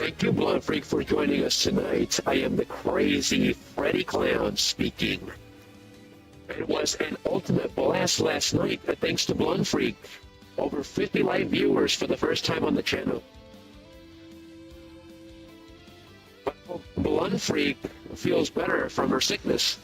Thank you, Blood Freak, for joining us tonight. I am the crazy Freddy Clown speaking. It was an ultimate blast last night, thanks to Blood Freak. Over 50 live viewers for the first time on the channel. Blood Freak feels better from her sickness.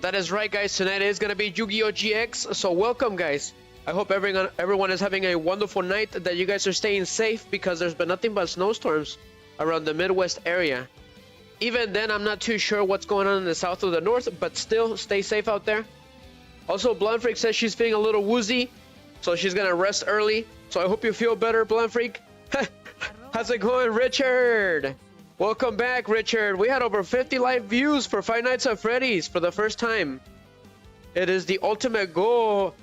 That is right, guys. Tonight is going to be Yu-Gi-Oh! GX, so welcome, guys. I hope everyone is having a wonderful night, that you guys are staying safe, because there's been nothing but snowstorms around the Midwest area. Even then, I'm not too sure what's going on in the south or the north, but still, stay safe out there. Also, Blonde Freak says she's feeling a little woozy, so she's going to rest early. So I hope you feel better, Blonde Freak. How's it going, Richard? Welcome back, Richard. We had over 50 live views for Five Nights at Freddy's for the first time. It is the ultimate goal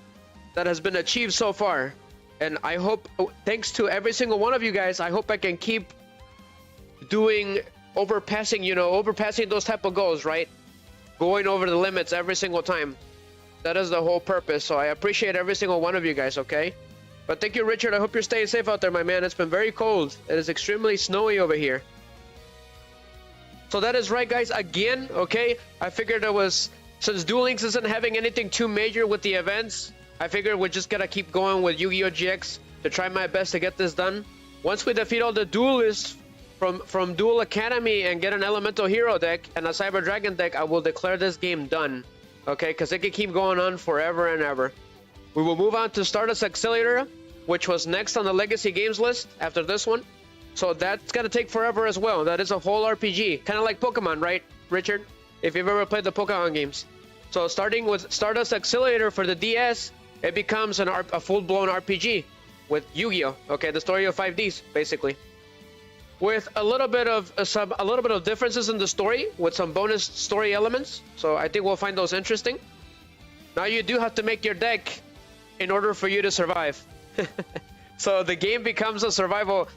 that has been achieved so far. And I hope, thanks to every single one of you guys, I hope I can keep doing, overpassing those type of goals, right? Going over the limits every single time. That is the whole purpose. So I appreciate every single one of you guys, okay? But thank you, Richard. I hope you're staying safe out there, my man. It's been very cold. It is extremely snowy over here. So that is right, guys. Again, okay? I figured it was, since Duel Links isn't having anything too major with the events, I figured we're just gonna keep going with Yu-Gi-Oh! GX to try my best to get this done. Once we defeat all the duelists from Duel Academy and get an Elemental Hero deck and a Cyber Dragon deck, I will declare this game done. Okay? Because it can keep going on forever and ever. We will move on to Stardust Accelerator, which was next on the Legacy Games list after this one. So that's gonna take forever as well. That is a whole RPG. Kind of like Pokemon, right, Richard? If you've ever played the Pokemon games. So starting with Stardust Accelerator for the DS, it becomes a full-blown RPG with Yu-Gi-Oh! Okay, the story of 5Ds, basically. With a little bit of differences in the story, with some bonus story elements. So I think we'll find those interesting. Now you do have to make your deck in order for you to survive. So the game becomes a survival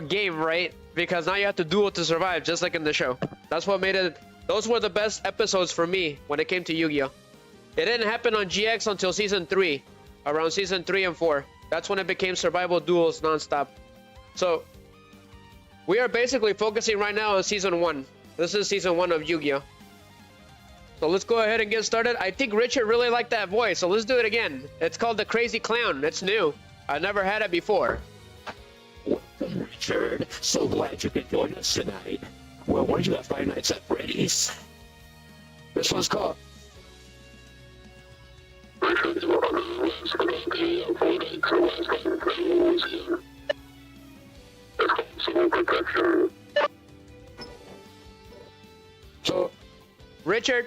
game, right? Because now you have to duel to survive, just like in the show. That's what made it. Those were the best episodes for me when it came to Yu-Gi-Oh! It didn't happen on GX until season 3, around season 3 and 4. That's when it became survival duels nonstop. So we are basically focusing right now on season 1. This is season 1 of Yu-Gi-Oh! So let's go ahead and get started. I think Richard really liked that voice, so let's do it again. It's called the Crazy Clown. It's new. I never had it before. Welcome, Richard. So glad you could join us tonight. Well, where'd you have Five Nights at Freddy's? This one's called... So, Richard,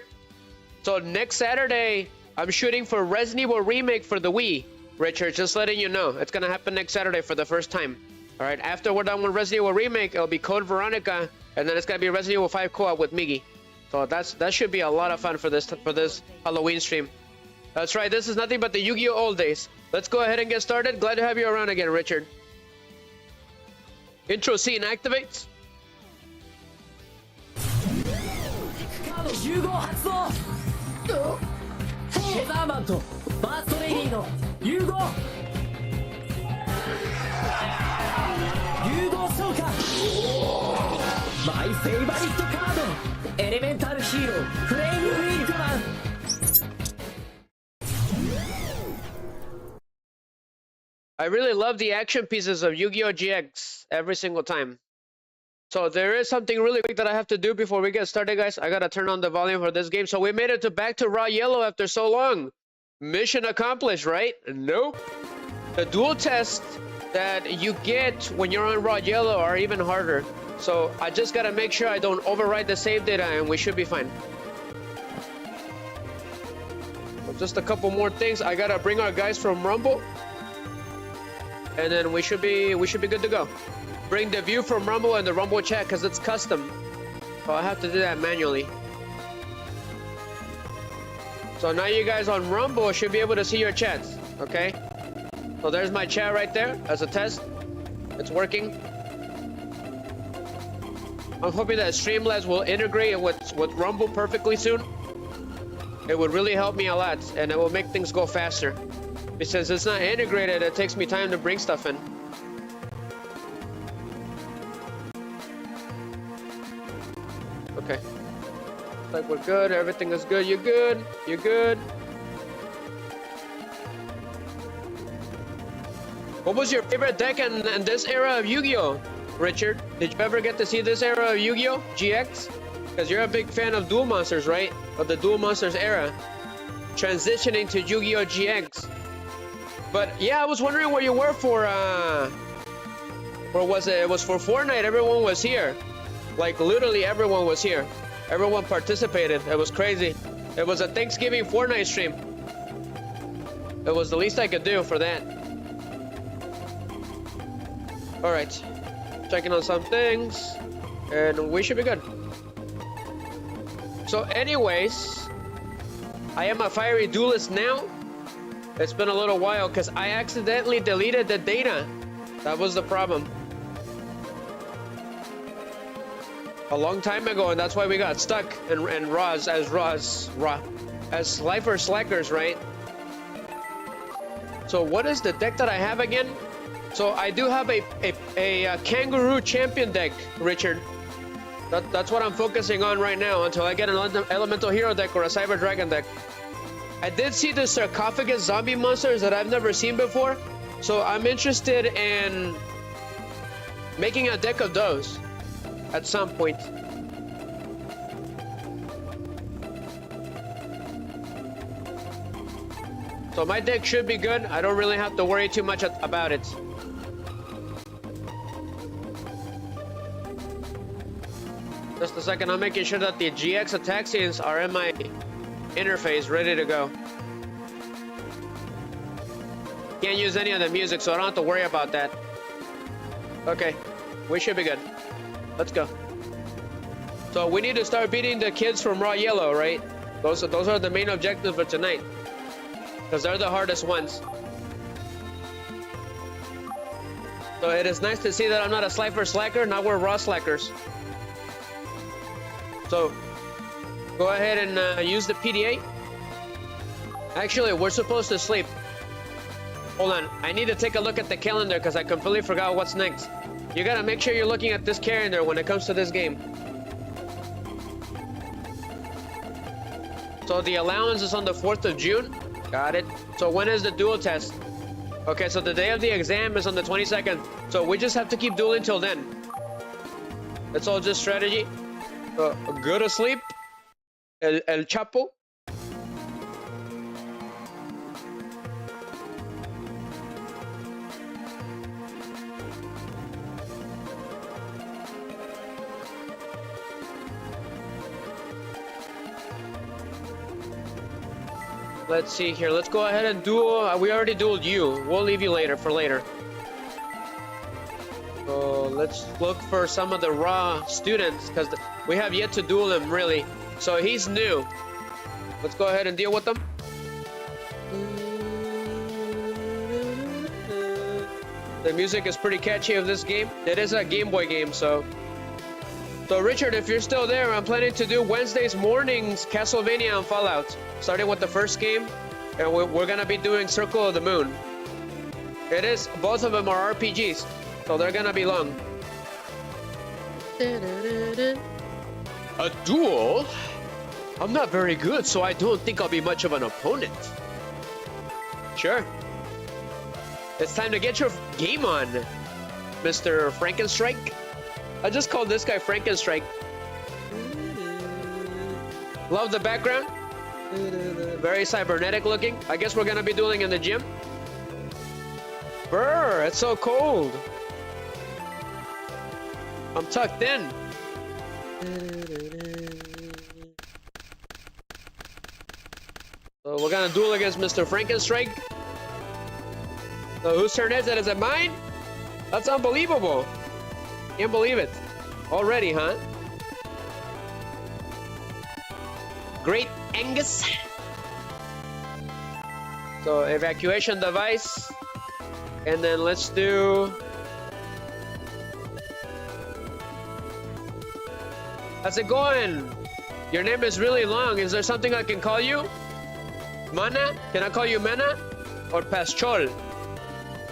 so next Saturday, I'm shooting for Resident Evil Remake for the Wii. Richard, just letting you know. It's going to happen next Saturday for the first time. Alright, after we're done with Resident Evil Remake, it'll be Code Veronica, and then it's going to be Resident Evil 5 co-op with Miggy. So that should be a lot of fun for this Halloween stream. That's right, this is nothing but the Yu-Gi-Oh! Old days. Let's go ahead and get started. Glad to have you around again, Richard. Intro scene activates. My favorite card, Elemental Hero, Flame Wingman. I really love the action pieces of Yu-Gi-Oh! GX every single time. So there is something really quick that I have to do before we get started, guys. I gotta turn on the volume for this game. So we made it back to Raw Yellow after so long. Mission accomplished, right? Nope. The dual tests that you get when you're on Raw Yellow are even harder. So I just gotta make sure I don't overwrite the save data, and we should be fine. So just a couple more things. I gotta bring our guys from Rumble, and then we should be good to go. Bring the view from Rumble and the Rumble chat because it's custom. So I have to do that manually. So now you guys on Rumble should be able to see your chats, okay? So there's my chat right there as a test. It's working. I'm hoping that Streamlabs will integrate with Rumble perfectly soon. It would really help me a lot, and it will make things go faster. Since it's not integrated, it takes me time to bring stuff in. Okay. Like we're good. Everything is good. You're good. You're good. What was your favorite deck in this era of Yu-Gi-Oh, Richard? Did you ever get to see this era of Yu-Gi-Oh GX? Because you're a big fan of Duel Monsters, right? Of the Duel Monsters era. Transitioning to Yu-Gi-Oh GX. But yeah, I was wondering where you were for, or was it? It was for Fortnite. Everyone was here. Like literally everyone was here. Everyone participated. It was crazy. It was a Thanksgiving Fortnite stream. It was the least I could do for that. All right, checking on some things, and we should be good. So anyways, I am a fiery duelist now. It's been a little while because I accidentally deleted the data. That was the problem. A long time ago, and that's why we got stuck and as Slyfer Slackers, right? So what is the deck that I have again? So I do have a Kangaroo Champion deck, Richard. That's what I'm focusing on right now until I get an Elemental Hero deck or a Cyber Dragon deck. I did see the Sarcophagus Zombie monsters that I've never seen before, so I'm interested in making a deck of those at some point. So my deck should be good. I don't really have to worry too much about it. Just a second, I'm making sure that the GX attack scenes are in my interface, ready to go. Can't use any of the music, so I don't have to worry about that. Okay, we should be good. Let's go. So we need to start beating the kids from Raw Yellow, right? Those are the main objectives for tonight, because they're the hardest ones. So it is nice to see that I'm not a Slyfer Slacker, now we're Raw Slackers. So, go ahead and use the PDA. Actually, we're supposed to sleep. Hold on, I need to take a look at the calendar because I completely forgot what's next. You gotta make sure you're looking at this calendar when it comes to this game. So the allowance is on the 4th of June. Got it. So when is the duel test? Okay, so the day of the exam is on the 22nd. So we just have to keep dueling till then. It's all just strategy. Go to sleep, El Chapo. Let's see here. Let's go ahead and duel. We already dueled you. We'll leave you later for later. So let's look for some of the raw students because we have yet to duel him really. So he's new. Let's go ahead and deal with them. The music is pretty catchy of this game. It is a Game Boy game, so Richard, if you're still there, I'm planning to do Wednesdays mornings Castlevania and Fallout, starting with the first game, and we're gonna be doing Circle of the Moon. It is, both of them are RPGs, so they're gonna be long. A duel? I'm not very good, so I don't think I'll be much of an opponent. Sure. It's time to get your game on, Mr. Frankenstrike. I just called this guy Frankenstrike. Love the background. Very cybernetic looking. I guess we're gonna be dueling in the gym. Brr, it's so cold. I'm tucked in. So we're gonna duel against Mr. Frankenstrike. So whose turn is it? Is it mine? That's unbelievable. Can't believe it. Already, huh? Great Angus. So evacuation device. And then let's do... How's it going? Your name is really long. Is there something I can call you? Mana? Can I call you Mana? Or Paschol?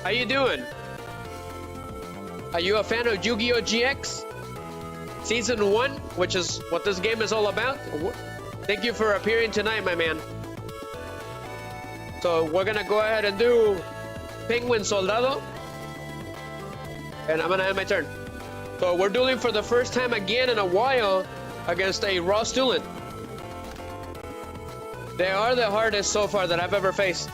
How you doing? Are you a fan of Yu-Gi-Oh GX? Season 1, which is what this game is all about. Thank you for appearing tonight, my man. So we're gonna go ahead and do Penguin Soldado. And I'm gonna end my turn. So we're dueling for the first time again in a while against a raw student. They are the hardest so far that I've ever faced.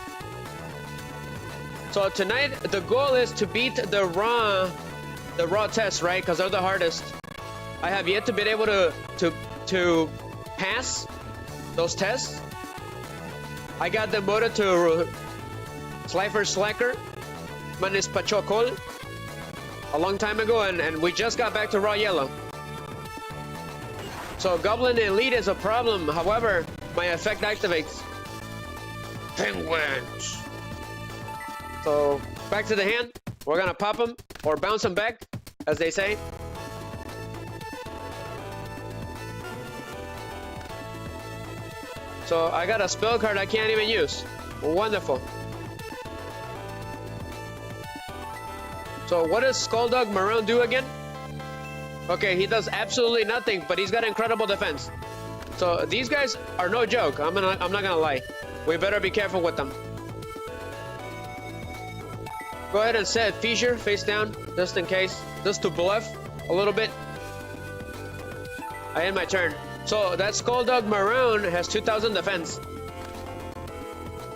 So tonight the goal is to beat the raw test, right? Because they're the hardest. I have yet to be able to pass those tests. I got demoted to Slyfer Slacker, Manis Pachokol, a long time ago, and we just got back to raw yellow. So Goblin Elite is a problem. However, my effect activates. Penguins. So back to the hand. We're gonna pop them or bounce them back, as they say. So I got a spell card I can't even use. Wonderful. So what does Skulldog Maroon do again? Okay, he does absolutely nothing, but he's got incredible defense. So these guys are no joke. I'm not gonna lie. We better be careful with them. Go ahead and set Fissure face down, just in case, just to bluff a little bit. I end my turn. So that Skulldog Maroon has 2,000 defense.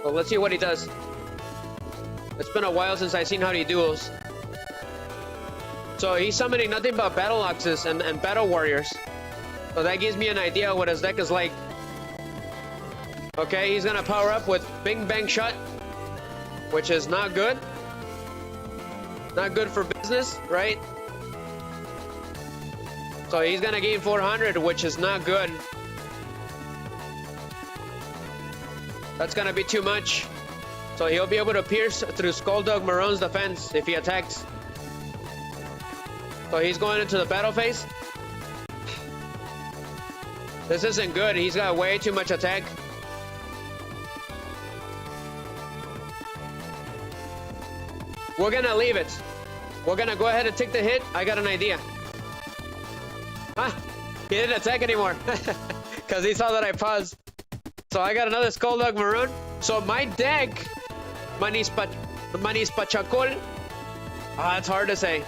So let's see what he does. It's been a while since I've seen how he duels. So he's summoning nothing but Battle Oxes and Battle Warriors. So that gives me an idea what his deck is like. Okay, he's gonna power up with Bing Bang Shot, which is not good. Not good for business, right? So he's gonna gain 400, which is not good. That's gonna be too much. So he'll be able to pierce through Skulldog Maroon's defense if he attacks. So he's going into the battle phase. This isn't good. He's got way too much attack. We're gonna leave it. We're gonna go ahead and take the hit. I got an idea. He didn't attack anymore because he saw that I paused. So I got another Skulldog Maroon. So my deck, Manis Pachakol. It's hard to say.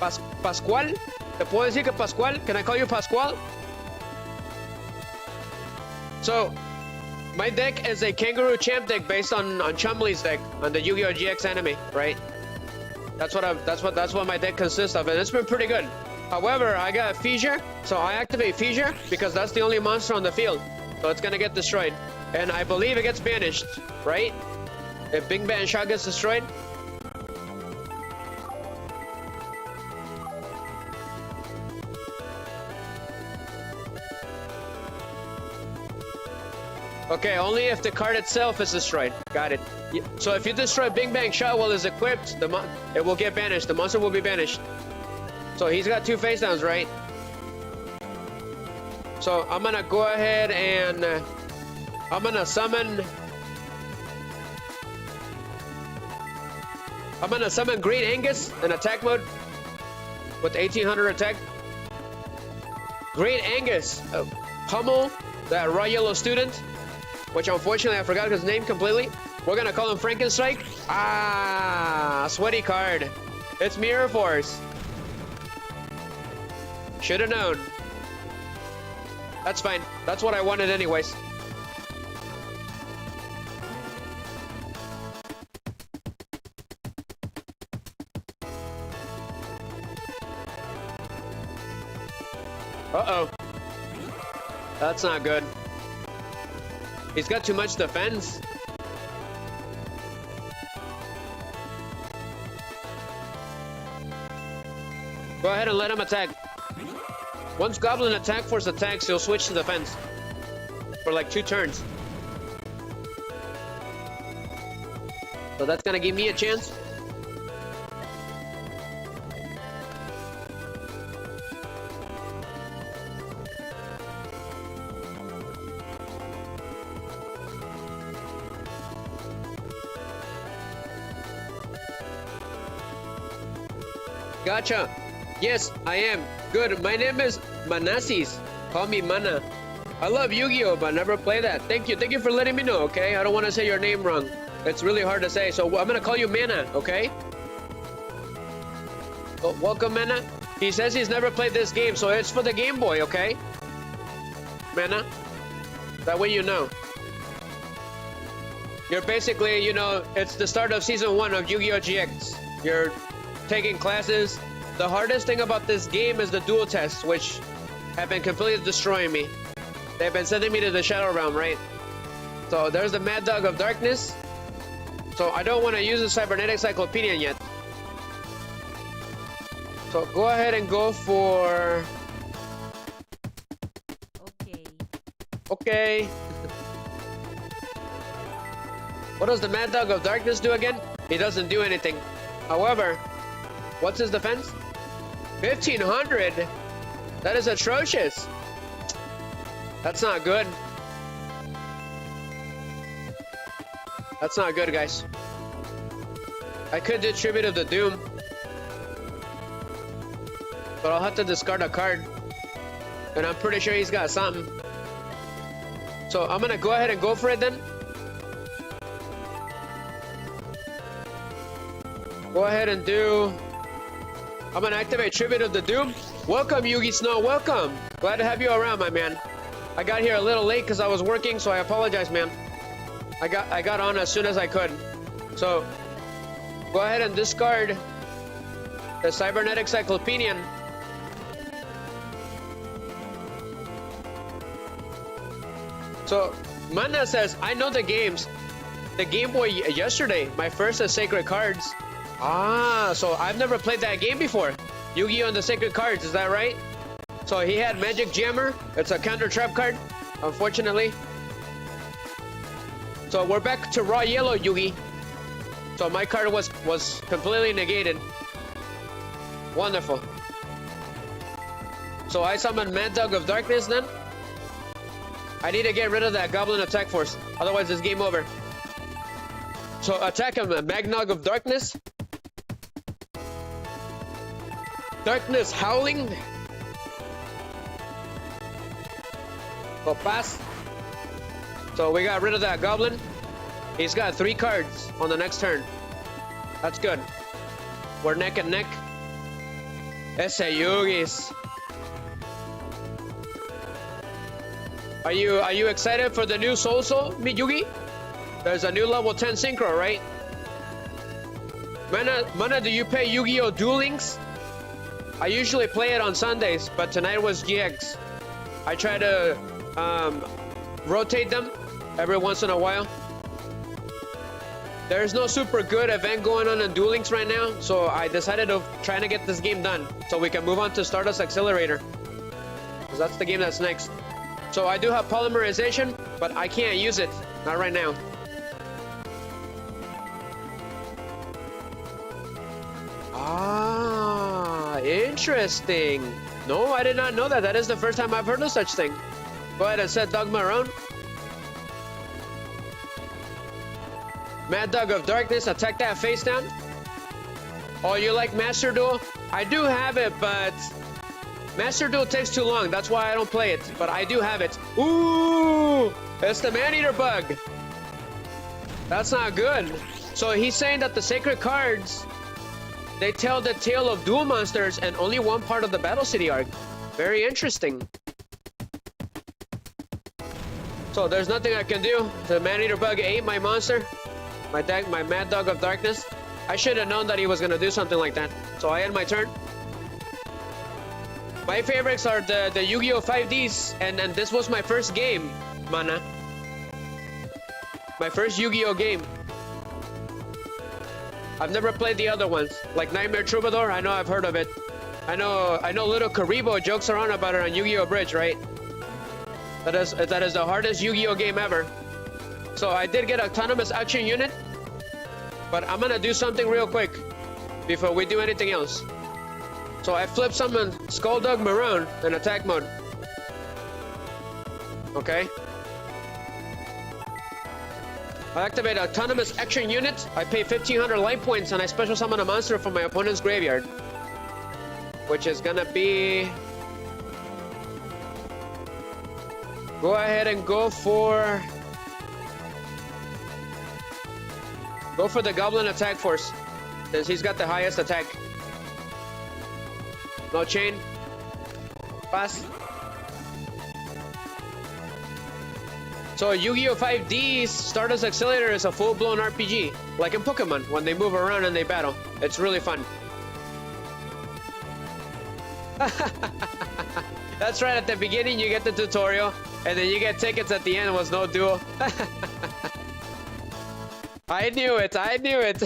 Pascual? ¿Te puedo decir que Pascual? Can I call you Pascual? So my deck is a Kangaroo Champ deck based on Chumley's deck on the Yu-Gi-Oh! GX anime, right? That's what my deck consists of, and it's been pretty good. However, I got Fissure, so I activate Fissure because that's the only monster on the field, so it's gonna get destroyed. And I believe it gets banished, right? If Bing Bang Shot gets destroyed. Okay, only if the card itself is destroyed. Got it. So if you destroy Bing Bang Shot while it's equipped, it will get banished. The monster will be banished. So he's got 2 face downs, right? So I'm gonna go ahead and I'm gonna summon Great Angus in attack mode with 1800 attack. Great Angus, pummel that raw yellow student, which unfortunately I forgot his name completely. We're gonna call him Frankenstrike. Sweaty card. It's Mirror Force. Should have known. That's fine. That's what I wanted anyways. Uh-oh. That's not good. He's got too much defense. Go ahead and let him attack. Once Goblin Attack Force attacks, he'll switch to defense for like 2 turns. So that's gonna give me a chance. Gotcha. Yes, I am. Good. My name is Manasis. Call me Mana. I love Yu-Gi-Oh, but never play that. Thank you. Thank you for letting me know, okay? I don't want to say your name wrong. It's really hard to say, so I'm going to call you Mana, okay? Oh, welcome, Mana. He says he's never played this game, so it's for the Game Boy, okay? Mana. That way you know. You're basically, you know, it's the start of Season 1 of Yu-Gi-Oh! GX. You're taking classes. The hardest thing about this game is the duel tests, which have been completely destroying me. They've been sending me to the Shadow Realm, right? So there's the Mad Dog of Darkness. So I don't want to use the Cybernetic Cyclopedia yet. So go ahead and go for... Okay. What does the Mad Dog of Darkness do again? He doesn't do anything. However, what's his defense? 1500? That is atrocious. That's not good. That's not good, guys. I could do Tribute of the Doom, but I'll have to discard a card. And I'm pretty sure he's got something. So I'm gonna go ahead and go for it then. Go ahead and do... I'm gonna activate Tribute of the Doom. Welcome, Yugi Snow, welcome. Glad to have you around, my man. I got here a little late because I was working, so I apologize, man. I got on as soon as I could. So, go ahead and discard the Cybernetic Cyclopedian. So, Mana says, I know the games. The Game Boy yesterday, my first is Sacred Cards. Ah, so I've never played that game before. Yu-Gi-Oh! And the Sacred Cards, is that right? So he had Magic Jammer. It's a counter trap card, unfortunately. So we're back to raw yellow, Yugi. So my card was completely negated. Wonderful. So I summon Mad Dog of Darkness then. I need to get rid of that Goblin attack force, otherwise it's game over. So attack him, Mad Dog of Darkness. Darkness Howling. So pass. So we got rid of that Goblin. He's got 3 cards on the next turn. That's good. We're neck and neck. Ese Yugis. Are you excited for the new Soul Yugi? There's a new level 10 synchro, right? Mana, do you play Yu-Gi-Oh! Duel Links? I usually play it on Sundays, but tonight was GX. I try to rotate them every once in a while. There's no super good event going on in Duel Links right now, so I decided to try to get this game done so we can move on to Stardust Accelerator, because that's the game that's next. So I do have polymerization, but I can't use it, not right now. Ah, interesting. No, I did not know that. That is the first time I've heard of such thing. Go ahead and set Dog Marone. Mad Dog of Darkness, attack that face down. Oh, you like Master Duel? I do have it, but Master Duel takes too long. That's why I don't play it, but I do have it. Ooh, it's the Man-Eater bug. That's not good. So he's saying that the Sacred Cards, they tell the tale of duel monsters and only one part of the Battle City arc. Very interesting. So there's nothing I can do. The Man-Eater bug ate my monster. My Mad Dog of Darkness. I should have known that he was gonna do something like that. So I end my turn. My favorites are the Yu-Gi-Oh! 5Ds, and this was my first game, Mana. My first Yu-Gi-Oh! game. I've never played the other ones, like Nightmare Troubadour. I know I've heard of it. I know little Karibo jokes around about it on Yu-Gi-Oh! Bridge, right? That is the hardest Yu-Gi-Oh! game ever. So I did get Autonomous Action Unit, but I'm gonna do something real quick before we do anything else. So I flip summon Skulldug Marone in attack mode. Okay. I activate Autonomous Action Unit. I pay 1500 life points and I special summon a monster from my opponent's graveyard. which is gonna be... Go ahead and go for the Goblin Attack Force, since he's got the highest attack. No chain. Pass. So Yu-Gi-Oh! 5D's Stardust Accelerator is a full-blown RPG, like in Pokemon, when they move around and they battle. It's really fun. That's right, at the beginning you get the tutorial, and then you get tickets at the end with no duel. I knew it, I knew it.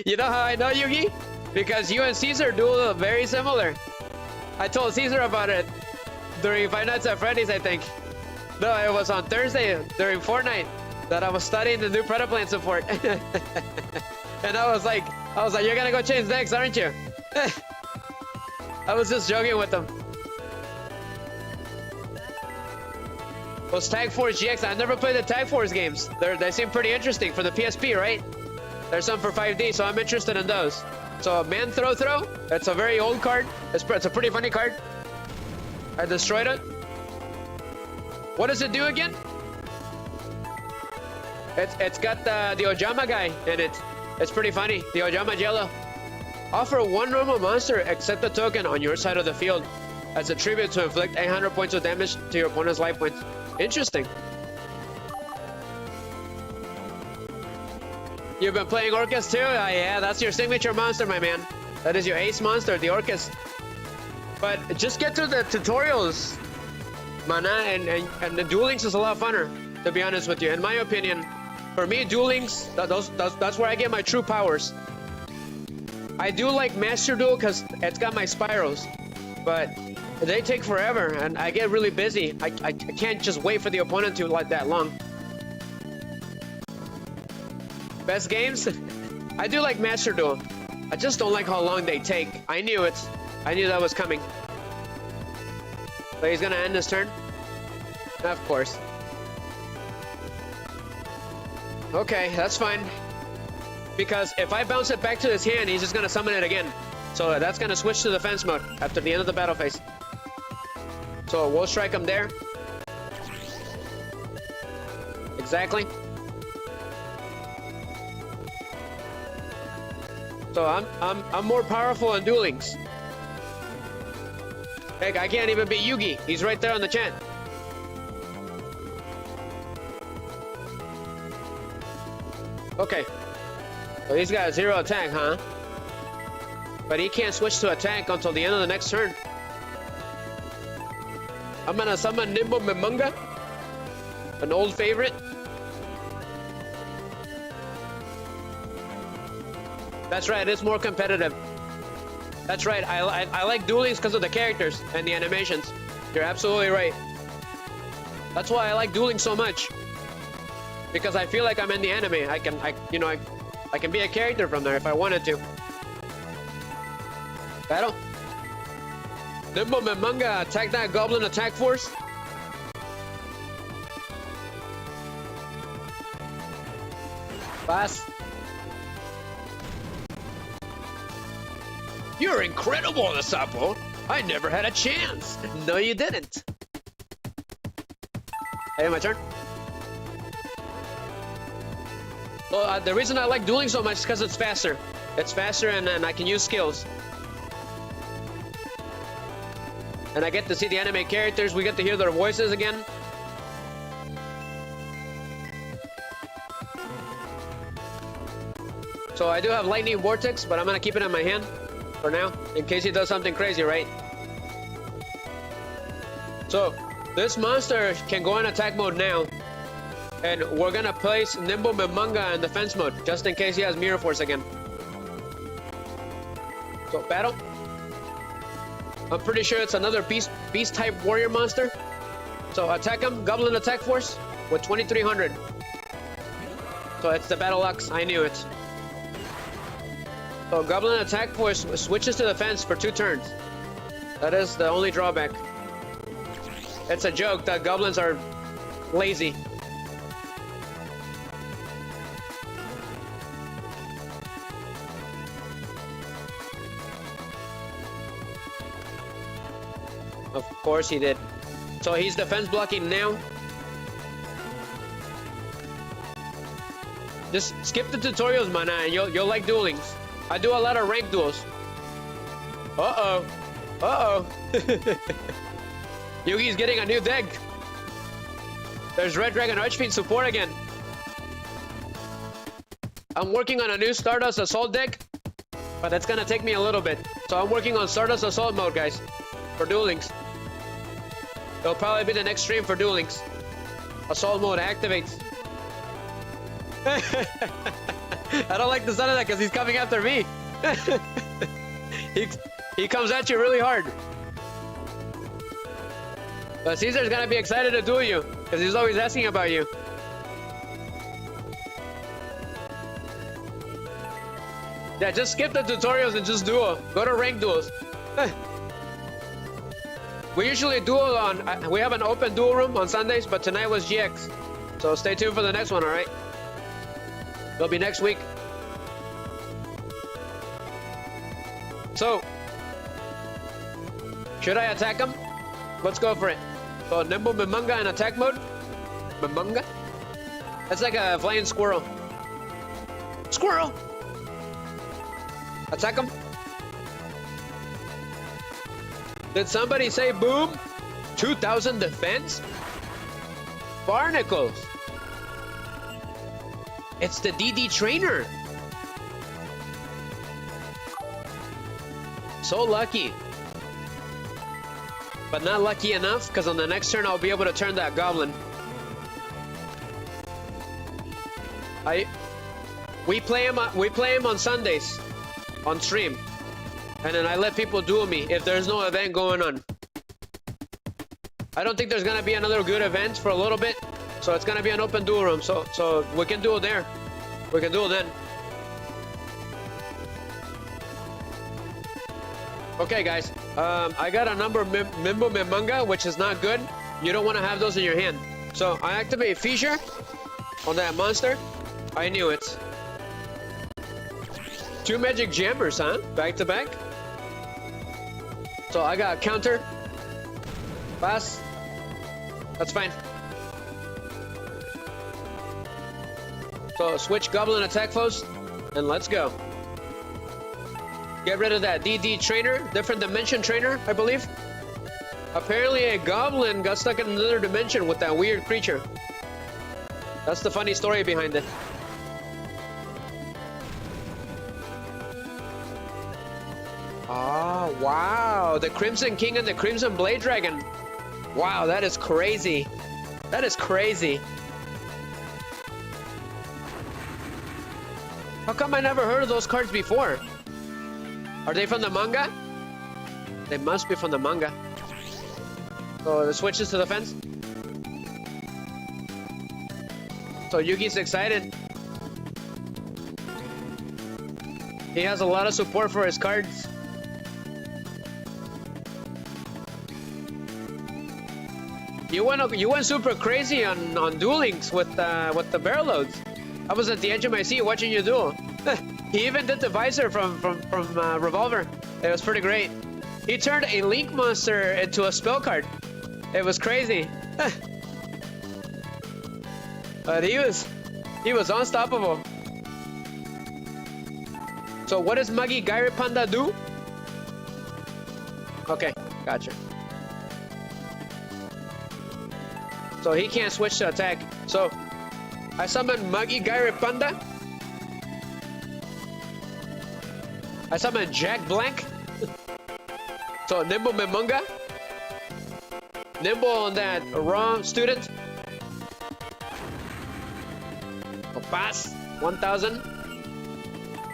You know how I know, Yugi? Because you and Caesar duel very similar. I told Caesar about it during Five Nights at Freddy's, I think. No, it was on Thursday during Fortnite that I was studying the new Predaplane support. And I was like, you're gonna go change decks, aren't you? I was just joking with them. Those Tag Force GX, I've never played the Tag Force games. They seem pretty interesting for the PSP, right? There's some for 5D, so I'm interested in those. So Man Throw, it's a very old card. It's a pretty funny card. I destroyed it. What does it do again? It's got the Ojama guy in it. It's pretty funny. The Ojama Jello. Offer one normal monster except a token on your side of the field as a tribute to inflict 800 points of damage to your opponent's life points. Interesting. You've been playing Orcus too? Yeah, that's your signature monster, my man. That is your ace monster, the Orcus. But just get through the tutorials, mana, and the Duel Links is a lot funner, to be honest with you. In my opinion, for me, Duel Links, that's where I get my true powers. I do like Master Duel because it's got my spirals, but they take forever and I get really busy. I can't just wait for the opponent to like that long. Best games? I do like Master Duel. I just don't like how long they take. I knew it. I knew that was coming. But he's gonna end his turn? Of course. Okay, that's fine. Because if I bounce it back to his hand, he's just gonna summon it again. So that's gonna switch to defense mode after the end of the battle phase. So we'll strike him there. Exactly. So I'm more powerful in Duel Links. Heck, I can't even beat Yugi. He's right there on the chat. Okay. So he's got 0 attack, huh? But he can't switch to attack until the end of the next turn. I'm gonna summon Nimbo Mimunga, an old favorite. That's right, it's more competitive. That's right, I like Duel Links because of the characters and the animations. You're absolutely right. That's why I like Duel Links so much. Because I feel like I'm in the anime. I can be a character from there if I wanted to. Battle. Nimbo Mimunga, attack that Goblin Attack Force. Pass. You're incredible, Asapo. I never had a chance. No, you didn't. Hey, my turn. Well, the reason I like dueling so much is because it's faster. It's faster and I can use skills. And I get to see the anime characters. We get to hear their voices again. So I do have Lightning Vortex, but I'm going to keep it in my hand for now, in case he does something crazy, right? So this monster can go in attack mode now. And we're gonna place Nimbo Mimunga in defense mode, just in case he has Mirror Force again. So, battle. I'm pretty sure it's another beast type warrior monster. So attack him, Goblin Attack Force with 2300. So it's the Battle Axe, I knew it. So Goblin Attack Force switches to defense for 2 turns. That is the only drawback. It's a joke that goblins are lazy. Of course he did. So he's defense blocking now. Just skip the tutorials, man, and you'll like duelings. I do a lot of rank duels. Uh-oh. Uh-oh. Yugi's getting a new deck. There's Red Dragon Archfiend support again. I'm working on a new Stardust Assault deck, but that's gonna take me a little bit. So I'm working on Stardust Assault mode, guys, for duelings. It'll probably be the next stream for duelings. Assault mode activates. I don't like the sound of that because he's coming after me. he comes at you really hard. But Caesar's gonna be excited to duel you because he's always asking about you. Yeah, just skip the tutorials and just duel. Go to rank duels. We usually duel on, we have an open duel room on Sundays, but tonight was GX. So stay tuned for the next one, alright? It'll be next week. So, should I attack him? Let's go for it. So, Nimble Mimanga in attack mode. Mimanga? That's like a flying squirrel. Squirrel! Attack him. Did somebody say boom? 2,000 defense? Barnacles. It's the DD trainer. So lucky. But not lucky enough, because on the next turn I'll be able to turn that goblin. We play him on Sundays on stream. And then I let people duel me if there's no event going on. I don't think there's gonna be another good event for a little bit. So it's gonna be an open duel room, so we can duel there. We can duel then. Okay, guys. I got a number of Mimbo Mimanga, which is not good. You don't want to have those in your hand. So I activate Fissure on that monster. I knew it. 2 magic jammers, huh? Back to back. So I got counter. Pass. That's fine. So switch Goblin attack foes, and let's go. Get rid of that DD trainer, different dimension trainer, I believe. Apparently a Goblin got stuck in another dimension with that weird creature. That's the funny story behind it. Oh, wow. The Crimson King and the Crimson Blade Dragon. Wow, that is crazy. That is crazy. How come I never heard of those cards before? Are they from the manga? They must be from the manga. So the switches to the fence. So Yugi's excited. He has a lot of support for his cards. You went super crazy on duelings with the barrel loads. I was at the edge of my seat watching you duel. He even did the visor from Revolver. It was pretty great. He turned a Link monster into a spell card. It was crazy. But he was unstoppable. So what does Magi Gairi Panda do? Okay, gotcha. So he can't switch to attack. So I summon Magi Gairi Panda. I summon Jack Blank. So Nimble Mimanga. Nimble on that raw student. Pass 1,000.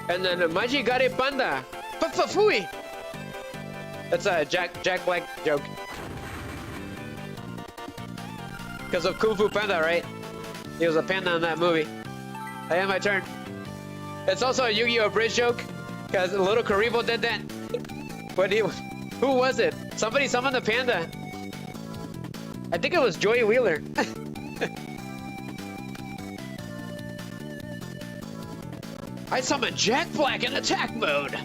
And then Magi Gairi Panda. Fui. That's a Jack Black joke. Because of Kung Fu Panda, right? He was a panda in that movie. I have my turn. It's also a Yu-Gi-Oh! Bridge joke. Because Little Karibo did that. But who was it? Somebody summoned the panda. I think it was Joey Wheeler. I summoned Jack Black in attack mode.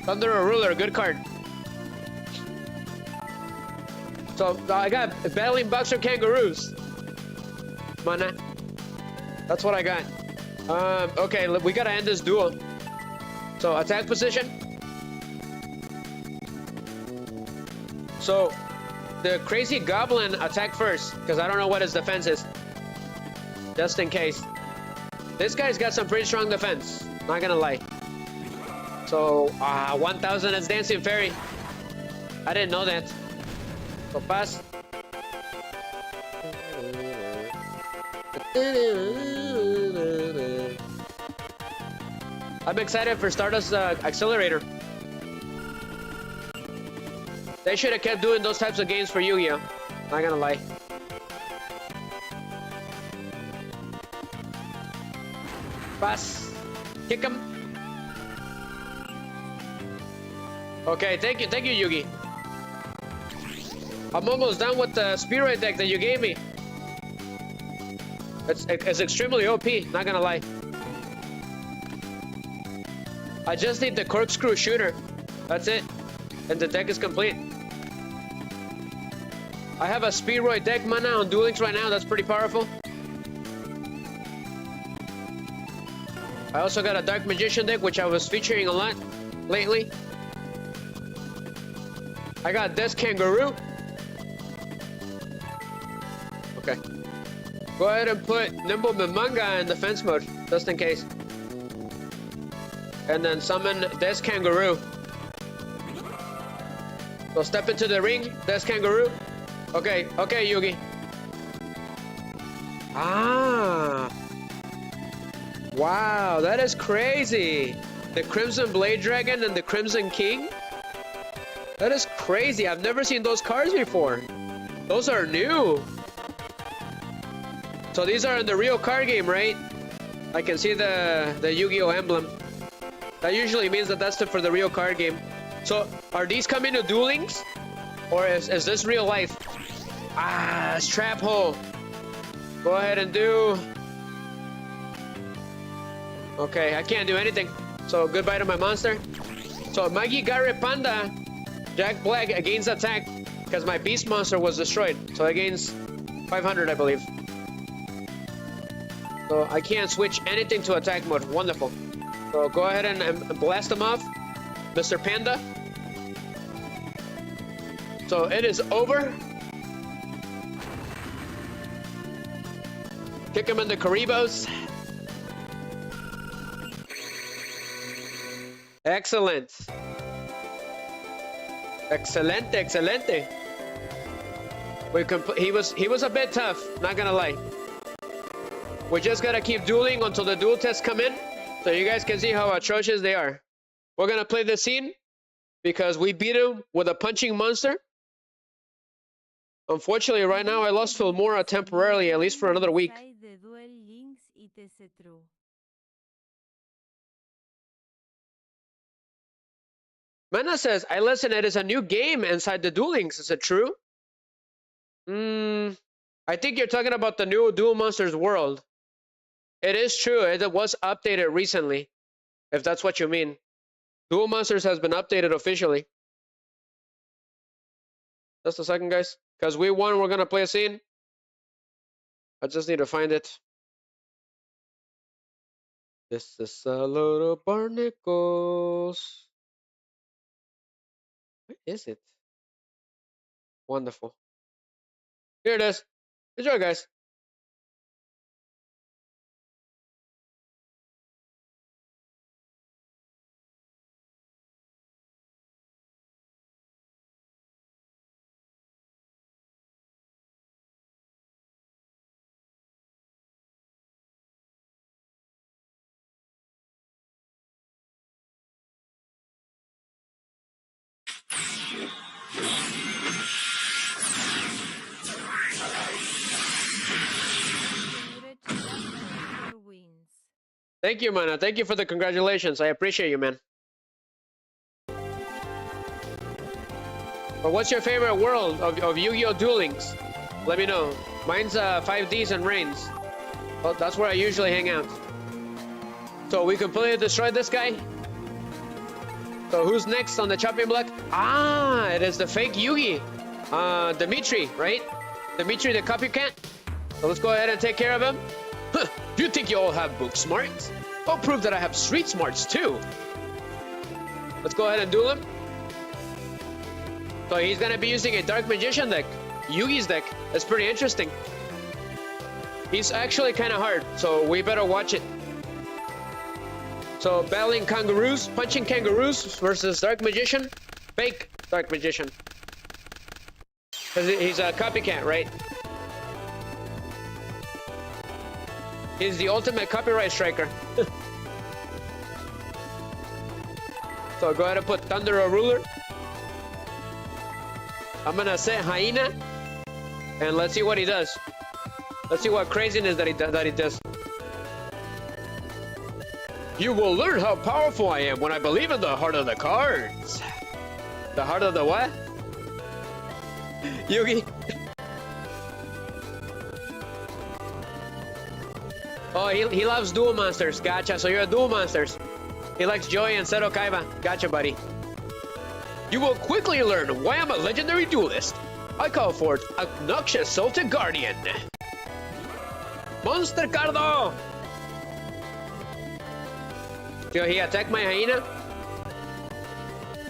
Thunder or Ruler, good card. So I got battling boxer kangaroos. Mana. That's what I got. Okay, we gotta end this duel. So attack position. So the crazy goblin attack first, because I don't know what his defense is. Just in case. This guy's got some pretty strong defense. Not gonna lie. So 1000 is Dancing Fairy. I didn't know that. So pass. I'm excited for Stardust Accelerator. They should have kept doing those types of games for Yu-Gi-Oh! Not gonna lie. Pass. Kick him. Okay, thank you, Yugi. I'm almost done with the Spearoid deck that you gave me. It's extremely OP, not gonna lie. I just need the corkscrew shooter. That's it. And the deck is complete. I have a Spearoid deck mana on Duel Links right now. That's pretty powerful. I also got a Dark Magician deck, which I was featuring a lot lately. I got this Kangaroo. Okay. Go ahead and put Nimble Mimanga in defense mode, just in case. And then summon this Kangaroo. So step into the ring, this Kangaroo. Okay, Yugi. Wow, that is crazy. The Crimson Blade Dragon and the Crimson King? That is crazy. I've never seen those cards before. Those are new. So these are in the real card game, right? I can see the Yu-Gi-Oh emblem. That usually means that that's for the real card game. So are these coming to Duel Links? Or is this real life? It's Trap Hole. Go ahead and do... Okay, I can't do anything. So goodbye to my monster. So Magi Gare Panda, Jack Black gains attack because my beast monster was destroyed. So it gains 500, I believe. So I can't switch anything to attack mode. Wonderful. So go ahead and blast him off, Mr. Panda. So it is over. Kick him in the Karibos. Excellent. Excelente, excelente. He was a bit tough, not gonna lie. We just gotta keep dueling until the duel tests come in, so you guys can see how atrocious they are. We're gonna play the scene because we beat him with a punching monster. Unfortunately, right now I lost Filmora temporarily, at least for another week. Mana says, I listen, it is a new game inside the Duel Links. Is it true? I think you're talking about the new Duel Monsters world. It is true. It was updated recently, if that's what you mean. Duel Monsters has been updated officially. Just a second, guys. Because we won, we're going to play a scene. I just need to find it. This is a load of barnacles. Where is it? Wonderful. Here it is. Enjoy, guys. Thank you, Mana. Thank you for the congratulations. I appreciate you, man. But what's your favorite world of Yu-Gi-Oh! Duel Links? Let me know. Mine's 5Ds and Reigns. Well, that's where I usually hang out. So we completely destroyed this guy. So who's next on the chopping block? Ah, it is the fake Yugi. Dimitri, right? Dimitri the copycat. So let's go ahead and take care of him. Huh, do you think you all have book smarts? I'll prove that I have street smarts too. Let's go ahead and duel him. So he's gonna be using a Dark Magician deck. Yugi's deck. That's pretty interesting. He's actually kind of hard, so we better watch it. So battling kangaroos, punching kangaroos versus Dark Magician. Fake Dark Magician. Because he's a copycat, right? He's the ultimate copyright striker. So go ahead and put Thunder or Ruler. I'm gonna set Hyena. And let's see what he does. Let's see what craziness that he does. You will learn how powerful I am when I believe in the heart of the cards. The heart of the what? Yugi. Oh, he loves duel monsters. Gotcha. So you're a duel monsters. He likes Joey and Seto Kaiba. Gotcha, buddy. You will quickly learn why I'm a legendary duelist. I call forth obnoxious Celtic Guardian. Monster Cardo! So he attacked my Hyena.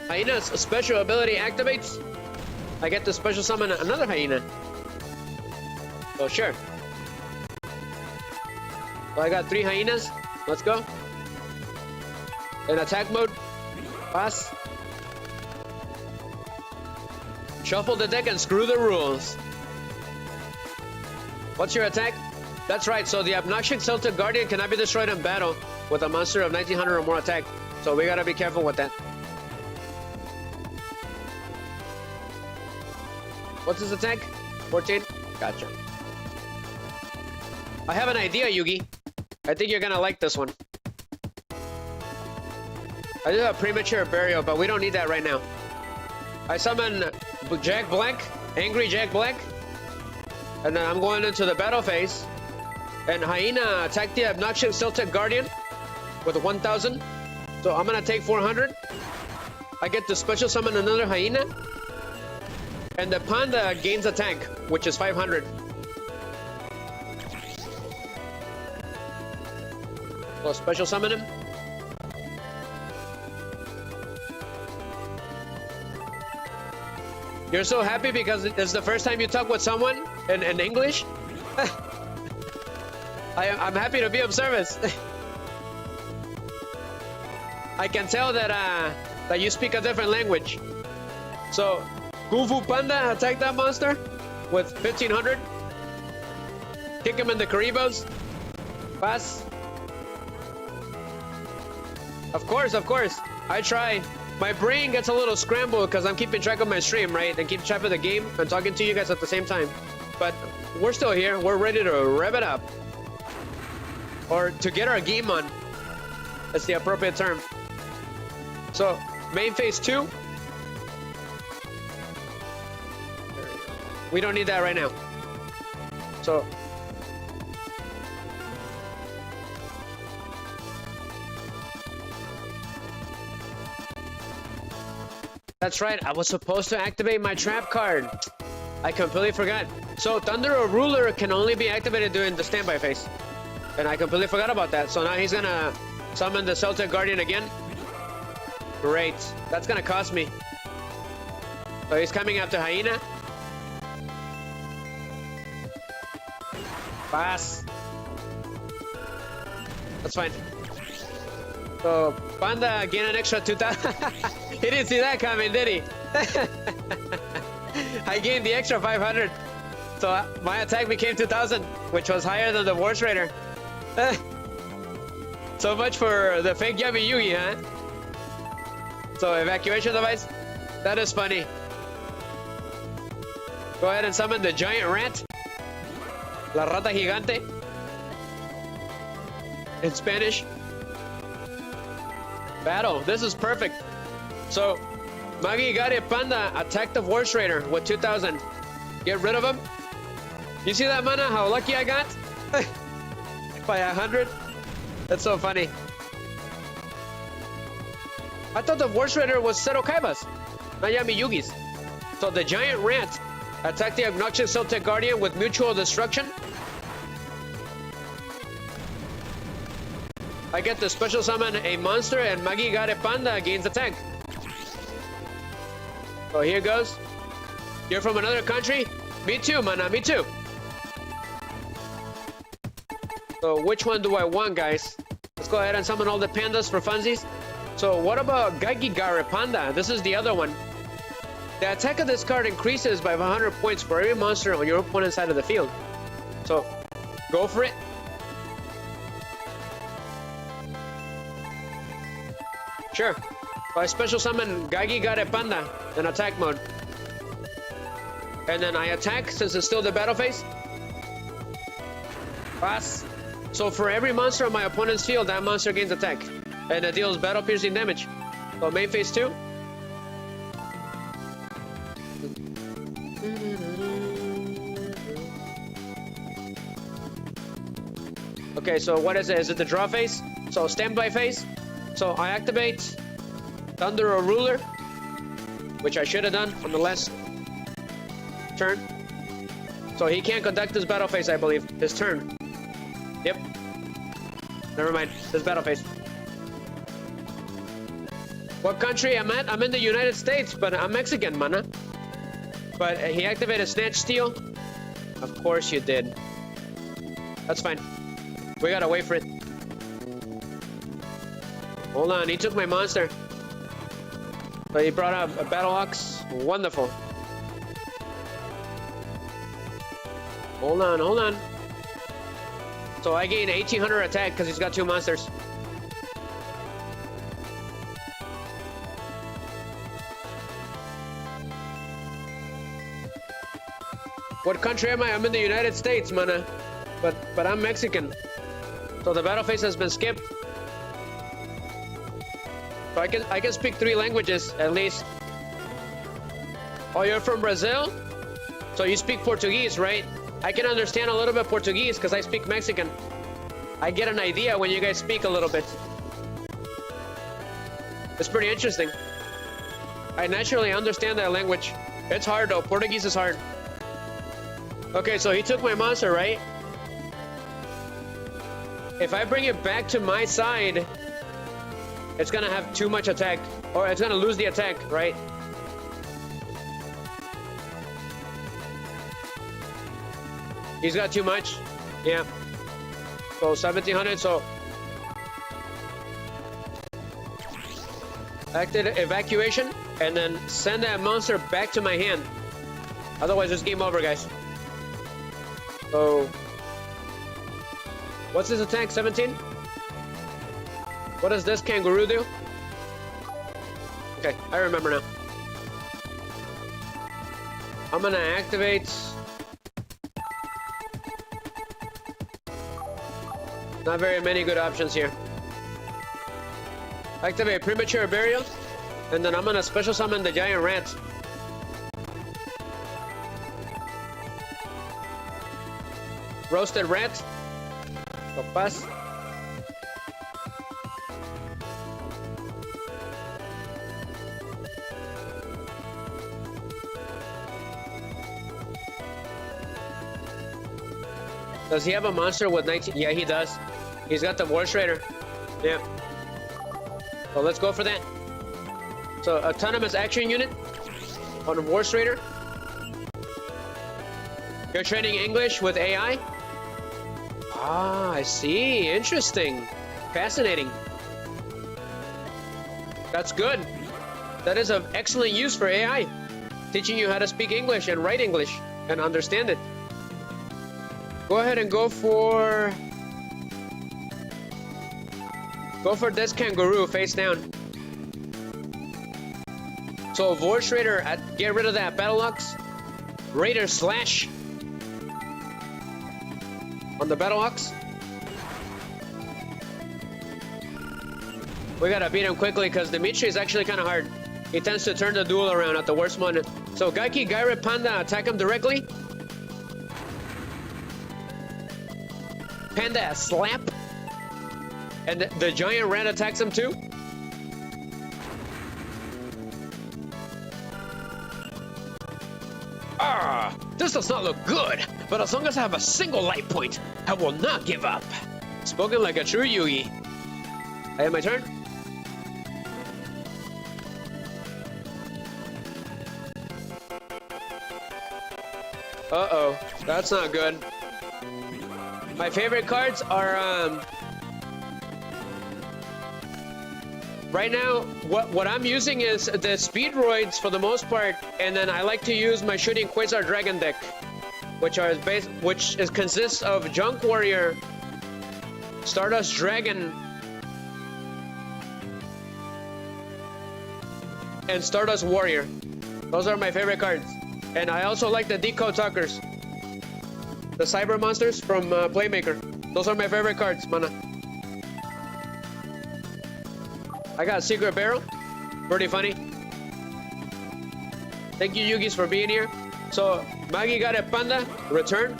Hyena's special ability activates. I get to special summon another Hyena. Oh, sure. So I got 3 Hyenas. Let's go. In attack mode. Pass. Shuffle the deck and screw the rules. What's your attack? That's right, so the obnoxious Celtic Guardian cannot be destroyed in battle with a monster of 1900 or more attack. So we gotta be careful with that. What's his attack? 14? Gotcha. I have an idea, Yugi. I think you're gonna like this one. I do have premature burial, but we don't need that right now. I summon Jack Black, Angry Jack Black, and then I'm going into the battle phase. And Hyena attacked the obnoxious Celtic Guardian with 1000. So I'm gonna take 400. I get to special summon another Hyena. And the Panda gains attack, which is 500. So special summon him. You're so happy because it's the first time you talk with someone in English? I'm happy to be of service. I can tell that you speak a different language. So, Kung Fu Panda attack that monster with 1500. Kick him in the Karibos. Pass. Of course. I try. My brain gets a little scrambled because I'm keeping track of my stream, right? And keep track of the game and talking to you guys at the same time. But we're still here. We're ready to rev it up. Or to get our game on. That's the appropriate term. So, main phase 2. We don't need that right now. So, that's right, I was supposed to activate my trap card. I completely forgot. So Thunder or Ruler can only be activated during the standby phase. And I completely forgot about that. So now he's gonna summon the Celtic Guardian again. Great, that's gonna cost me. So he's coming after Hyena. Pass. That's fine. So Panda gain an extra 2000. He didn't see that coming, did he? I gained the extra 500. So my attack became 2000, which was higher than the Wars Raider. So much for the fake Yummy Yugi, huh? So evacuation device. That is funny. Go ahead and summon the giant rat. La rata gigante. In Spanish. Battle. This is perfect. So, Magi Gare Panda attacked the Wars Raider with 2000. Get rid of him. You see that, mana? How lucky I got? By 100. That's so funny. I thought the Voice Raider was Zero Kaiba's, not Yami Yugi's. So the giant rat attacked the obnoxious Celtic Guardian with mutual destruction. I get to special summon a monster and Magigare Panda gains attack. So here goes. You're from another country? Me too, mana, me too. So which one do I want, guys? Let's go ahead and summon all the pandas for funsies. So what about Gagigare Panda? This is the other one. The attack of this card increases by 100 points for every monster on your opponent's side of the field. So go for it. Sure. So I special summon Gagigare Panda in attack mode. And then I attack since it's still the battle phase. Pass. So for every monster on my opponent's field, that monster gains attack. And it deals battle piercing damage. So main phase 2. Okay, so what is it? Is it the draw phase? So standby phase. So I activate Thunder or Ruler, which I should have done on the last turn. So he can't conduct this battle phase, I believe. His turn. Yep. Never mind. This battle phase. What country I'm at? I'm in the United States, but I'm Mexican, mana. But he activated Snatch Steal. Of course you did. That's fine. We gotta wait for it. Hold on, he took my monster. But he brought up a Battle Ox. Wonderful. Hold on, hold on. So I gain 1800 attack because he's got 2 monsters. What country am I? I'm in the United States, mana. But I'm Mexican. So the battle phase has been skipped. So I can speak 3 languages at least. Oh, you're from Brazil? So you speak Portuguese, right? I can understand a little bit Portuguese because I speak Mexican. I get an idea when you guys speak a little bit. It's pretty interesting. I naturally understand that language. It's hard though. Portuguese is hard. Okay, so he took my monster, right? If I bring it back to my side, it's gonna have too much attack. Or it's gonna lose the attack, right? He's got too much. Yeah. So 1700, so active evacuation and then send that monster back to my hand. Otherwise it's game over, guys. So what's his attack? 17? What does this kangaroo do? Okay, I remember now. I'm gonna activate. Not very many good options here. Activate Premature Burial, and then I'm gonna special summon the giant rat. Roasted rat. So pass. Does he have a monster with 19? Yeah, he does. He's got the Voice Raider. Yeah. So let's go for that. So autonomous action unit on a Voice Raider. You're training English with AI? Ah, I see. Interesting. Fascinating. That's good. That is of excellent use for AI. Teaching you how to speak English and write English and understand it. Go ahead and go for this kangaroo face down. So Voice Raider, get rid of that Battle Ox. Raider Slash on the Battle Ox. We gotta beat him quickly because Dimitri is actually kind of hard. He tends to turn the duel around at the worst moment. So Gagigare Panda, attack him directly. Panda slap. And the giant rat attacks him too. This does not look good, but as long as I have a single life point, I will not give up. Spoken like a true Yugi. I have my turn. Uh-oh, that's not good. My favorite cards are, right now, what I'm using is the Speedroids for the most part, and then I like to use my Shooting Quasar Dragon deck, which consists of Junk Warrior, Stardust Dragon, and Stardust Warrior. Those are my favorite cards. And I also like the Decode Talkers, the Cyber Monsters from Playmaker. Those are my favorite cards, mana. I got Secret Barrel, pretty funny. Thank you, Yugis, for being here. So, Magi got a Panda, return.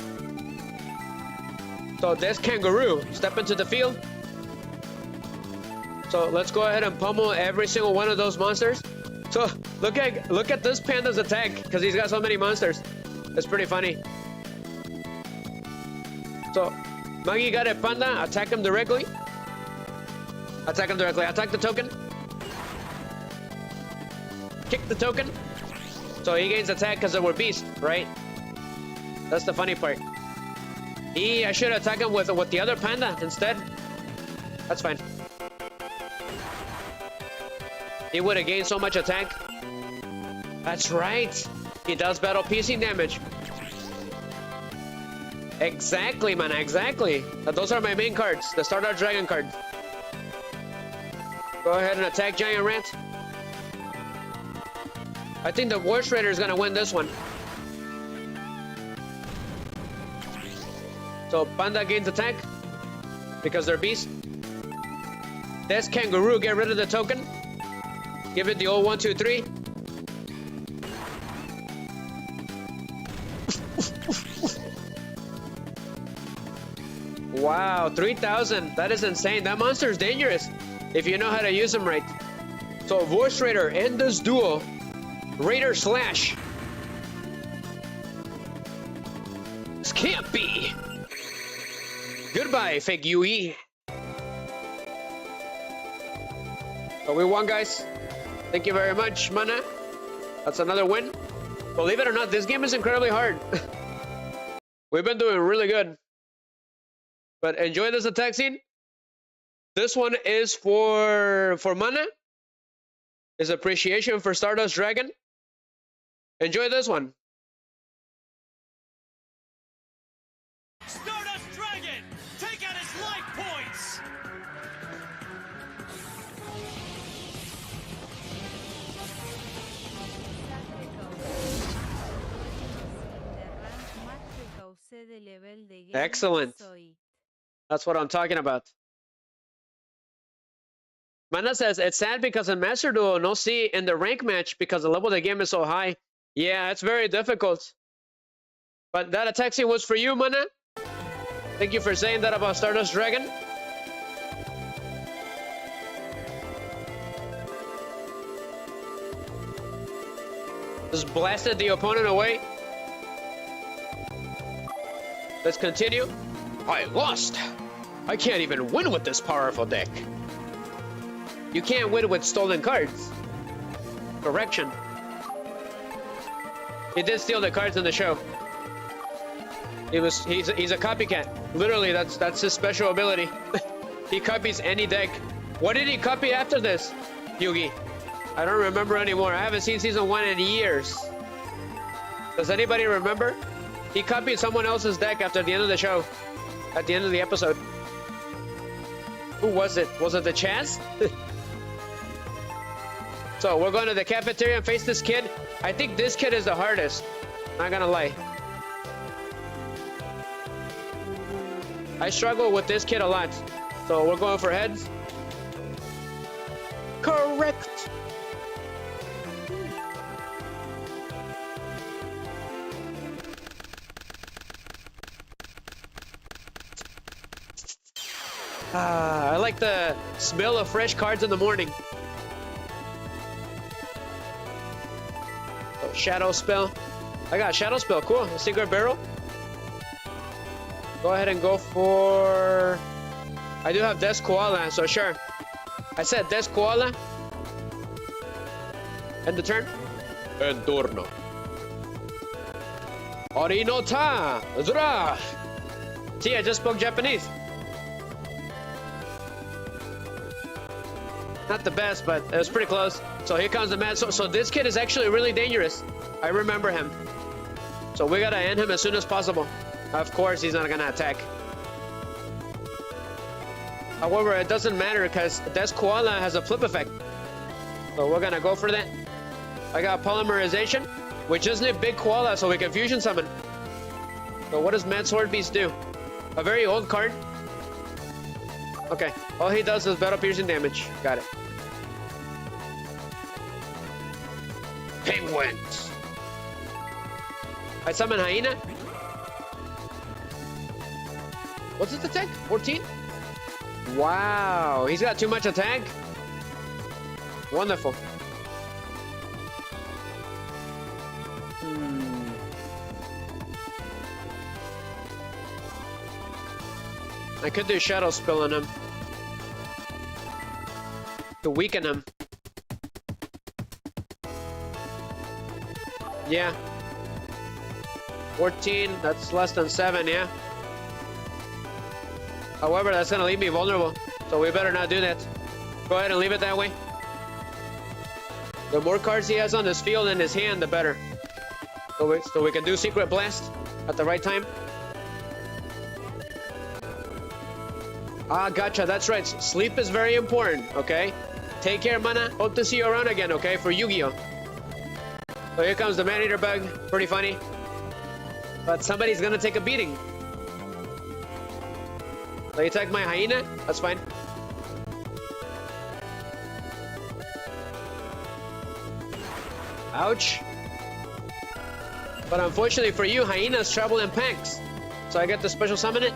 So, there's Kangaroo, step into the field. So, let's go ahead and pummel every single one of those monsters. So, look at this Panda's attack, because he's got so many monsters. It's pretty funny. So, Magi got a Panda, attack him directly. Attack him directly. Attack the token. Kick the token. So he gains attack because we're beast, right? That's the funny part. I should attack him with the other Panda instead. That's fine. He would have gained so much attack. That's right. He does battle piecing damage. Exactly, man. Exactly. Those are my main cards. The Stardust Dragon cards. Go ahead and attack Giant Rat. I think the Voice Raider is gonna win this one. So Panda gains attack because they're beast. There's Kangaroo. Get rid of the token. Give it the old 1, 2, 3. Wow, 3,000. That is insane. That monster is dangerous if you know how to use him right. So Voice Raider and this duel, Raider Slash. This can't be. Goodbye, fake UE. So we won, guys. Thank you very much, mana. That's another win. Believe it or not, this game is incredibly hard. We've been doing really good. But enjoy this attack scene. This one is for mana. Is appreciation for Stardust Dragon. Enjoy this one. Stardust Dragon, take out his life points. Excellent. That's what I'm talking about. Mana says, it's sad because in Master Duel, no C in the rank match because the level of the game is so high. Yeah, it's very difficult. But that attack scene was for you, Mana. Thank you for saying that about Stardust Dragon. Just blasted the opponent away. Let's continue. I lost. I can't even win with this powerful deck. You can't win with stolen cards. Correction. He did steal the cards in the show. He's a copycat. Literally, that's his special ability. He copies any deck. What did he copy after this, Yugi? I don't remember anymore. I haven't seen season 1 in years. Does anybody remember? He copied someone else's deck after the end of the show. At the end of the episode. Who was it? Was it the Chaz? So we're going to the cafeteria and face this kid. I think this kid is the hardest. Not gonna lie. I struggle with this kid a lot. So we're going for heads. Correct. I like the smell of fresh cards in the morning. So, shadow spell. I got Shadow Spell. Cool. Secret Barrel. Go ahead and go for... I do have Death Koala, so sure. I said Death Koala. End the turn. End turno. Orinota. Zura. See, I just spoke Japanese. Not the best, but it was pretty close. So here comes the man. So this kid is actually really dangerous. I remember him. So we gotta end him as soon as possible. Of course, he's not gonna attack. However, it doesn't matter because Death Koala has a flip effect. So we're gonna go for that. I got Polymerization. We just need Big Koala so we can fusion summon. So what does Mad Sword Beast do? A very old card. Okay, all he does is battle piercing damage. Got it. Penguins. I summon Hyena. What's his attack? 14? Wow, he's got too much attack. Wonderful. I could do Shadow Spell on him to weaken him. Yeah. 14, that's less than 7, yeah. However, that's gonna leave me vulnerable, so we better not do that. Go ahead and leave it that way. The more cards he has on his field and his hand, the better. So we can do Secret Blast at the right time. Ah, gotcha, that's right. Sleep is very important, okay? Take care, mana. Hope to see you around again, okay? For Yu-Gi-Oh! So here comes the Man-Eater Bug. Pretty funny. But somebody's gonna take a beating. So you attack my Hyena? That's fine. Ouch. But unfortunately for you, Hyenas travel in packs. So I get to special summon it.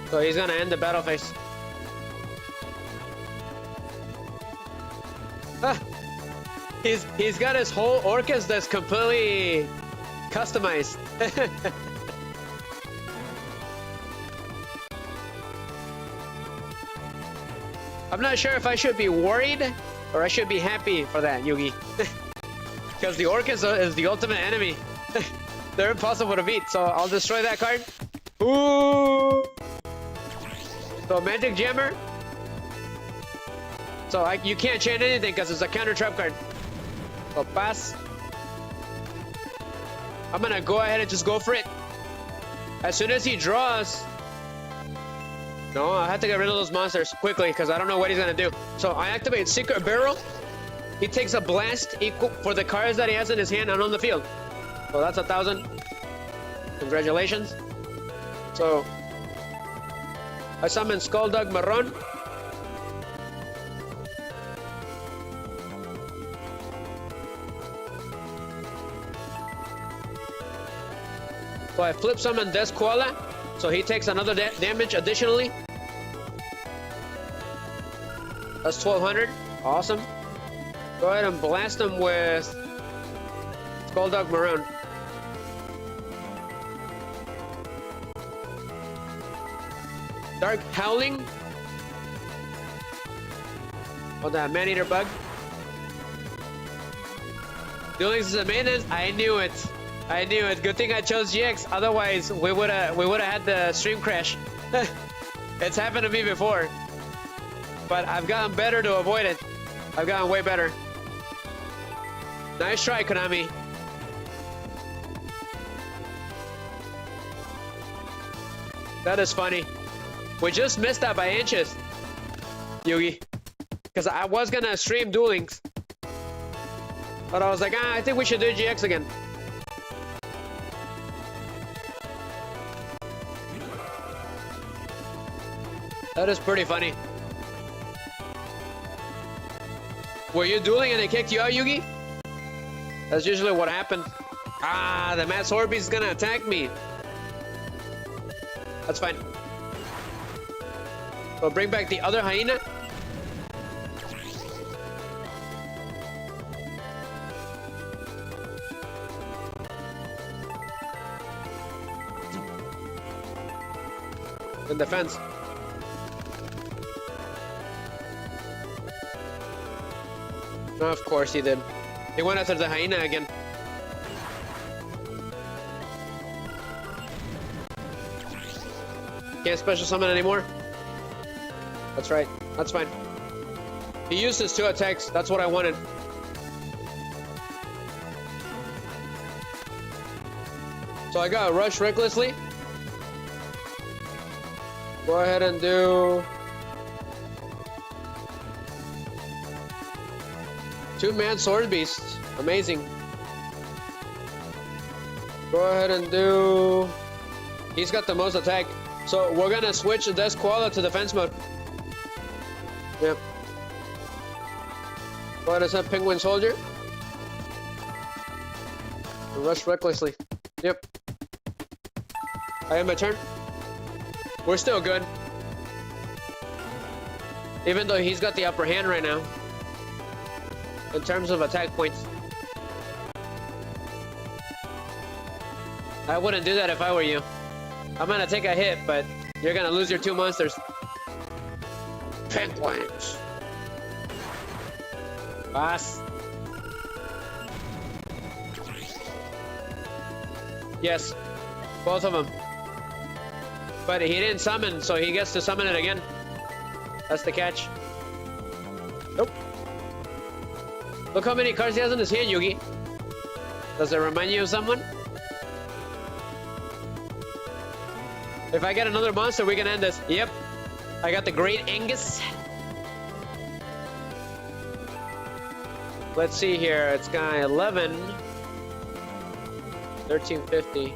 So he's gonna end the battle phase. Ah, he's got his whole Orcus that's completely customized. I'm not sure if I should be worried or I should be happy for that, Yugi. Because the Orcus is the ultimate enemy. They're impossible to beat, so I'll destroy that card. Ooh! So Magic Jammer. So you can't chain anything because it's a counter trap card. So pass. I'm gonna go ahead and just go for it. As soon as he draws. No, I have to get rid of those monsters quickly because I don't know what he's gonna do. So I activate Secret Barrel. He takes a blast equal for the cards that he has in his hand and on the field. So that's 1,000. Congratulations. So I summon Skulldug Marron. So I flip summon Death Koala, so he takes another damage additionally. That's 1,200. Awesome. Go ahead and blast him with Skulldug Marron. Dark Howling. Oh, that Man-Eater Bug. Dueling is a maintenance. I knew it. I knew it. Good thing I chose GX. Otherwise, we would have had the stream crash. It's happened to me before, but I've gotten better to avoid it. I've gotten way better. Nice try, Konami. That is funny. We just missed that by inches, Yugi. Because I was gonna stream duelings, but I was like, I think we should do GX again. That is pretty funny. Were you dueling and they kicked you out, Yugi? That's usually what happened. Ah, the Mad Sword Beast is gonna attack me. That's fine. So bring back the other hyena. In defense. Of course he did. He went after the hyena again. Can't special summon anymore. That's right. That's fine. He used his 2 attacks. That's what I wanted. So I got Rush recklessly. Go ahead and do 2 Mad Sword Beasts. Amazing. Go ahead and do... He's got the most attack. So we're gonna switch Death Koala to defense mode. Yep. Go ahead and send Penguin Soldier. And rush recklessly. Yep. I have my turn. We're still good. Even though he's got the upper hand right now. In terms of attack points. I wouldn't do that if I were you. I'm gonna take a hit, but you're gonna lose your 2 monsters. Penguins. Pass. Yes. Both of them. But he didn't summon, so he gets to summon it again. That's the catch. Nope. Look how many cards he has in his hand, Yugi. Does it remind you of someone? If I get another monster, we can end this. Yep. I got the Great Angus. Let's see here. It's got 11. 1350.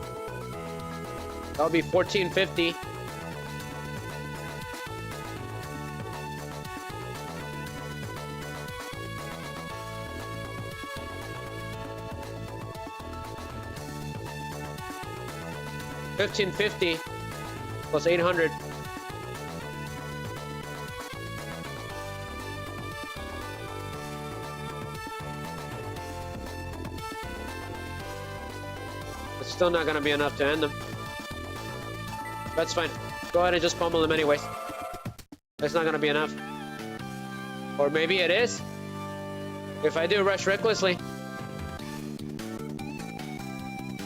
That'll be 1450. $1550 plus 800. It's still not gonna be enough to end them. That's fine. Go ahead and just pummel him anyways. It's not gonna be enough. Or maybe it is. If I do rush recklessly.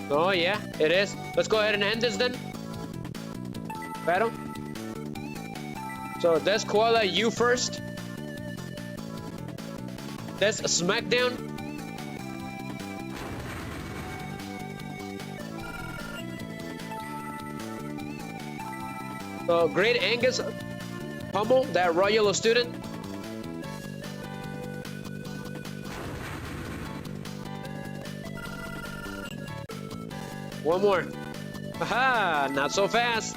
Oh yeah, it is. Let's go ahead and end this then. Battle. So Death Koala, you first. Death Smackdown. So Great Angus, pummel that Royal student. One more. Aha, not so fast.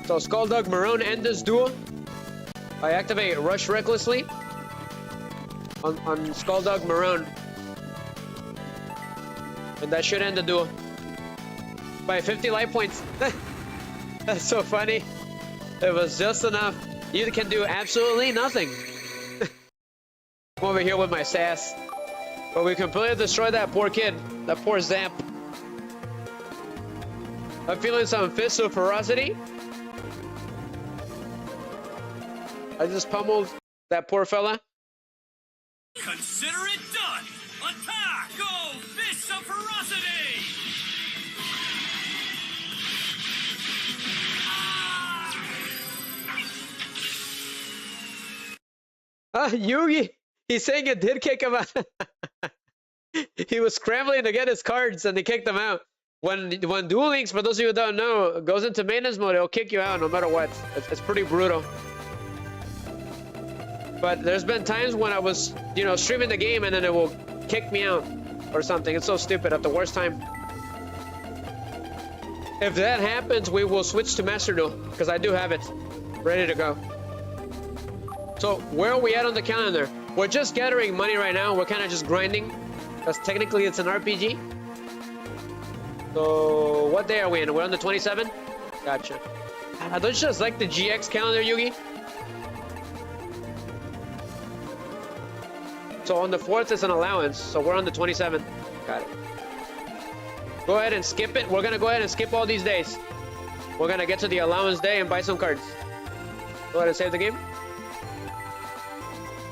So Skulldug Maroon end this duel. I activate Rush Recklessly on Skulldug Maroon. And that should end the duel. By 50 life points. That's so funny. It was just enough. You can do absolutely nothing. I'm over here with my sass. But we completely destroyed that poor kid. That poor Zamp. I'm feeling some Fist of Ferocity. I just pummeled that poor fella. Consider it done! Attack! Go! Fists of Ferocity! Yugi! He's saying it did kick him out. He was scrambling to get his cards and they kicked him out. When Duel Links, for those of you who don't know, goes into maintenance mode, it'll kick you out no matter what. It's pretty brutal. But there's been times when I was, you know, streaming the game and then it will kick me out or something. It's so stupid at the worst time. If that happens, we will switch to Master Duel because I do have it ready to go. So where are we at on the calendar? We're just gathering money right now. We're kind of just grinding because technically it's an RPG. So what day are we in? We're on the 27th? Gotcha. I don't just like the GX calendar, Yugi. So on the 4th is an allowance, so we're on the 27th. Got it. Go ahead and skip it. We're gonna go ahead and skip all these days. We're gonna get to the allowance day and buy some cards. Go ahead and save the game.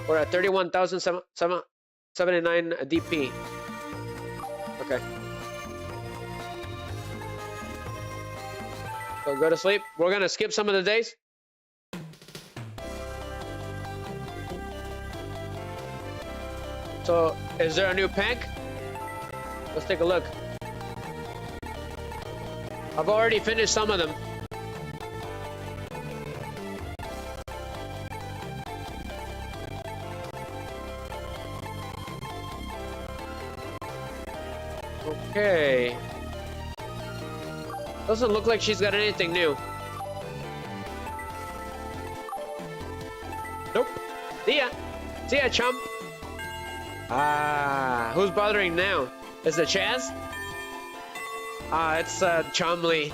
We're at 31,779 DP. Okay. So go to sleep. We're gonna skip some of the days. So, is there a new pack? Let's take a look. I've already finished some of them. Okay. Doesn't look like she's got anything new. Nope. See ya. See ya, chum. Ah, who's bothering now? Is it Chaz? Ah, it's Chumley.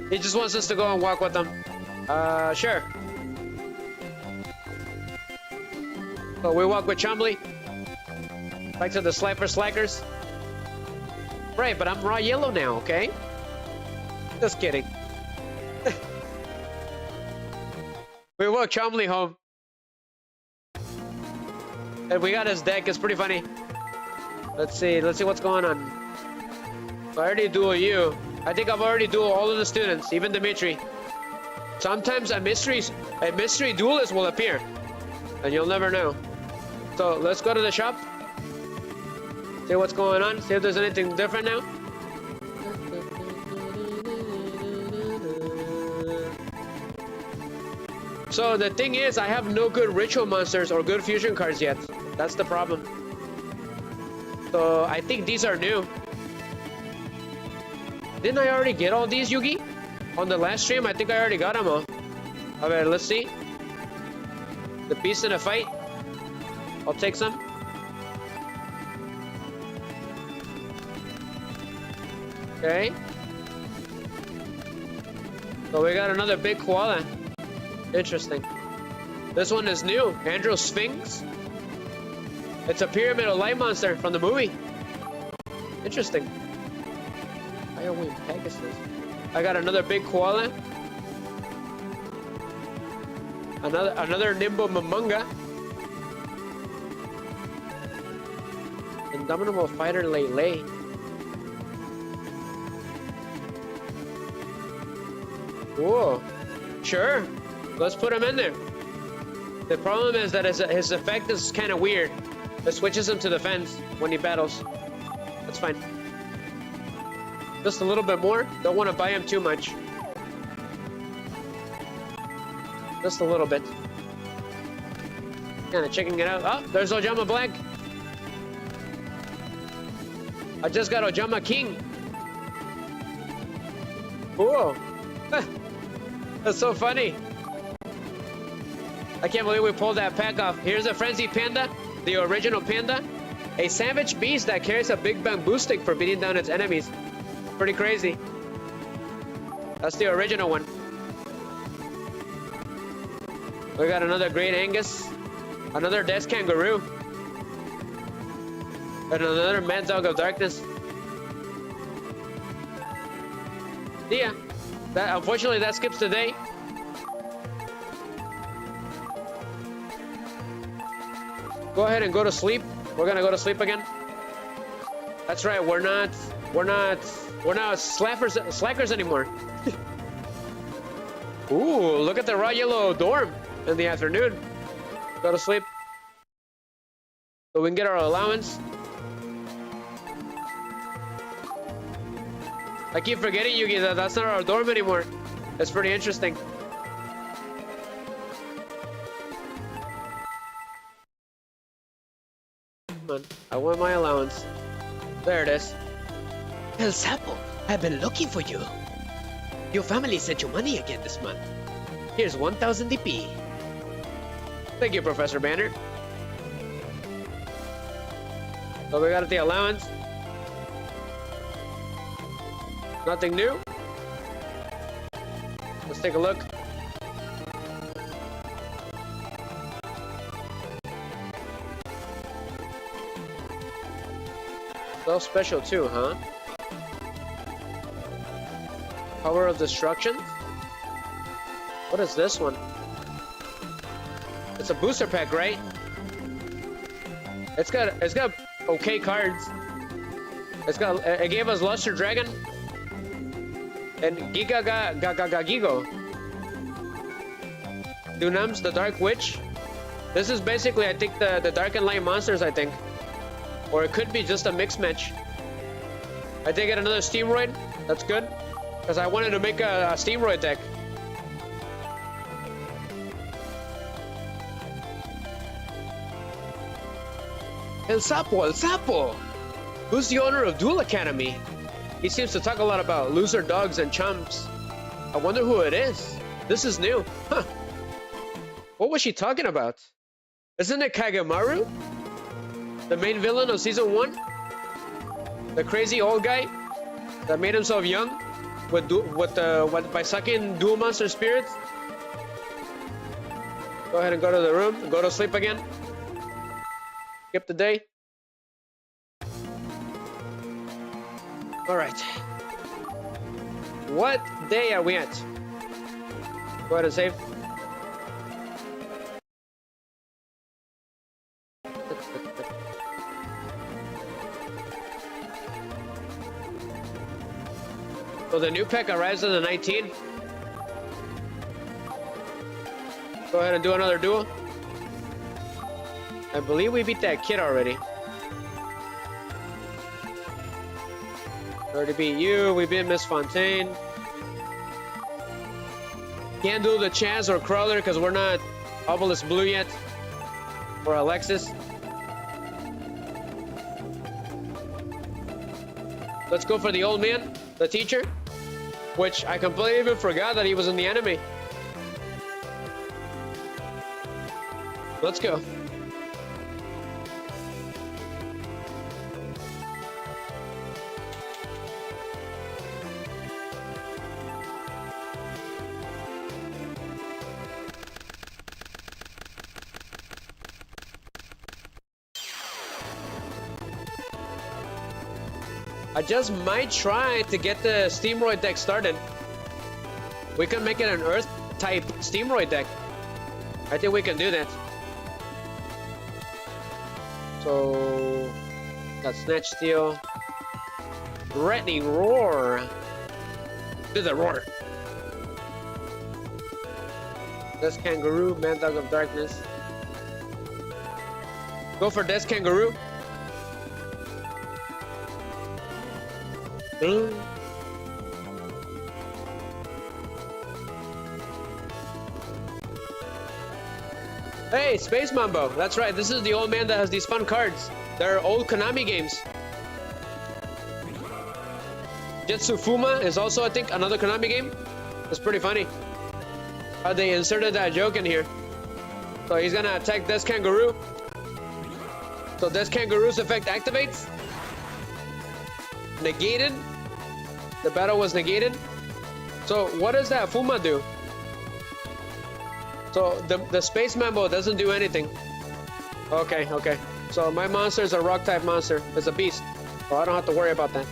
He just wants us to go and walk with him. Sure. So we walk with Chumley. Back to the Slyfer Slackers. Right, but I'm raw yellow now, okay? Just kidding. We walk Chumley home. And we got his deck. It's pretty funny. Let's see what's going on. I already duel you. I think I've already dueled all of the students, even Dimitri. Sometimes a mystery duelist will appear, and you'll never know. So let's go to the shop. See what's going on. See if there's anything different now. So the thing is, I have no good ritual monsters or good fusion cards yet. That's the problem. So I think these are new. Didn't I already get all these, Yugi? On the last stream, I think I already got them all. Okay, let's see. The beast in a fight. I'll take some. Okay. So we got another big koala. Interesting. This one is new. Andro Sphinx. It's a pyramidal light monster from the movie. Interesting. Firewing Pegasus. I got another big koala. Another Nimbo Mamunga. Indomitable Fighter Lele. Whoa. Sure. Let's put him in there. The problem is that his effect is kind of weird. It switches him to defense when he battles. That's fine. Just a little bit more. Don't want to buy him too much. Just a little bit. Kind of checking it out. Oh, there's Ojama Black. I just got Ojama King. Whoa. That's so funny. I can't believe we pulled that pack off. Here's a Frenzy Panda, the original panda. A savage beast that carries a big bamboo stick for beating down its enemies. Pretty crazy. That's the original one. We got another Great Angus. Another Death Kangaroo. And another Mad Dog of Darkness. Yeah. Unfortunately, that skips the day. Go ahead and go to sleep. We're gonna go to sleep again. That's right. We're not slackers anymore. Ooh, look at the raw yellow dorm in the afternoon. Go to sleep. So we can get our allowance. I keep forgetting, Yugi, that that's not our dorm anymore. That's pretty interesting. Come on, I want my allowance. There it is. El Sapo, I've been looking for you. Your family sent you money again this month. Here's 1,000 DP. Thank you, Professor Banner. So we got the allowance. Nothing new. Let's take a look. So special too, huh? Power of Destruction? What is this one? It's a booster pack, right? It's got okay cards. It gave us Luster Dragon and Gigo. Dunams, the Dark Witch. This is basically, I think, the Dark and Light monsters, I think. Or it could be just a mix match. I did get another Steamroid. That's good. Because I wanted to make a Steamroid deck. El Sapo! Who's the owner of Duel Academy? He seems to talk a lot about loser dogs and chumps. I wonder who it is. This is new. Huh. What was she talking about? Isn't it Kagemaru? The main villain of season 1? The crazy old guy that made himself young by sucking dual monster spirits? Go ahead and go to the room. Go to sleep again. Skip the day. All right. What day are we at? Go ahead and save. So the new pack arrives on the 19th. Go ahead and do another duel. I believe we beat that kid already. Already beat you. We beat Miss Fontaine. Can't do the Chaz or Crawler because we're not Obelisk Blue yet. Or Alexis. Let's go for the old man, the teacher. Which I completely even forgot that he was in the anime. Let's go. I just might try to get the Steamroid deck started. We can make it an Earth type Steamroid deck. I think we can do that. So, got Snatch Steel. Threatening Roar. Do the roar. Death Kangaroo, Mad Dog of Darkness. Go for Death Kangaroo. Hey, Space Mambo. That's right. This is the old man that has these fun cards. They're old Konami games. Jetsu Fuma is also, I think, another Konami game. It's pretty funny how they inserted that joke in here. So he's gonna attack Death Kangaroo. So Death Kangaroo's effect activates. Negated. The battle was negated. So what does that Fuma do? So the Space Mambo doesn't do anything. Okay. So my monster is a rock type monster. It's a beast. So I don't have to worry about that.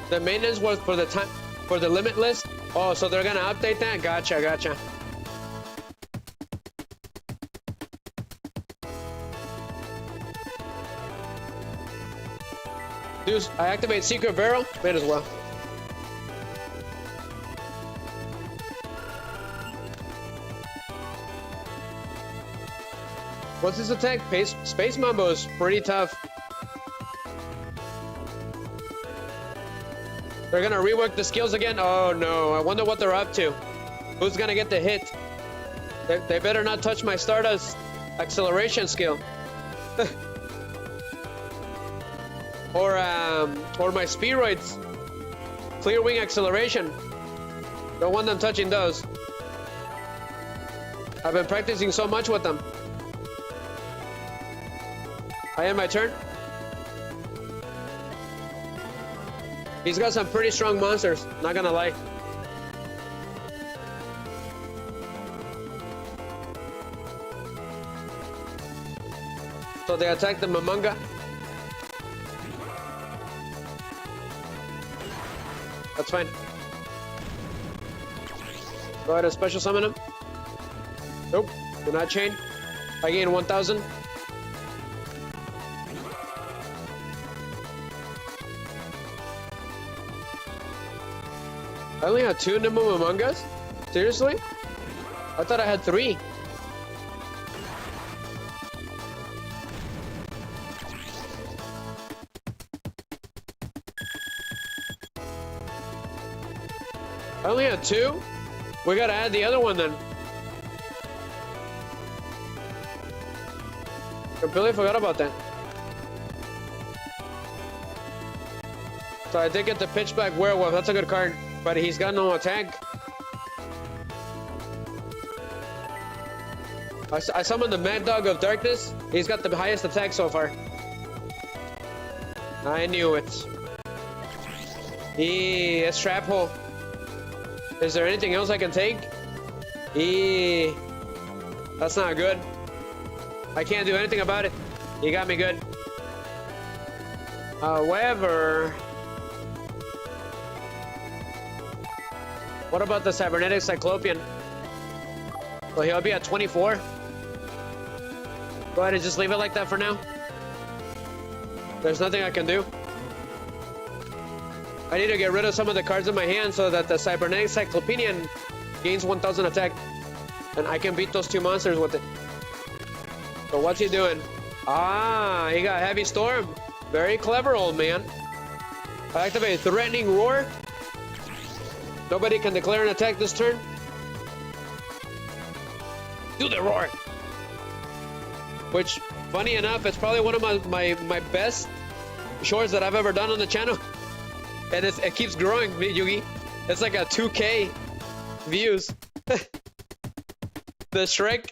The maintenance was for the time for the limitless. Oh, so they're gonna update that? Gotcha. Dude, I activate Secret Barrel? Might as well. What's this attack? Space Mambo is pretty tough. They're gonna rework the skills again? Oh no, I wonder what they're up to. Who's gonna get the hit? They better not touch my Stardust acceleration skill. or my Spheroids. Clear Wing acceleration. Don't want them touching those. I've been practicing so much with them. I end my turn. He's got some pretty strong monsters, not gonna lie. So they attack the Mamanga. That's fine. Go ahead and special summon him. Nope, do not chain. I gain 1,000. I only had 2 Nimble Mamangas? Seriously? I thought I had 3. I only had 2? We gotta add the other one then. Completely forgot about that. So I did get the Pitchback Werewolf. That's a good card. But he's got no attack. I summoned the Mad Dog of Darkness. He's got the highest attack so far. I knew it. It's Trap Hole. Is there anything else I can take? That's not good. I can't do anything about it. He got me good. However, what about the Cybernetic Cyclopean? Well, he'll be at 24. Go ahead and just leave it like that for now. There's nothing I can do. I need to get rid of some of the cards in my hand so that the Cybernetic Cyclopean gains 1,000 attack. And I can beat those 2 monsters with it. So what's he doing? Ah, he got Heavy Storm. Very clever, old man. I activate Threatening Roar. Nobody can declare an attack this turn. Do the roar. Which, funny enough, it's probably one of my best shorts that I've ever done on the channel. And it keeps growing, Yugi. It's like a 2K views. The Shrek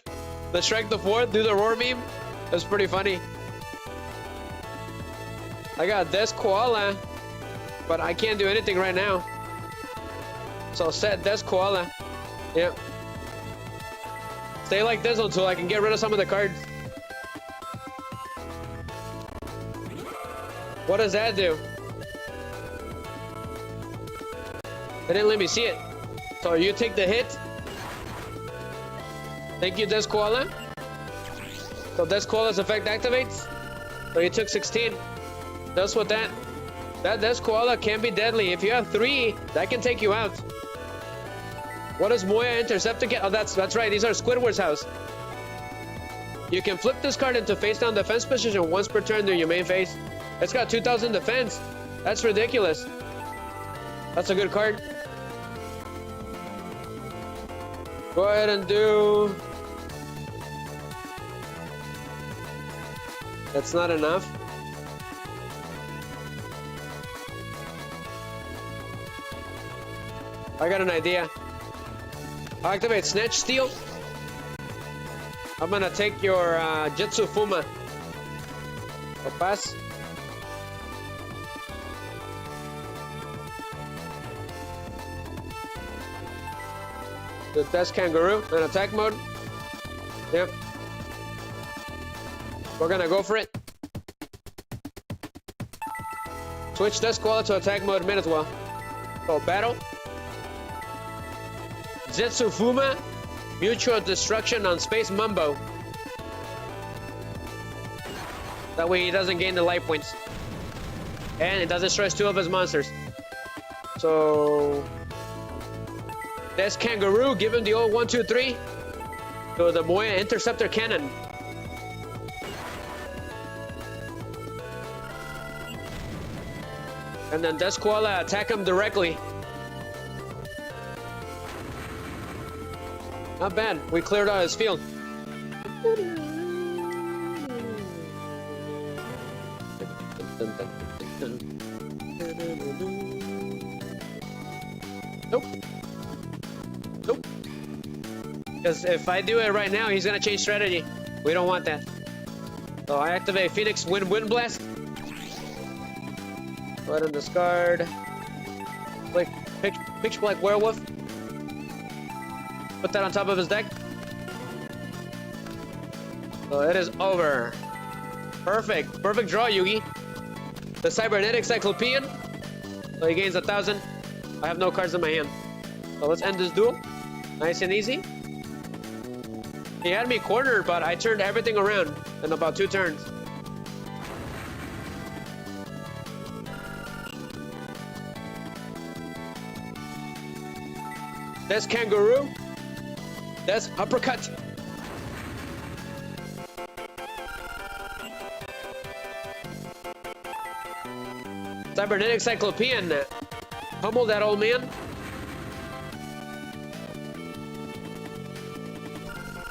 the 4th, do the roar meme. That's pretty funny. I got Des Koala, but I can't do anything right now. So set Des Koala. Yep. Stay like this until I can get rid of some of the cards. What does that do? They didn't let me see it. So you take the hit. Thank you, Des Koala. So Des Koala's effect activates. So you took 16. That's what that Des Koala can be deadly. If you have 3, that can take you out. What does Moya Interceptor get? Oh, that's right. These are Squidward's house. You can flip this card into face down defense position once per turn during your main phase. It's got 2,000 defense. That's ridiculous. That's a good card. Go ahead and do... That's not enough. I got an idea. I'll activate Snatch Steal. I'm gonna take your Jetsu Fuma. I'll pass. The Test Kangaroo in attack mode. Yep. We're gonna go for it. Switch Test Koala to attack mode mid as well. So battle. Zetsu Fuma, mutual destruction on Space Mumbo. That way he doesn't gain the life points. And it doesn't stress 2 of his monsters. So... This Kangaroo, give him the old 1, 2, 3. So the Moya Interceptor Cannon. And then Des Koala attack him directly. Not bad. We cleared out his field. Nope. Because if I do it right now, he's gonna change strategy. We don't want that. So I activate Phoenix Wind Blast. Go ahead and discard. Like pitch black werewolf. Put that on top of his deck. So it is over. Perfect. Perfect draw, Yugi. The Cybernetic Cyclopean. So he gains 1,000. I have no cards in my hand. So let's end this duel. Nice and easy. He had me cornered, but I turned everything around in about 2 turns. That's kangaroo. That's uppercut. Cybernetic Cyclopean. Pummel that old man.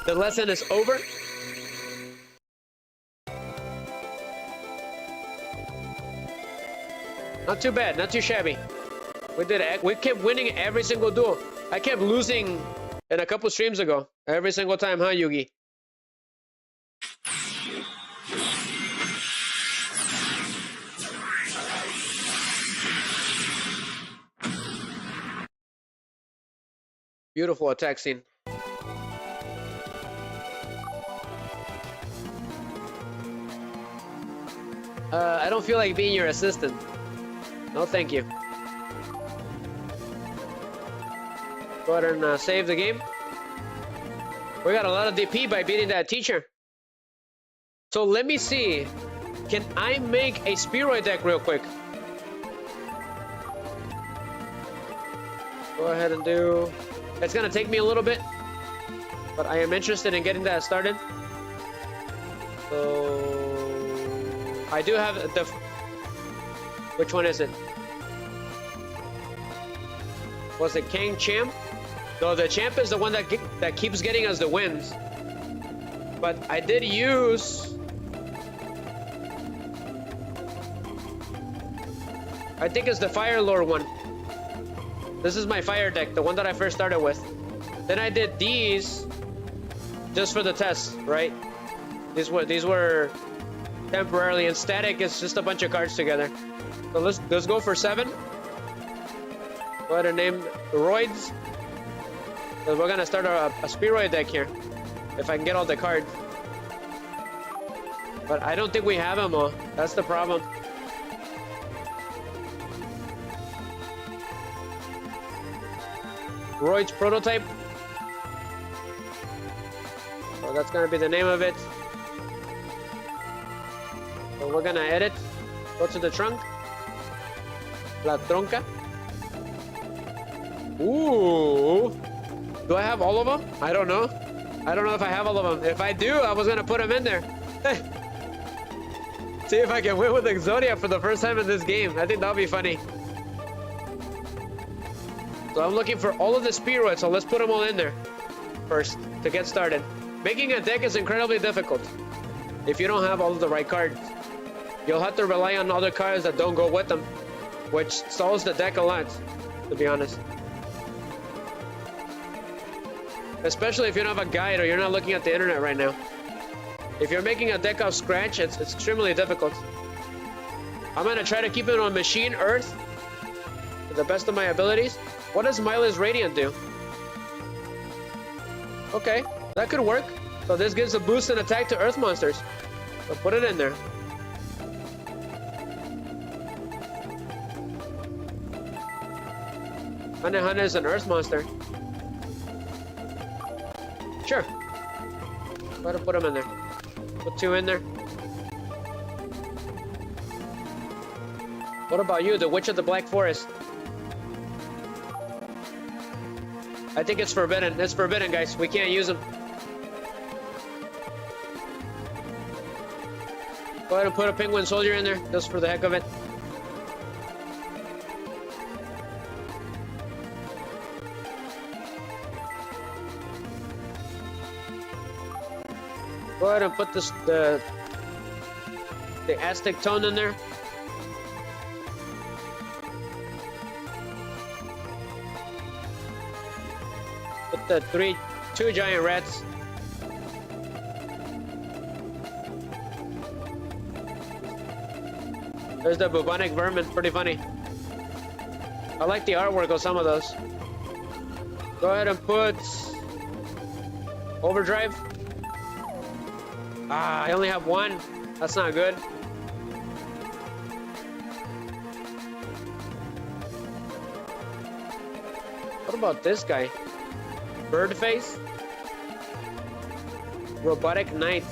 The lesson is over. Not too bad, not too shabby. We did it. We kept winning every single duel. I kept losing in a couple streams ago. Every single time, huh, Yugi? Beautiful attack scene. I don't feel like being your assistant. No, thank you. Go ahead and save the game. We got a lot of DP by beating that teacher. So let me see. Can I make a Spearoid deck real quick? Go ahead and do... It's gonna take me a little bit, but I am interested in getting that started. So... I do have the... Which one is it? Was it King Champ? No, the Champ is the one that keeps getting us the wins. But I did use... I think it's the Fire Lord one. This is my fire deck, the one that I first started with. Then I did these just for the test, right? These were temporarily, and static is just a bunch of cards together. So let's go for 7. Go ahead and name Roids. So we're gonna start a Spearoid deck here, if I can get all the cards. But I don't think we have them all. That's the problem. Roid's Prototype. So that's gonna be the name of it. So we're gonna edit. Go to the trunk. La Tronca. Ooh. Do I have all of them? I don't know. I don't know if I have all of them. If I do, I was gonna put them in there. See if I can win with Exodia for the first time in this game. I think that'll be funny. So I'm looking for all of the Spearoids, so let's put them all in there first to get started. Making a deck is incredibly difficult if you don't have all of the right cards. You'll have to rely on other cards that don't go with them, which stalls the deck a lot, to be honest. Especially if you don't have a guide or you're not looking at the internet right now. If you're making a deck off scratch, it's extremely difficult. I'm gonna try to keep it on Machine Earth to the best of my abilities. What does Milo's Radiant do? Okay, that could work. So this gives a boost in attack to Earth monsters. So put it in there. Hana is an Earth monster. Sure. Go ahead and put them in there. Put 2 in there. What about you, the Witch of the Black Forest? I think it's forbidden. It's forbidden, guys. We can't use them. Go ahead and put a Penguin Soldier in there, just for the heck of it. Go ahead and put this the Aztec Tone in there. Put the 3 2 giant rats. There's the bubonic vermin, pretty funny. I like the artwork of some of those. Go ahead and put overdrive. Ah, I only have 1. That's not good. What about this guy? Bird face? Robotic knight.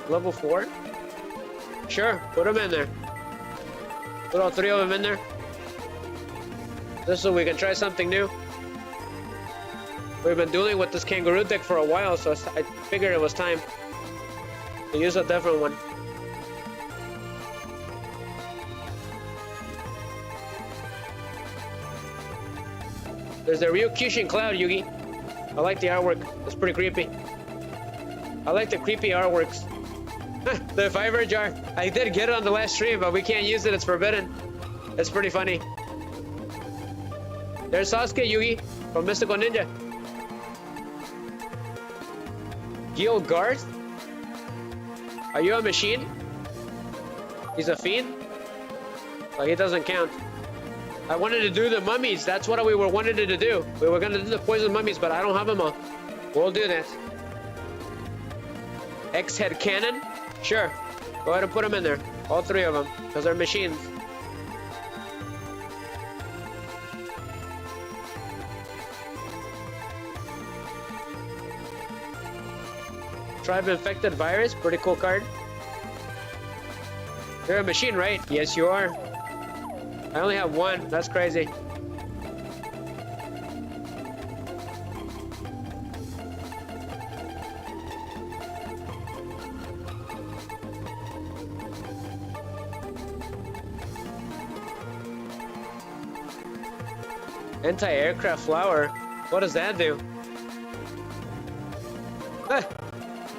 Level 4? Sure, put him in there. Put all 3 of them in there. Just so we can try something new. We've been dueling with this kangaroo deck for a while, so I figured it was time to use a different one. There's the real Kyushin Cloud, Yugi. I like the artwork. It's pretty creepy. I like the creepy artworks. The fiber jar. I did get it on the last stream, but we can't use it. It's forbidden. It's pretty funny. There's Sasuke, Yugi, from Mystical Ninja. Gil Garth? Are you a machine? He's a fiend? Well, he doesn't count. I wanted to do the mummies. That's what we wanted to do. We were gonna do the poison mummies, but I don't have them all. We'll do that. X-head cannon? Sure. Go ahead and put them in there. All 3 of them, because they're machines. Tribe infected virus, pretty cool card. You're a machine, right? Yes, you are. I only have 1. That's crazy. Anti-aircraft flower? What does that do?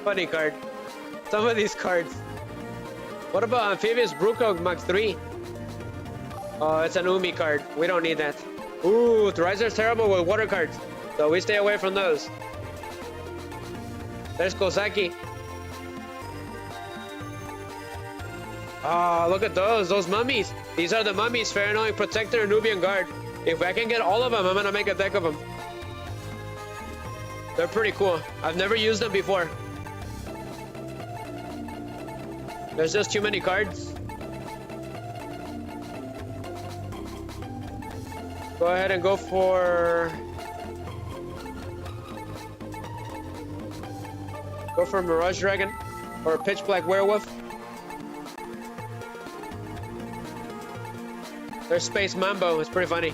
Funny card. Some of these cards. What about Amphibious Brewcog Mach 3? Oh, it's an Umi card. We don't need that. Ooh, Thrizer's terrible with water cards, so we stay away from those. There's Kosaki. Oh, look at those mummies. These are the mummies, Fair-Knowing Protector, and Nubian Guard. If I can get all of them, I'm gonna make a deck of them. They're pretty cool. I've never used them before. There's just too many cards. Go ahead and go for Mirage Dragon or Pitch Black Werewolf. There's Space Mambo. It's pretty funny.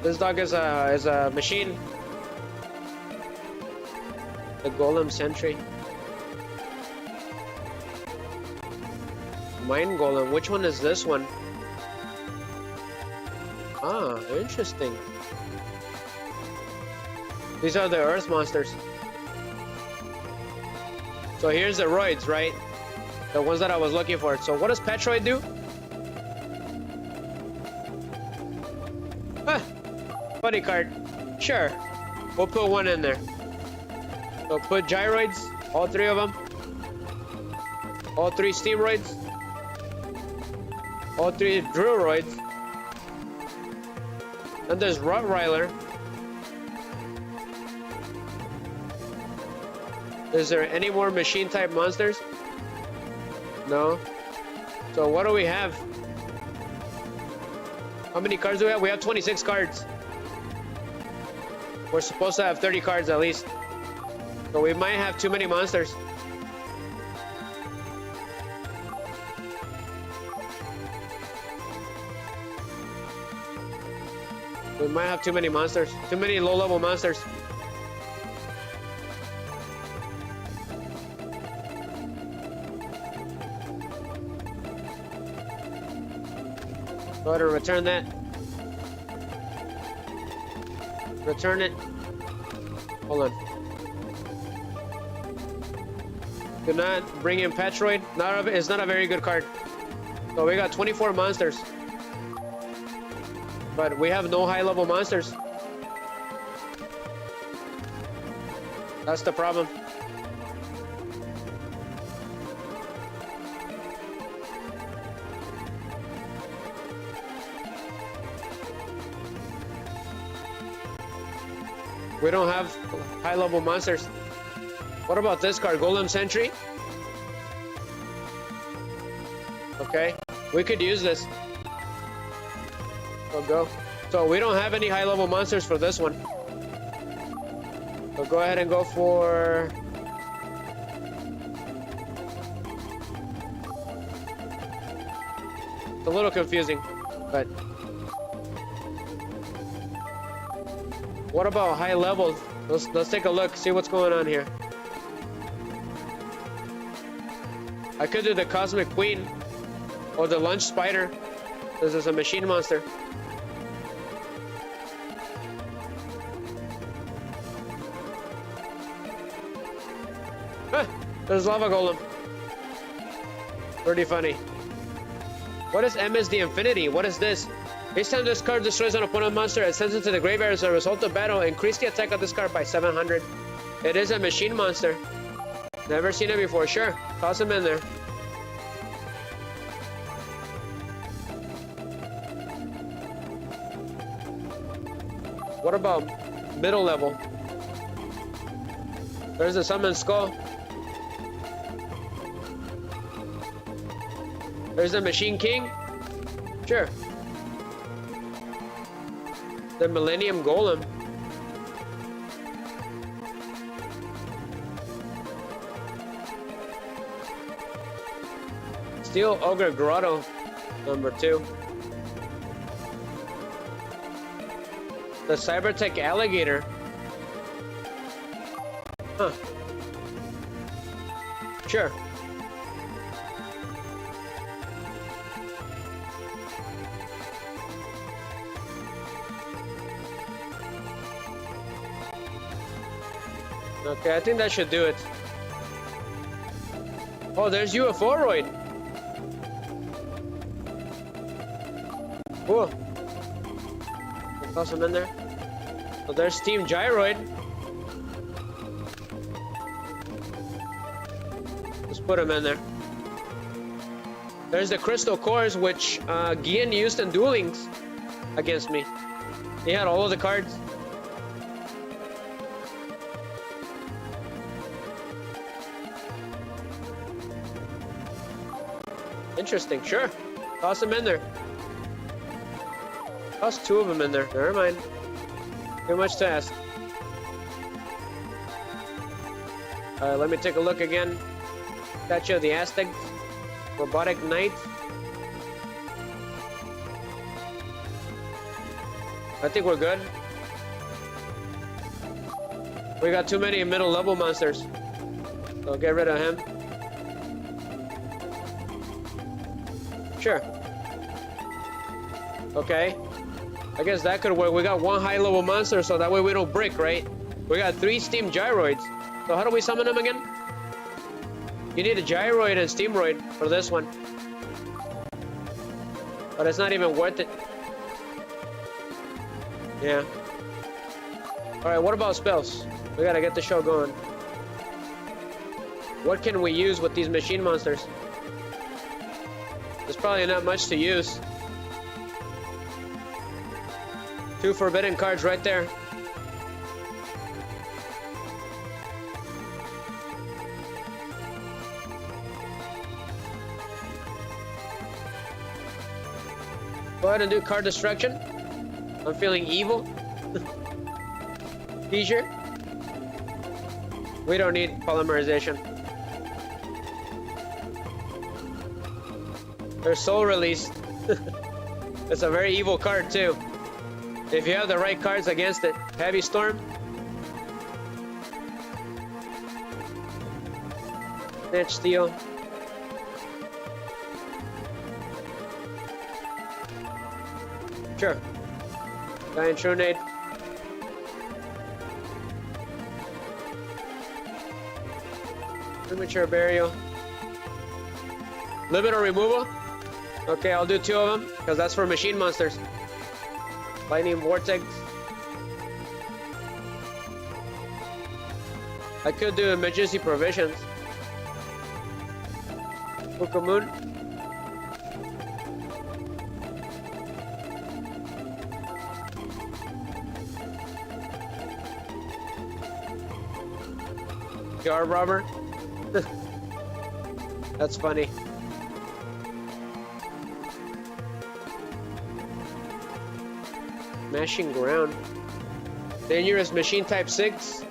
This dog is a machine. The Golem Sentry. Mind Golem. Which one is this one? Ah, interesting. These are the Earth monsters. So here's the roids, right? The ones that I was looking for. So what does Petroid do? Ah, funny card. Sure. We'll put 1 in there. So put gyroids, all 3 of them. All 3 steamroids. All 3 drillroids. And there's Rottweiler. Is there any more machine type monsters? No. So what do we have? How many cards do we have? We have 26 cards. We're supposed to have 30 cards at least. So we might have too many monsters. We might have too many monsters. Too many low-level monsters. Go ahead and return that. Return it. Hold on. Do not bring in Petroid. It's not a very good card. So we got 24 monsters. But we have no high-level monsters. That's the problem. We don't have high-level monsters. What about this card, Golem Sentry? Okay, we could use this. So go. So we don't have any high-level monsters for this one. So go ahead and go for... It's a little confusing, but... What about high levels? Let's take a look, see what's going on here. I could do the Cosmic Queen or the Lunch Spider. This is a machine monster. Huh, there's Lava Golem. Pretty funny. What is MSD Infinity? What is this? Each time this card destroys an opponent monster, it sends it to the graveyard as a result of battle. Increase the attack of this card by 700. It is a machine monster. Never seen it before. Sure, toss him in there. What about middle level? There's the Summon Skull. There's the Machine King. Sure. The Millennium Golem. Steel Ogre Grotto, number 2. The Cybertech Alligator. Huh. Sure. Okay, I think that should do it. Oh, there's UFOroid. Cool. Toss him in there. So there's Team Gyroid. Let's put him in there. There's the Crystal Cores, which Gian used in duelings against me. He had all of the cards. Interesting, sure. Toss him in there. Toss 2 of them in there. Never mind. Too much to ask. Alright, let me take a look again. Statue of the Aztec. Robotic Knight. I think we're good. We got too many middle level monsters. So get rid of him. Sure. Okay. I guess that could work. We got 1 high level monster, so that way we don't brick, right? We got 3 Steam Gyroids. So how do we summon them again? You need a Gyroid and Steamroid for this one. But it's not even worth it. Yeah. Alright, what about spells? We gotta get the show going. What can we use with these machine monsters? There's probably not much to use. 2 forbidden cards right there. Go ahead and do card destruction. I'm feeling evil. T-shirt. We don't need polymerization. There's Soul Release. It's a very evil card too. If you have the right cards against it. Heavy Storm. Snatch Steel. Sure. Giant Tronade. Premature Burial. Limit or removal? Okay, I'll do 2 of them, because that's for machine monsters. Lightning Vortex. I could do emergency provisions. Moon. Jar robber. That's funny. Mashing ground. Dangerous machine type 6.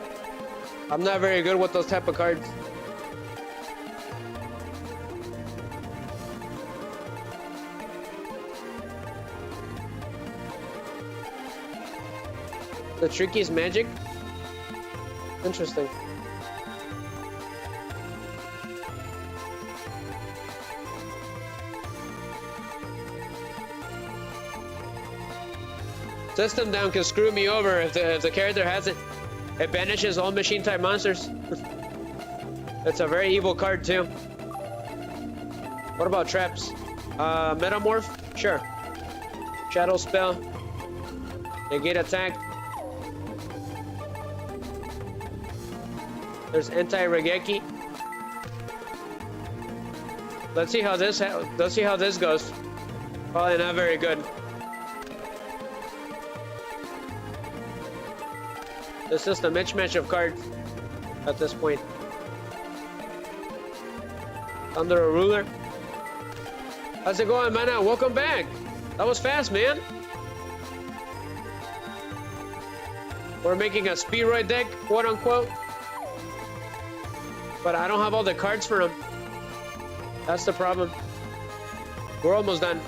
I'm not very good with those type of cards. The tricky is magic. Interesting. System down can screw me over if the character has it. It banishes all machine type monsters. It's a very evil card too. What about traps? Metamorph? Sure. Shadow spell. Negate attack. There's anti-Regeki. Let's see how this goes. Probably not very good. It's just a mismatch of cards at this point. Under a ruler. How's it going, Mana? Welcome back. That was fast, man. We're making a Spearoid deck, quote unquote. But I don't have all the cards for them. That's the problem. We're almost done.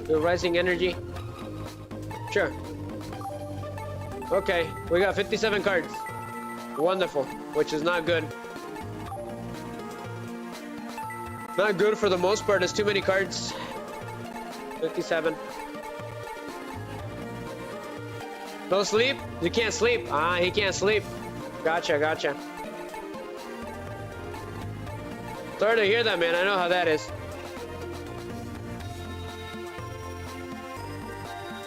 The rising energy. Sure. Okay, we got 57 cards. Wonderful, which is not good. Not good for the most part. There's too many cards. 57. No sleep? You can't sleep. Ah, he can't sleep. Gotcha, gotcha. Sorry to hear that, man. I know how that is.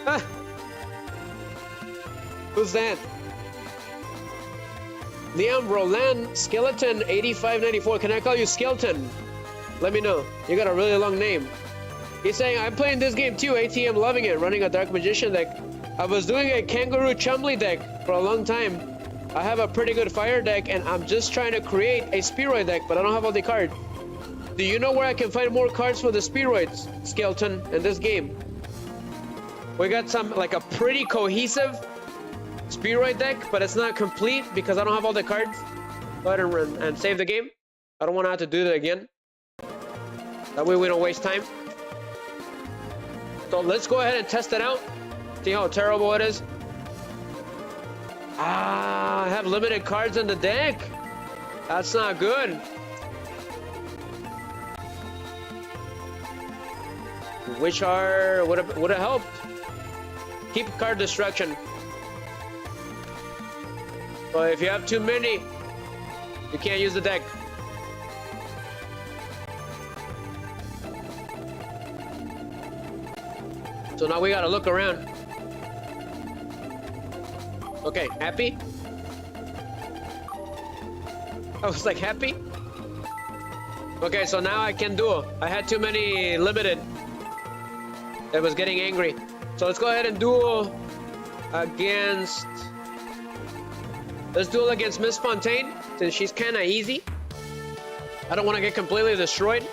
Ah. Who's that? Liam Roland Skeleton 8594. Can I call you Skeleton? Let me know. You got a really long name. He's saying, I'm playing this game too, ATM, loving it, running a Dark Magician deck. I was doing a Kangaroo Chumley deck for a long time. I have a pretty good fire deck, and I'm just trying to create a Spearoid deck, but I don't have all the cards. Do you know where I can find more cards for the Spearoids, Skeleton, in this game? We got some, like a pretty cohesive Spearoid deck, but it's not complete because I don't have all the cards. Go ahead and run and save the game. I don't want to have to do that again. That way we don't waste time. So let's go ahead and test it out. See how terrible it is. Ah, I have limited cards in the deck. That's not good. Which are would have helped. Keep card destruction. But if you have too many, you can't use the deck. So now we gotta look around. Okay, happy? I was like, happy? Okay, so now I can duel. I had too many limited. It was getting angry. So let's go ahead and duel against... Let's duel against Miss Fontaine, since she's kind of easy. I don't want to get completely destroyed.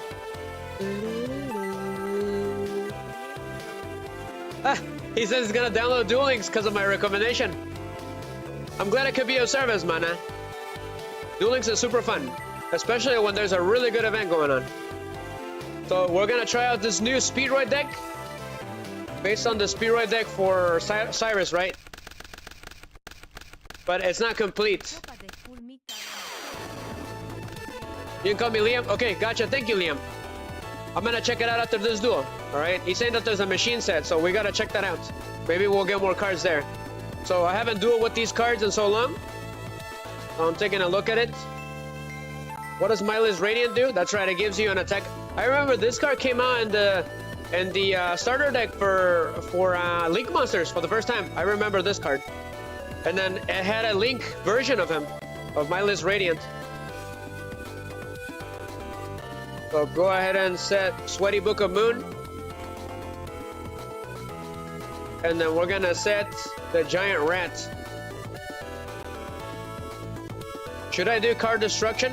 Ah, he says he's gonna download Duel Links because of my recommendation. I'm glad I could be of service, mana. Duel Links is super fun, especially when there's a really good event going on. So we're gonna try out this new Spearoid deck, based on the Spearoid deck for Cyrus, right? But it's not complete. You can call me Liam? Okay, gotcha. Thank you, Liam. I'm gonna check it out after this duel. Alright? He's saying that there's a machine set, so we gotta check that out. Maybe we'll get more cards there. So I haven't dueled with these cards in so long. So I'm taking a look at it. What does Miley's Radiant do? That's right, it gives you an attack. I remember this card came out in the starter deck for Link monsters for the first time. I remember this card. And then it had a Link version of him, of Miley's Radiant. So go ahead and set Sweaty Book of Moon. And then we're gonna set the Giant Rat. Should I do card destruction?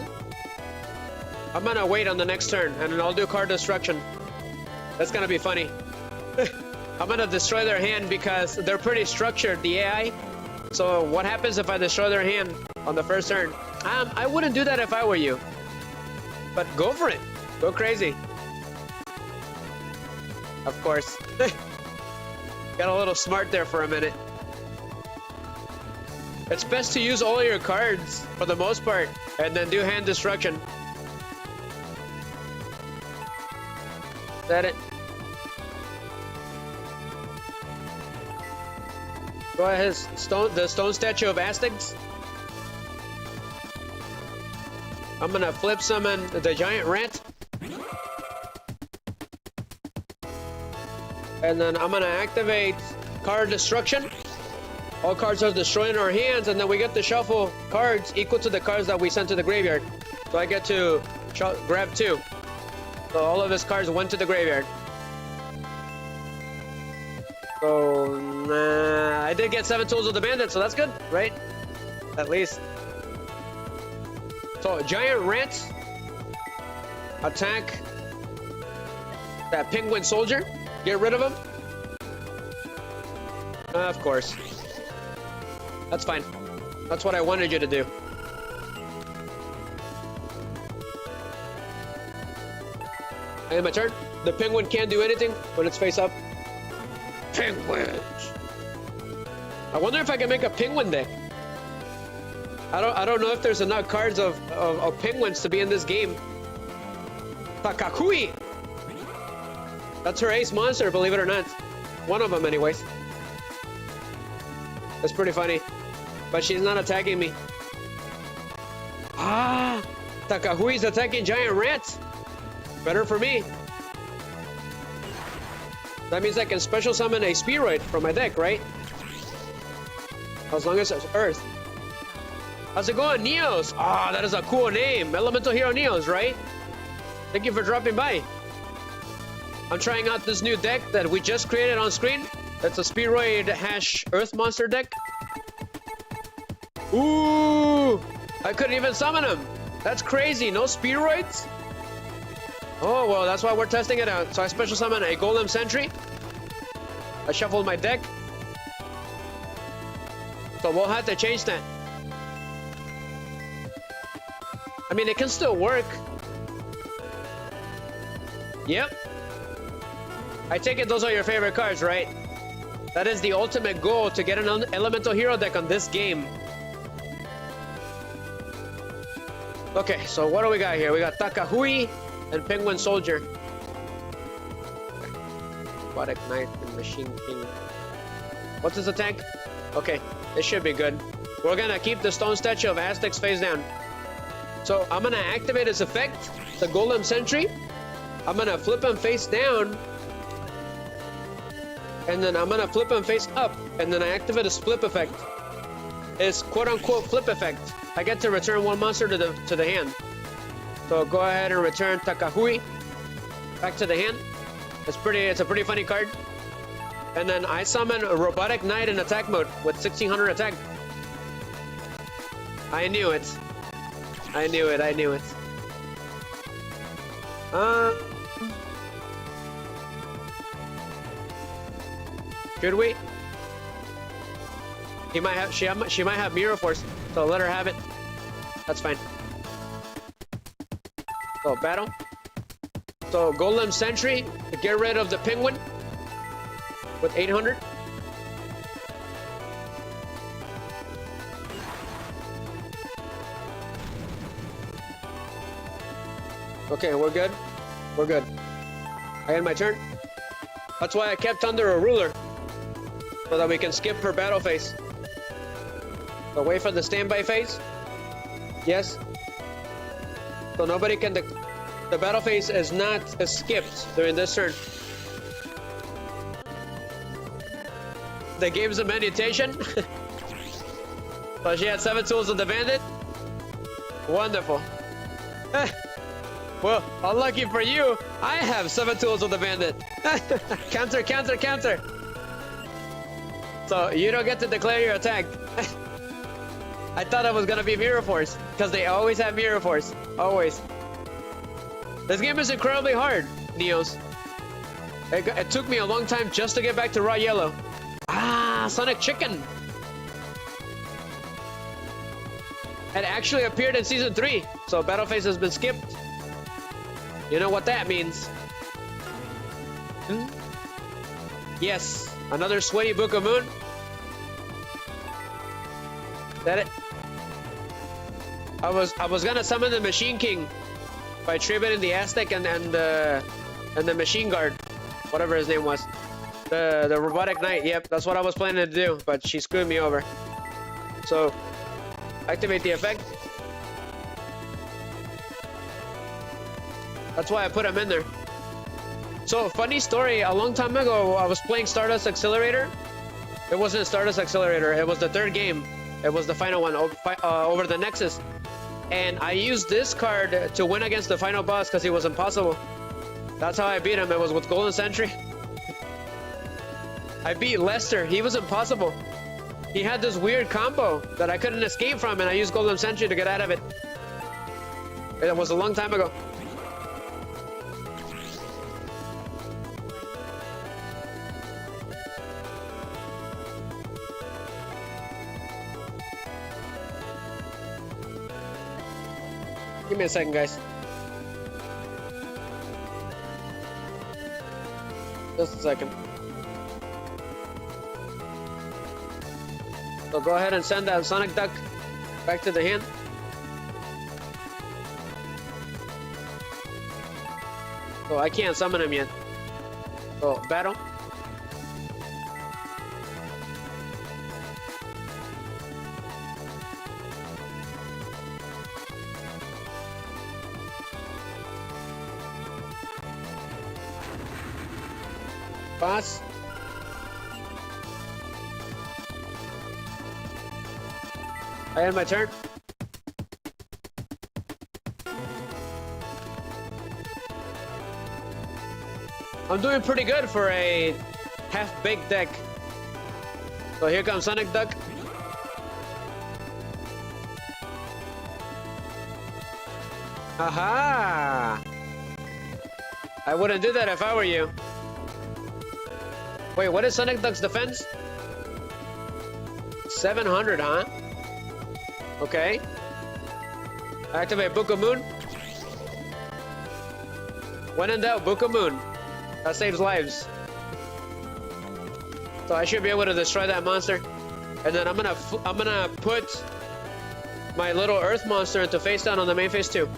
I'm gonna wait on the next turn and then I'll do card destruction. That's gonna be funny. I'm gonna destroy their hand because they're pretty structured, the AI. So what happens if I destroy their hand on the first turn? I wouldn't do that if I were you. But go for it. Go crazy. Of course. Got a little smart there for a minute. It's best to use all your cards for the most part and then do hand destruction. Is that it? Go ahead, the stone statue of Aztecs. I'm gonna flip summon the Giant Rat. And then I'm gonna activate card destruction. All cards are destroyed in our hands, and then we get to shuffle cards equal to the cards that we sent to the graveyard. So I get to grab 2. So all of his cards went to the graveyard. So I did get 7 Tools of the Bandit, so that's good, right? At least. So Giant Rat, attack that Penguin Soldier. Get rid of him. Of course. That's fine. That's what I wanted you to do. I end my turn. The penguin can't do anything when it's face up. Penguins. I wonder if I can make a penguin deck. I don't know if there's enough cards of penguins to be in this game. Takakui. That's her ace monster, believe it or not. One of them, anyways. That's pretty funny. But she's not attacking me. Ah! Takahui's attacking Giant Rats. Better for me. That means I can special summon a Spheroid from my deck, right? As long as it's Earth. How's it going, Neos? Ah, that is a cool name. Elemental Hero Neos, right? Thank you for dropping by. I'm trying out this new deck that we just created on screen. It's a Spheroid Hash Earth Monster deck. Ooh! I couldn't even summon him. That's crazy. No Spheroids? Oh, well, that's why we're testing it out. So I special summon a Golem Sentry. I shuffled my deck. So we'll have to change that. I mean, it can still work. Yep. I take it those are your favorite cards, right? That is the ultimate goal, to get an elemental hero deck on this game. Okay, so what do we got here? We got Takahui and Penguin Soldier. Aquatic Knight and Machine King. What's his attack? Okay, this should be good. We're gonna keep the stone statue of Aztecs face down. So I'm gonna activate his effect, the Golem Sentry. I'm gonna flip him face down. And then I'm gonna flip him face up. And then I activate his flip effect. His quote-unquote flip effect. I get to return 1 monster to the hand. So go ahead and return Takahui back to the hand. It's a pretty funny card. And then I summon a Robotic Knight in attack mode with 1600 attack. I knew it. I knew it. I knew it. Should we? He might have. She might have Mirror Force, so let her have it. That's fine. So battle. So Golem Sentry to get rid of the penguin with 800. Okay, we're good. We're good. I end my turn. That's why I kept under a ruler, so that we can skip her battle phase. So wait for the standby phase. Yes. So nobody can... The battle phase is not skipped during this turn. The game's a meditation. So she had 7 tools of the bandit. Wonderful. Well, unlucky for you, I have 7 tools of the bandit. Counter, counter, counter. So you don't get to declare your attack. I thought it was gonna be Mirror Force, because they always have Mirror Force. Always. This game is incredibly hard, Neos. It took me a long time just to get back to raw yellow. Ah, Sonic Chicken. It actually appeared in Season 3, so Battle Phase has been skipped. You know what that means. Yes, another sweaty Book of Moon. That it? I was gonna summon the Machine King by tributing the Aztec and the Machine Guard, whatever his name was, the Robotic Knight. Yep, that's what I was planning to do, but she screwed me over. So activate the effect. That's why I put him in there. So funny story. A long time ago, I was playing Stardust Accelerator. It wasn't Stardust Accelerator. It was the 3rd game. It was the final one over the Nexus. And I used this card to win against the final boss because he was impossible. That's how I beat him. It was with Golden Sentry. I beat Lester. He was impossible. He had this weird combo that I couldn't escape from, and I used Golden Sentry to get out of it. It was a long time ago. Give me a second, guys. Just a second. So go ahead and send that Sonic Duck back to the hand. So I can't summon him yet. So battle. Boss. I had my turn. I'm doing pretty good for a half-baked deck. So here comes Sonic Duck. Aha! I wouldn't do that if I were you. Wait, what is Sonic Duck's defense? 700, huh? Okay. Activate Book of Moon. When in doubt, Book of Moon. That saves lives. So I should be able to destroy that monster. And then I'm gonna put my little Earth monster into face down on the main phase too.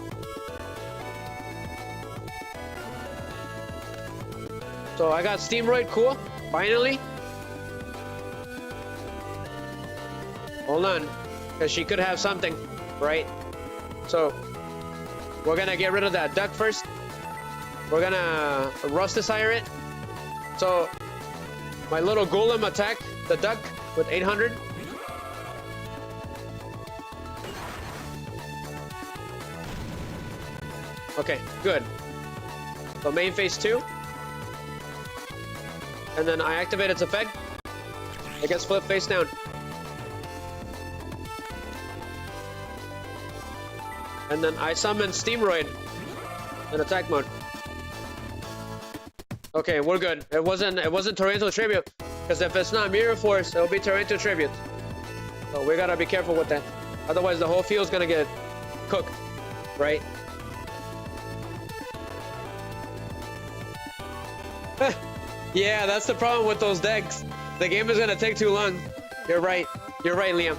So I got Steamroid, cool. Finally. Hold on, because she could have something, right? So we're gonna get rid of that duck first. We're gonna Rusticire it. So my little golem attack the duck with 800. Okay, good. So main phase 2. And then I activate its effect. It gets flipped face down. And then I summon Steamroid in attack mode. Okay, we're good. It wasn't Torrential Tribute, because if it's not Mirror Force, it'll be Torrential Tribute. So we gotta be careful with that. Otherwise, the whole field's gonna get cooked, right? Yeah, that's the problem with those decks. The game is gonna take too long. You're right. You're right, Liam.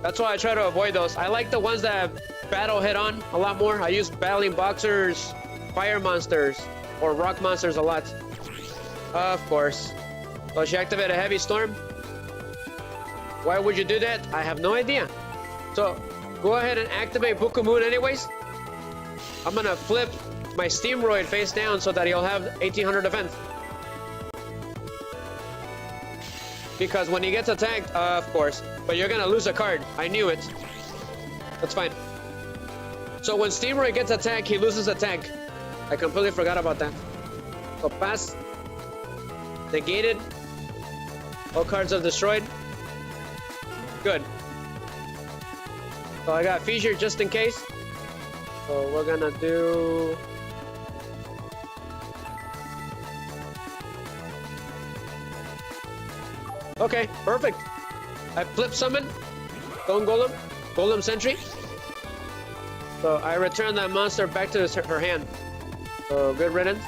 That's why I try to avoid those. I like the ones that battle head on a lot more. I use battling boxers, fire monsters, or rock monsters a lot. Of course. So she activated a heavy storm. Why would you do that? I have no idea. So go ahead and activate Book of Moon anyways. I'm gonna flip my Steamroid face down so that he'll have 1800 defense. Because when he gets attacked, of course, but you're gonna lose a card. I knew it. That's fine. So when Steamroid gets attacked, he loses attack. I completely forgot about that. So pass. Negated. All cards are destroyed. Good. So I got Fissure just in case. So we're gonna do... Okay, perfect. I flip summon. Stone Golem. Golem Sentry. So I return that monster back to her hand. So good riddance.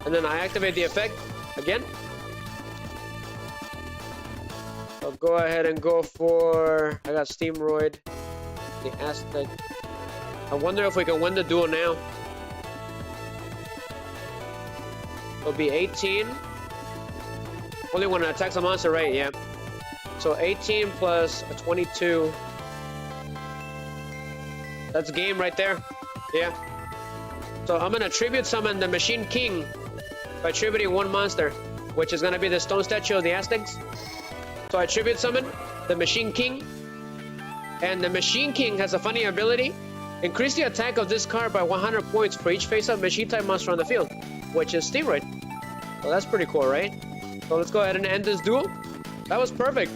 And then I activate the effect again. I'll go ahead and go for... I got Steamroid. The Aztec. I wonder if we can win the duel now. It'll be 18. Only when it attacks a monster, right? Yeah. So 18 plus a 22. That's game right there. Yeah. So I'm gonna tribute summon the Machine King by tributing one monster, which is gonna be the stone statue of the Aztecs. So I tribute summon the Machine King. And the Machine King has a funny ability. Increase the attack of this card by 100 points for each face-up machine-type monster on the field, which is Steamroid. So that's pretty cool, right? So let's go ahead and end this duel. That was perfect.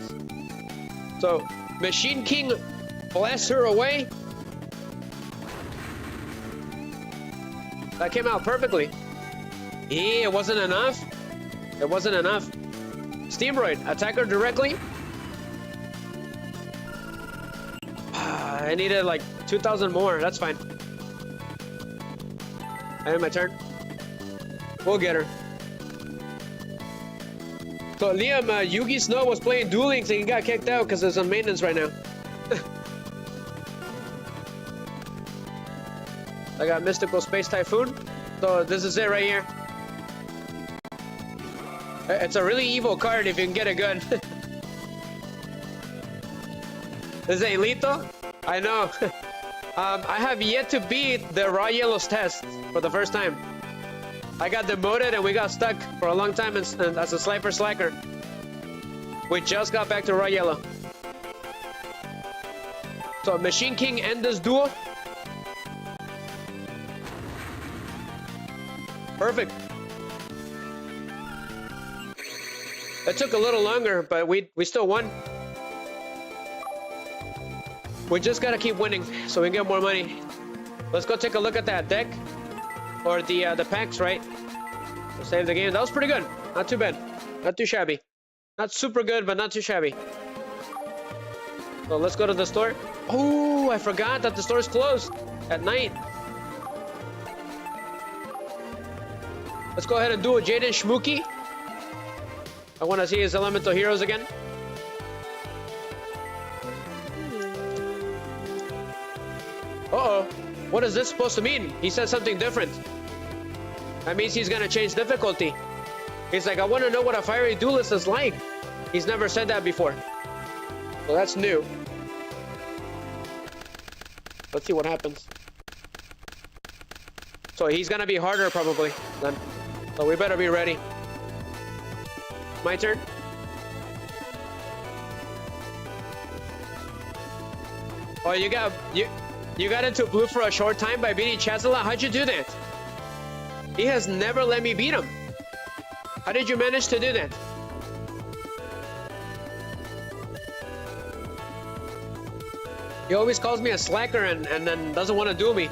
So Machine King blasts her away. That came out perfectly. Yeah, it wasn't enough. It wasn't enough. Steamroid, attack her directly. I needed like 2,000 more. That's fine. I had my turn. We'll get her. So Liam, Yugi Snow was playing dueling, so he got kicked out because it's on maintenance right now. I got Mystical Space Typhoon. So this is it right here. It's a really evil card if you can get it good. This is Elito? I know. I have yet to beat the Raw Yellow's test for the first time. I got demoted and we got stuck for a long time as a Slyfer Slacker. We just got back to Raw Yellow. So Machine King end this duel. Perfect. It took a little longer, but we still won. We just gotta keep winning so we can get more money. Let's go take a look at that deck. Or the packs, right? We'll save the game. That was pretty good. Not too bad. Not too shabby. Not super good, but not too shabby. So let's go to the store. Oh, I forgot that the store is closed at night. Let's go ahead and do a Jaden Shmooky. I want to see his elemental heroes again. Uh-oh. What is this supposed to mean? He said something different. That means he's gonna change difficulty. He's like, I want to know what a fiery duelist is like. He's never said that before. Well, that's new. Let's see what happens. So he's gonna be harder probably then. So we better be ready. My turn. Oh, you got into blue for a short time by beating Chazala? How'd you do that? He has never let me beat him. How did you manage to do that? He always calls me a slacker and then doesn't want to duel me.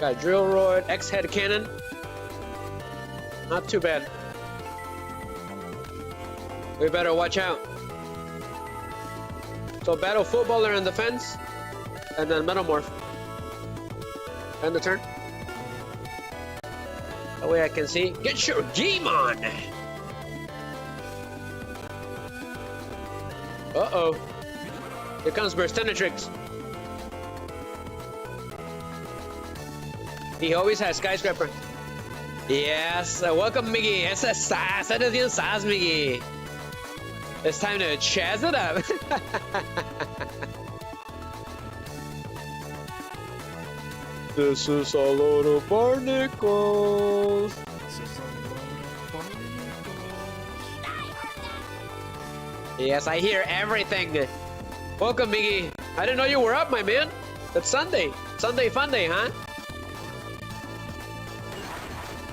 Got Drill Rod, X-Head Cannon. Not too bad. We better watch out. So Battle Footballer in defense, and then Metamorph. End the turn. That way I can see. Get your game on! Uh-oh. Here comes Burstenetrix. He always has Skyscraper. Yes, welcome, Miggy. Ese es Sas. Eres bien Sas, Miggy. It's time to chaz it up. This is a load of barnacles. Yes, I hear everything. Welcome, Miggy. I didn't know you were up, my man. It's Sunday. Sunday fun day, huh?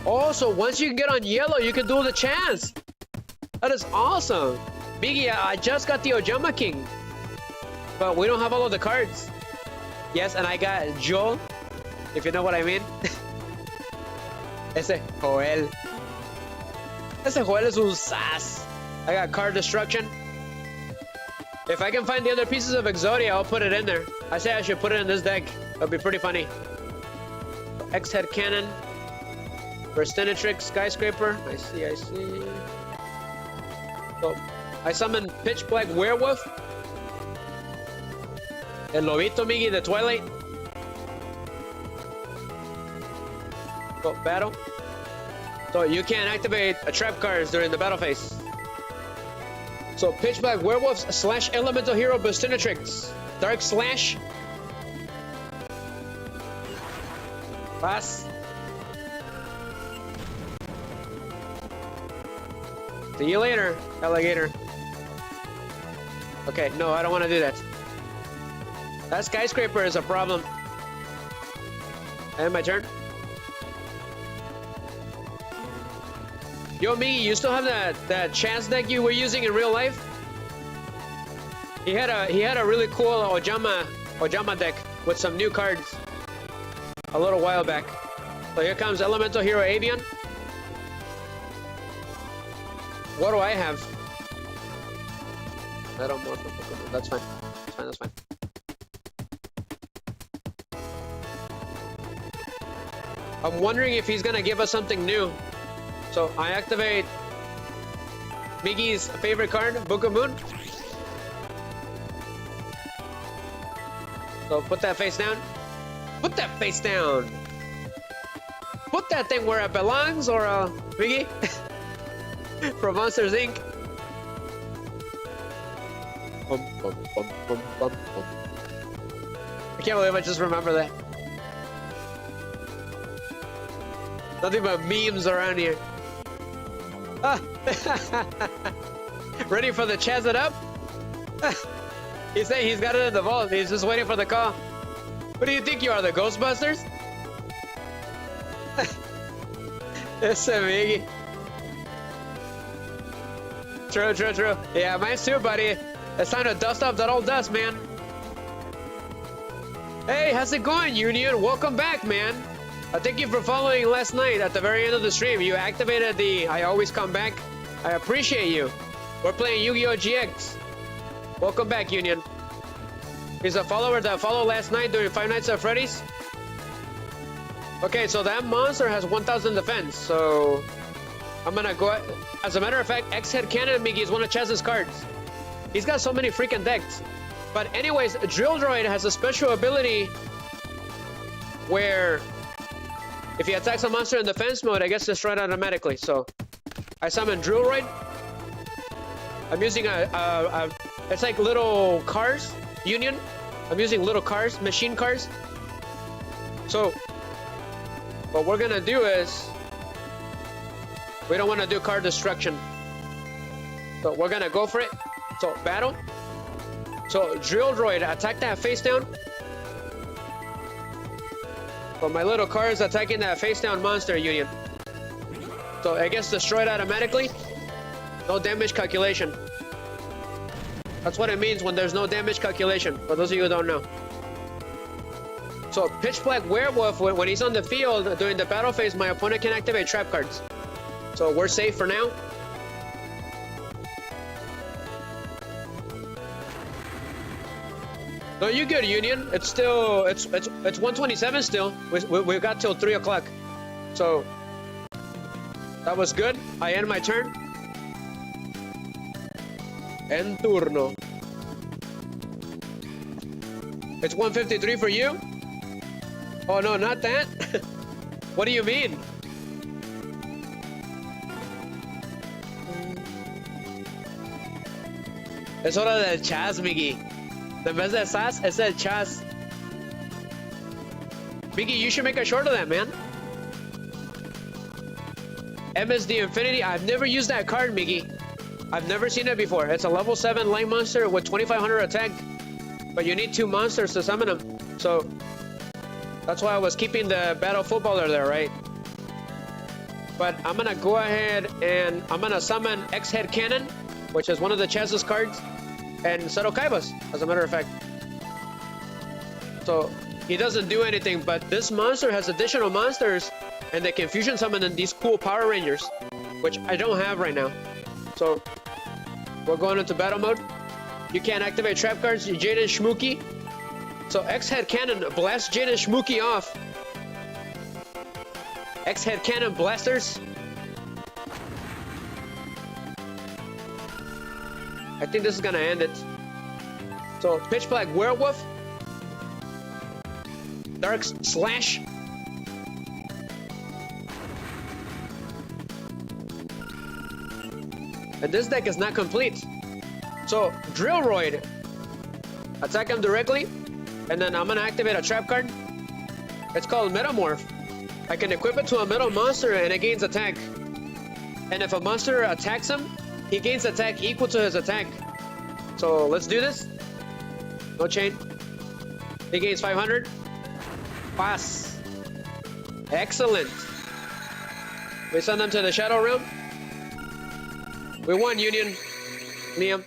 Also, once you get on yellow, you can do the chance. That is awesome. Miggy, I just got the Ojama King. But we don't have all of the cards. Yes, and I got Joel, if you know what I mean. Ese Joel. Ese Joel es un sas. I got card destruction. If I can find the other pieces of Exodia, I'll put it in there. I say I should put it in this deck. That'd be pretty funny. X-Head Cannon. Burstinatrix, Skyscraper. I see. So, I summon Pitch Black Werewolf. El Lobito, Miggy, the Twilight. So, battle. So, you can't activate a trap cards during the battle phase. So, Pitch Black Werewolves / Elemental Hero Burstinatrix. Dark Slash. Pass. See you later, alligator. Okay, no, I don't want to do that. That Skyscraper is a problem. And my turn. Yo, Miggy, you still have that chance deck you were using in real life? He had a really cool Ojama deck with some new cards a little while back. So here comes Elemental Hero Avian. What do I have? I don't know. That's fine. That's fine. I'm wondering if he's gonna give us something new. So I activate Miggy's favorite card, Book of Moon. So put that face down. Put that face down. Put that thing where it belongs, or Miggy. From Monsters Inc. I can't believe I just remember that. Nothing but memes around here. Ah. Ready for the chaz it up? He's saying he's got it in the vault. He's just waiting for the call. What do you think you are, the Ghostbusters? It's a Miggy. True. Yeah, mine's too, buddy. It's time to dust off that old dust, man. Hey, how's it going, Union? Welcome back, man. Thank you for following last night at the very end of the stream. You activated the I always come back. I appreciate you. We're playing Yu-Gi-Oh! GX. Welcome back, Union. He's a follower that followed last night during Five Nights at Freddy's. Okay, so that monster has 1,000 defense, so I'm gonna go. As a matter of fact, X-Head Cannon Miggy is one of Chaz's cards. He's got so many freaking decks. But anyways, Drill Droid has a special ability where if he attacks a monster in defense mode, it gets destroyed automatically. So I summon Drill Droid. I'm using it's like little cars, Union. I'm using little cars, machine cars. So what we're gonna do is, we don't want to do card destruction. So we're gonna go for it. So battle. So Drill Droid, attack that face down. So my little car is attacking that face down monster, Union. So it gets destroyed automatically. No damage calculation. That's what it means when there's no damage calculation, for those of you who don't know. So Pitch Black Werewolf, when he's on the field during the battle phase, my opponent can activate trap cards. So we're safe for now. No, you good, Union. It's still it's 127 still. We've got till 3 o'clock. So that was good. I end my turn. En turno. It's 153 for you? Oh no, not that. What do you mean? Es hora del chas, Miggy. En vez de sas, es el chas. Miggy, you should make a short of that, man. MSD Infinity. I've never used that card, Miggy. I've never seen it before. It's a level 7 light monster with 2500 attack. But you need 2 monsters to summon them. So that's why I was keeping the battle footballer there, right? But I'm gonna go ahead and I'm gonna summon X-Head Cannon, which is one of the Chaz's cards, and Seto Kaibas, as a matter of fact. So he doesn't do anything, but this monster has additional monsters, and they can fusion summon in these cool Power Rangers, which I don't have right now. So we're going into battle mode. You can't activate trap cards, Jade and Shmooky. So X-Head Cannon blasts Jade and Shmooky off. X-Head Cannon blasters. I think this is gonna end it. So Pitch Black Werewolf. Dark Slash. And this deck is not complete. So Drillroid. Attack him directly. And then I'm gonna activate a trap card. It's called Metamorph. I can equip it to a metal monster and it gains attack. And if a monster attacks him, he gains attack equal to his attack. So let's do this. No chain. He gains 500. Pass. Excellent. We send them to the Shadow Realm. We won, Union. Liam.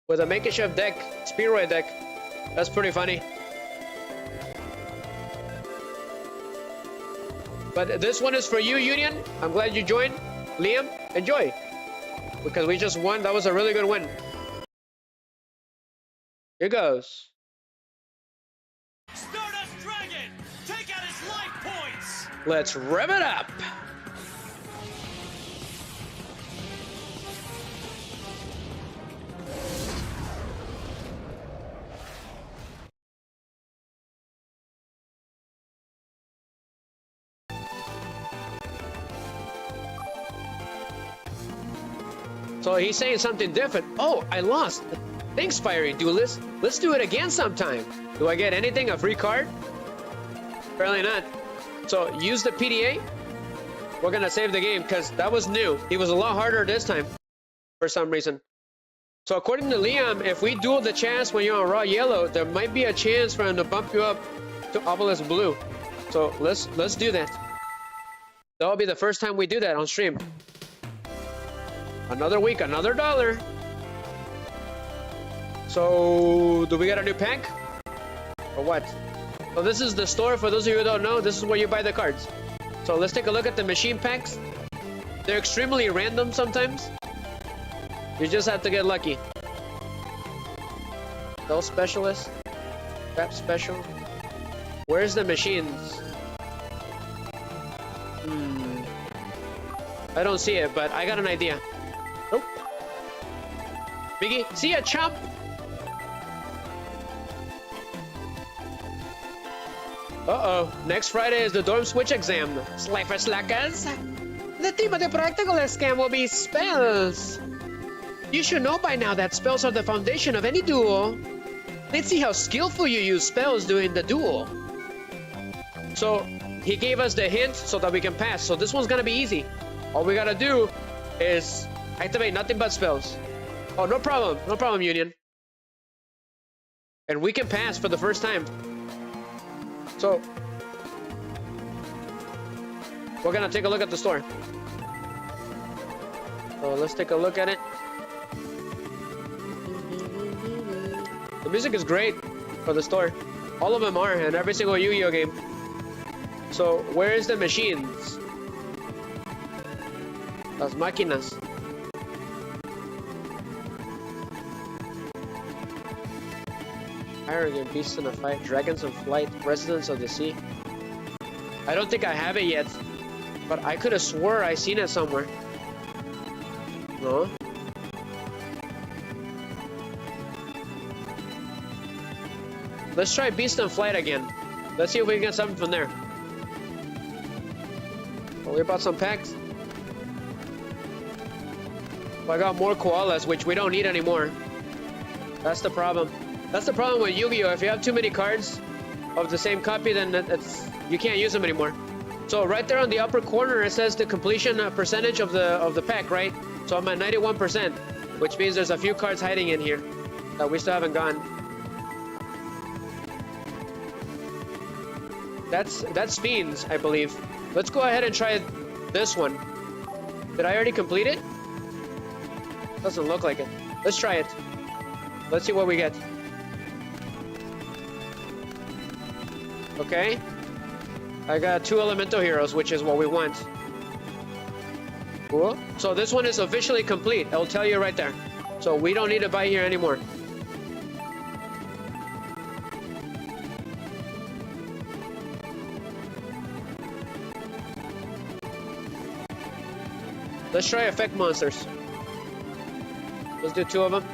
With a makeshift deck. Spearoid deck. That's pretty funny. But this one is for you, Union. I'm glad you joined. Liam, enjoy. Because we just won. That was a really good win. Here goes. Stardust Dragon, take out his life points. Let's rev it up. So he's saying something different. Oh, I lost. Thanks, Fiery Duelist. Let's do it again sometime. Do I get anything? A free card? Apparently not. So use the PDA. We're gonna save the game because that was new. He was a lot harder this time for some reason. So according to Liam, if we duel the Chaz when you're on raw yellow, there might be a chance for him to bump you up to Obelisk Blue. So let's do that. That'll be the first time we do that on stream. Another week, another $1. So, do we get a new pack? Or what? So this is the store. For those of you who don't know, this is where you buy the cards. So let's take a look at the machine packs. They're extremely random sometimes. You just have to get lucky. Those specialists. Trap special. Where's the machines? I don't see it, but I got an idea. Nope. Biggie, see ya, chump! Uh-oh. Next Friday is the dorm switch exam. Slyfer Slackers. The theme of the practical exam will be spells. You should know by now that spells are the foundation of any duel. Let's see how skillful you use spells during the duel. So, he gave us the hint so that we can pass. So this one's gonna be easy. All we gotta do is activate nothing but spells. Oh, no problem. No problem, Union. And we can pass for the first time. So, we're gonna take a look at the store. So let's take a look at it. The music is great for the store. All of them are in every single Yu-Gi-Oh game. So, where is the machines? Las máquinas. Arrogant beasts in a fight, dragons in flight, residents of the sea. I don't think I have it yet, but I could have swore I seen it somewhere. No? Let's try Beast in Flight again. Let's see if we can get something from there. Oh, we bought some packs. I got more koalas, which we don't need anymore. That's the problem. That's the problem with Yu-Gi-Oh! If you have too many cards of the same copy, then you can't use them anymore. So right there on the upper corner, it says the completion percentage of the pack, right? So I'm at 91%, which means there's a few cards hiding in here that we still haven't gone. That's Fiends, I believe. Let's go ahead and try this one. Did I already complete it? Doesn't look like it. Let's try it. Let's see what we get. Okay. I got 2 elemental heroes, which is what we want. Cool. So this one is officially complete. I'll tell you right there. So we don't need to buy here anymore. Let's try effect monsters. Let's do 2 of them.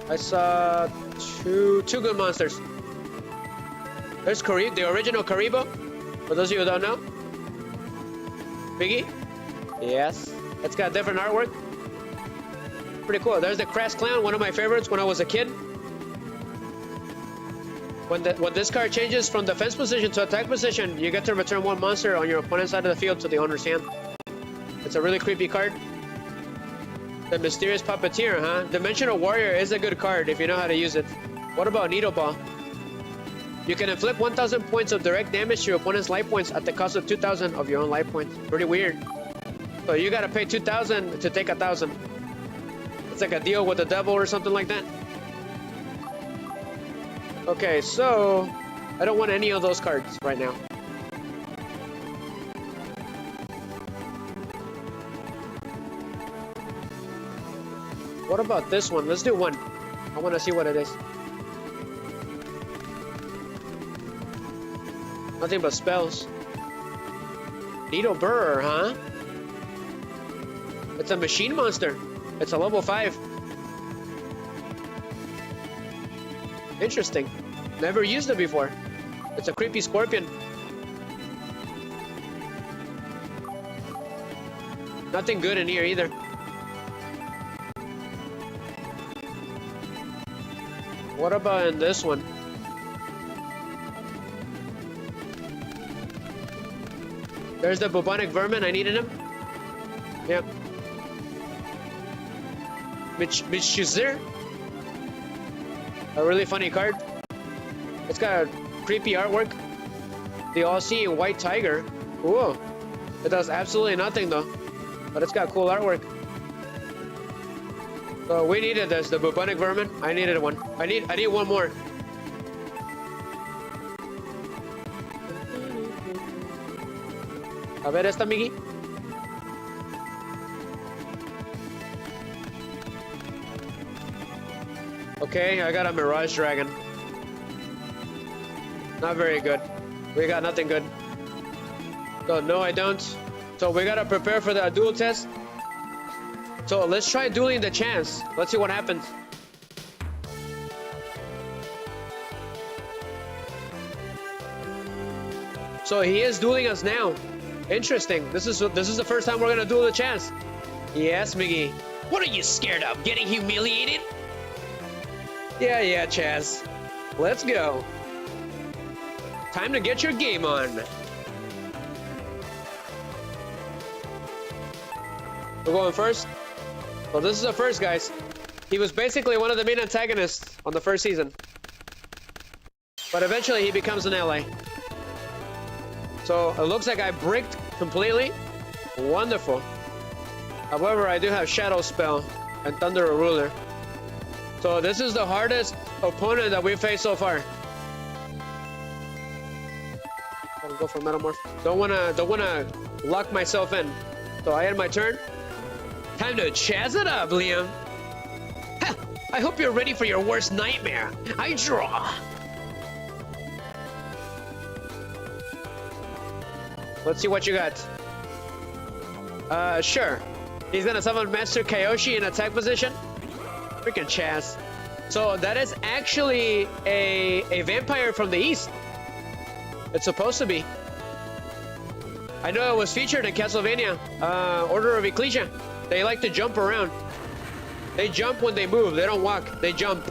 I saw two good monsters. There's the original Karibo. For those of you who don't know. Biggie. Yes. It's got different artwork. Pretty cool. There's the Crass Clown, one of my favorites when I was a kid. When this card changes from defense position to attack position, you get to return 1 monster on your opponent's side of the field to the owner's hand. It's a really creepy card. The Mysterious Puppeteer, huh? Dimensional Warrior is a good card if you know how to use it. What about Needle Ball? You can inflict 1,000 points of direct damage to your opponent's life points at the cost of 2,000 of your own life points. Pretty weird. So you gotta pay 2,000 to take 1,000. It's like a deal with the devil or something like that. Okay, so I don't want any of those cards right now. What about this one? Let's do 1. I want to see what it is. Nothing but spells. Needle Burr, huh? It's a machine monster. It's a level 5. Interesting. Never used it before. It's a creepy scorpion. Nothing good in here either. What about in this one? There's the bubonic vermin. I needed him. Yep. Mitchuzir. A really funny card. It's got a creepy artwork. The all-seeing white tiger. Ooh. It does absolutely nothing though. But it's got cool artwork. So we needed this, the bubonic vermin. I needed one. I need 1 more. A ver esta, Miggy. Okay, I got a Mirage Dragon. Not very good. We got nothing good. So no, I don't. So we gotta prepare for the duel test. So let's try dueling the chance. Let's see what happens. So he is dueling us now. Interesting. This is the first time we're gonna duel the chance. Yes, Miggy. What are you scared of? Getting humiliated? Yeah, Chaz. Let's go. Time to get your game on. We're going first. Well, this is the first, guys. He was basically one of the main antagonists on the first season. But eventually he becomes an ally. So it looks like I bricked completely. Wonderful. However, I do have Shadow Spell and Thunder Ruler. So this is the hardest opponent that we've faced so far. Gotta go for Metamorph. Don't wanna lock myself in. So I end my turn. Time to chaz it up, Liam. Ha! I hope you're ready for your worst nightmare. I draw. Let's see what you got. Sure. He's gonna summon Master Kyoshi in attack position. Freaking Chaz. So that is actually a vampire from the east. It's supposed to be. I know it was featured in Castlevania, Order of Ecclesia. They like to jump around. They jump when they move. They don't walk. They jump.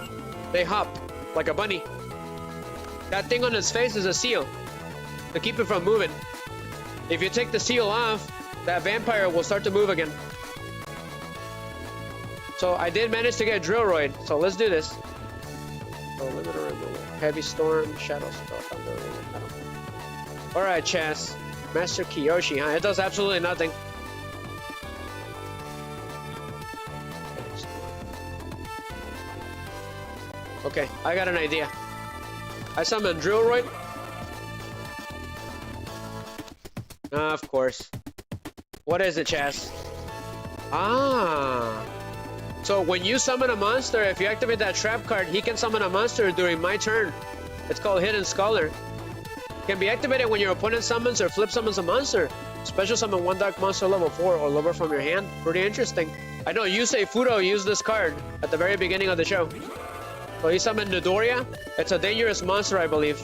They hop like a bunny. That thing on his face is a seal to keep it from moving. If you take the seal off, that vampire will start to move again. So I did manage to get Drillroid. So let's do this. So limiter removal. Heavy storm, shadow spell, thunder. All right, Chaz. Master Kiyoshi, huh? It does absolutely nothing. Okay, I got an idea. I summon Drillroid. Of course. What is it, Chaz? Ah. So when you summon a monster, if you activate that trap card, he can summon a monster during my turn. It's called Hidden Scholar. Can be activated when your opponent summons or flip summons a monster. Special summon one dark monster level 4 or lower from your hand. Pretty interesting. I know Yusei Furo used this card at the very beginning of the show. So he summoned Nidoria. It's a dangerous monster, I believe.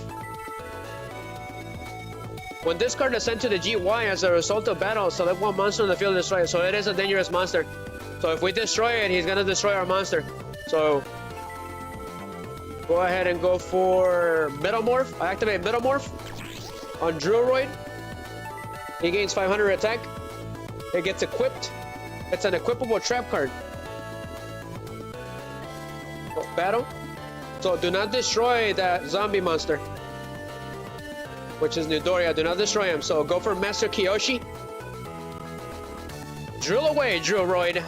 When this card is sent to the GY as a result of battle, select one monster on the field and destroy it. So it is a dangerous monster. So if we destroy it, he's gonna destroy our monster. So go ahead and go for Metamorph. I activate Metamorph on Drillroid. He gains 500 attack. It gets equipped. It's an equipable trap card. Battle. So do not destroy that zombie monster, which is Nidoria. Do not destroy him. So go for Master Kiyoshi. Drill away, Drillroid.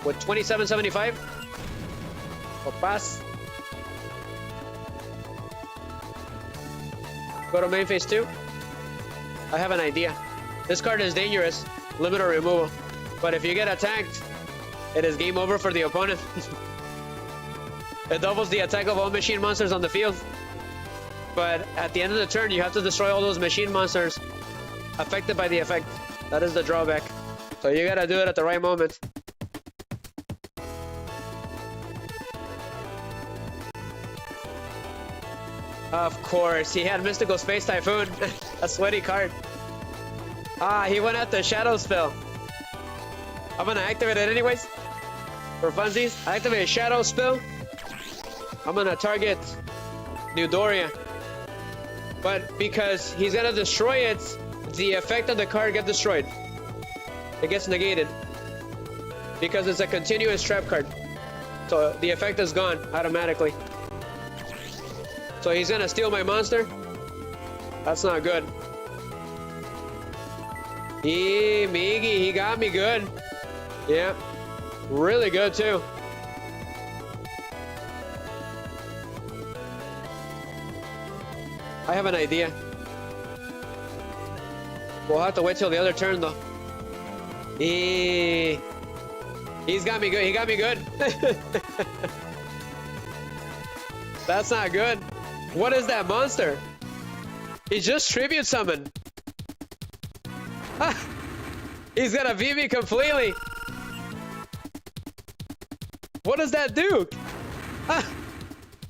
With 2775. Pass. Go to main phase 2. I have an idea. This card is dangerous. Limiter removal. But if you get attacked, it is game over for the opponent. It doubles the attack of all machine monsters on the field. But at the end of the turn, you have to destroy all those machine monsters affected by the effect. That is the drawback. So you gotta do it at the right moment. Of course, he had Mystical Space Typhoon. A sweaty card. Ah, he went out the Shadow Spell. I'm gonna activate it anyways. For funsies, I activate a Shadow Spell. I'm gonna target Nidoria. But because he's gonna destroy it, the effect of the card gets destroyed. It gets negated. Because it's a continuous trap card. So the effect is gone automatically. So he's gonna steal my monster. That's not good. Miggy, he got me good. Yeah, really good too. I have an idea. We'll have to wait till the other turn though. He's got me good. He got me good. That's not good. What is that monster? He just tribute summoned. Ah, he's gonna beat me completely. What does that do? Ah,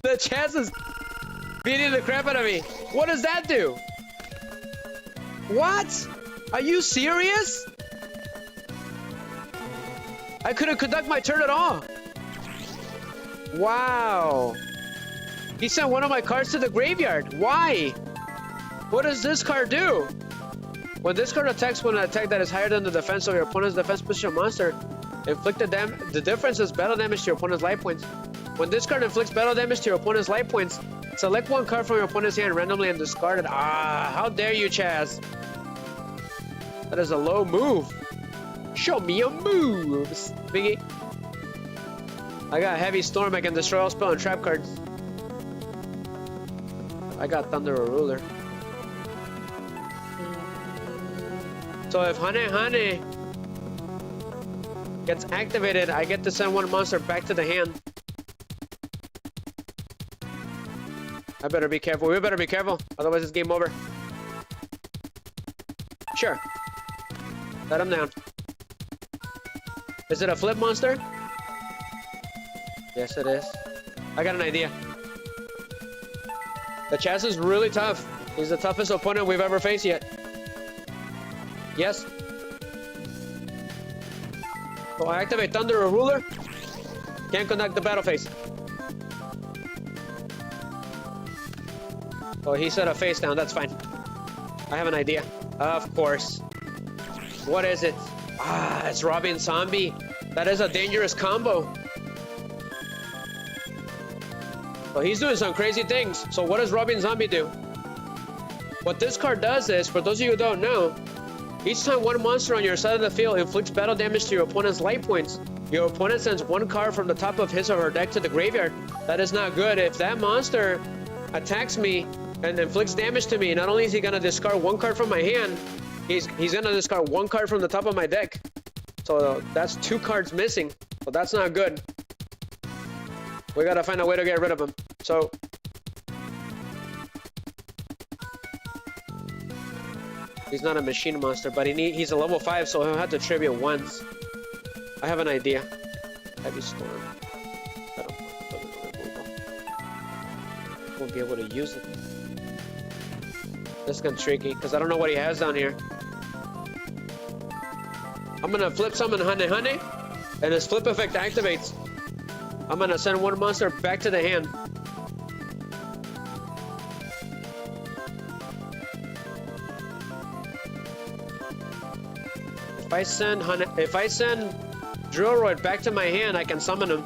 the chance is beating the crap out of me. What does that do? What? Are you serious? I couldn't conduct my turn at all. Wow. He sent one of my cards to the graveyard. Why? What does this card do? When this card attacks when an attack that is higher than the defense of your opponent's defense pushes your monster, inflict the difference is battle damage to your opponent's life points. When this card inflicts battle damage to your opponent's life points, select one card from your opponent's hand randomly and discard it. Ah, how dare you, Chaz? That is a low move. Show me your moves, Biggie. I got Heavy Storm. I can destroy all spell and trap cards. I got Thunder or Ruler. So if Hane gets activated, I get to send one monster back to the hand. I better be careful. We better be careful. Otherwise it's game over. Sure. Let him down. Is it a flip monster? Yes, it is. I got an idea. The Chaz is really tough. He's the toughest opponent we've ever faced yet. Yes. So I activate Thunder or Ruler. Can't conduct the battle phase. Oh, he said a face down. That's fine. I have an idea. Of course. What is it? Ah, it's Robin Zombie. That is a dangerous combo. Well, he's doing some crazy things. So what does Robin Zombie do? What this card does is, for those of you who don't know, each time one monster on your side of the field inflicts battle damage to your opponent's life points, your opponent sends one card from the top of his or her deck to the graveyard. That is not good. If that monster attacks me and inflicts damage to me, not only is he gonna discard one card from my hand, he's gonna discard one card from the top of my deck. So that's 2 cards missing. So that's not good. We gotta find a way to get rid of him. So he's not a machine monster, but he's a level 5, so he'll have to tribute once. I have an idea. Heavy Storm. I don't won't be able to use it. This is gonna be tricky, because I don't know what he has down here. I'm gonna flip summon Honey Honey, and his flip effect activates. I'm gonna send one monster back to the hand. If I send Drillroid back to my hand, I can summon him.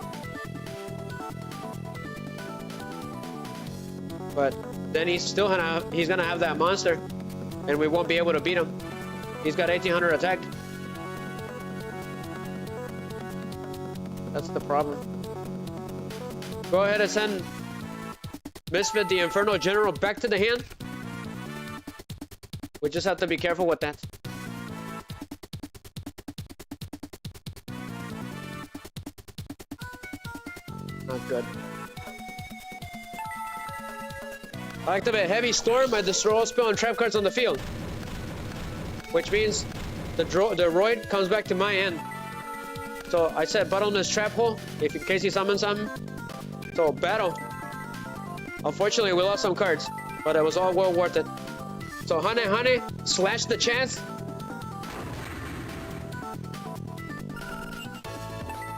But then he's gonna have that monster, and we won't be able to beat him. He's got 1800 attack. That's the problem. Go ahead and send Misfit the Inferno General back to the hand. We just have to be careful with that. Not good. I activate Heavy Storm. I destroy all spell and trap cards on the field, which means the Roid comes back to my end. So I set Bottomless Trap Hole in case he summons something. So battle. Unfortunately, we lost some cards, but it was all well worth it. So Honey Honey, slash the chance.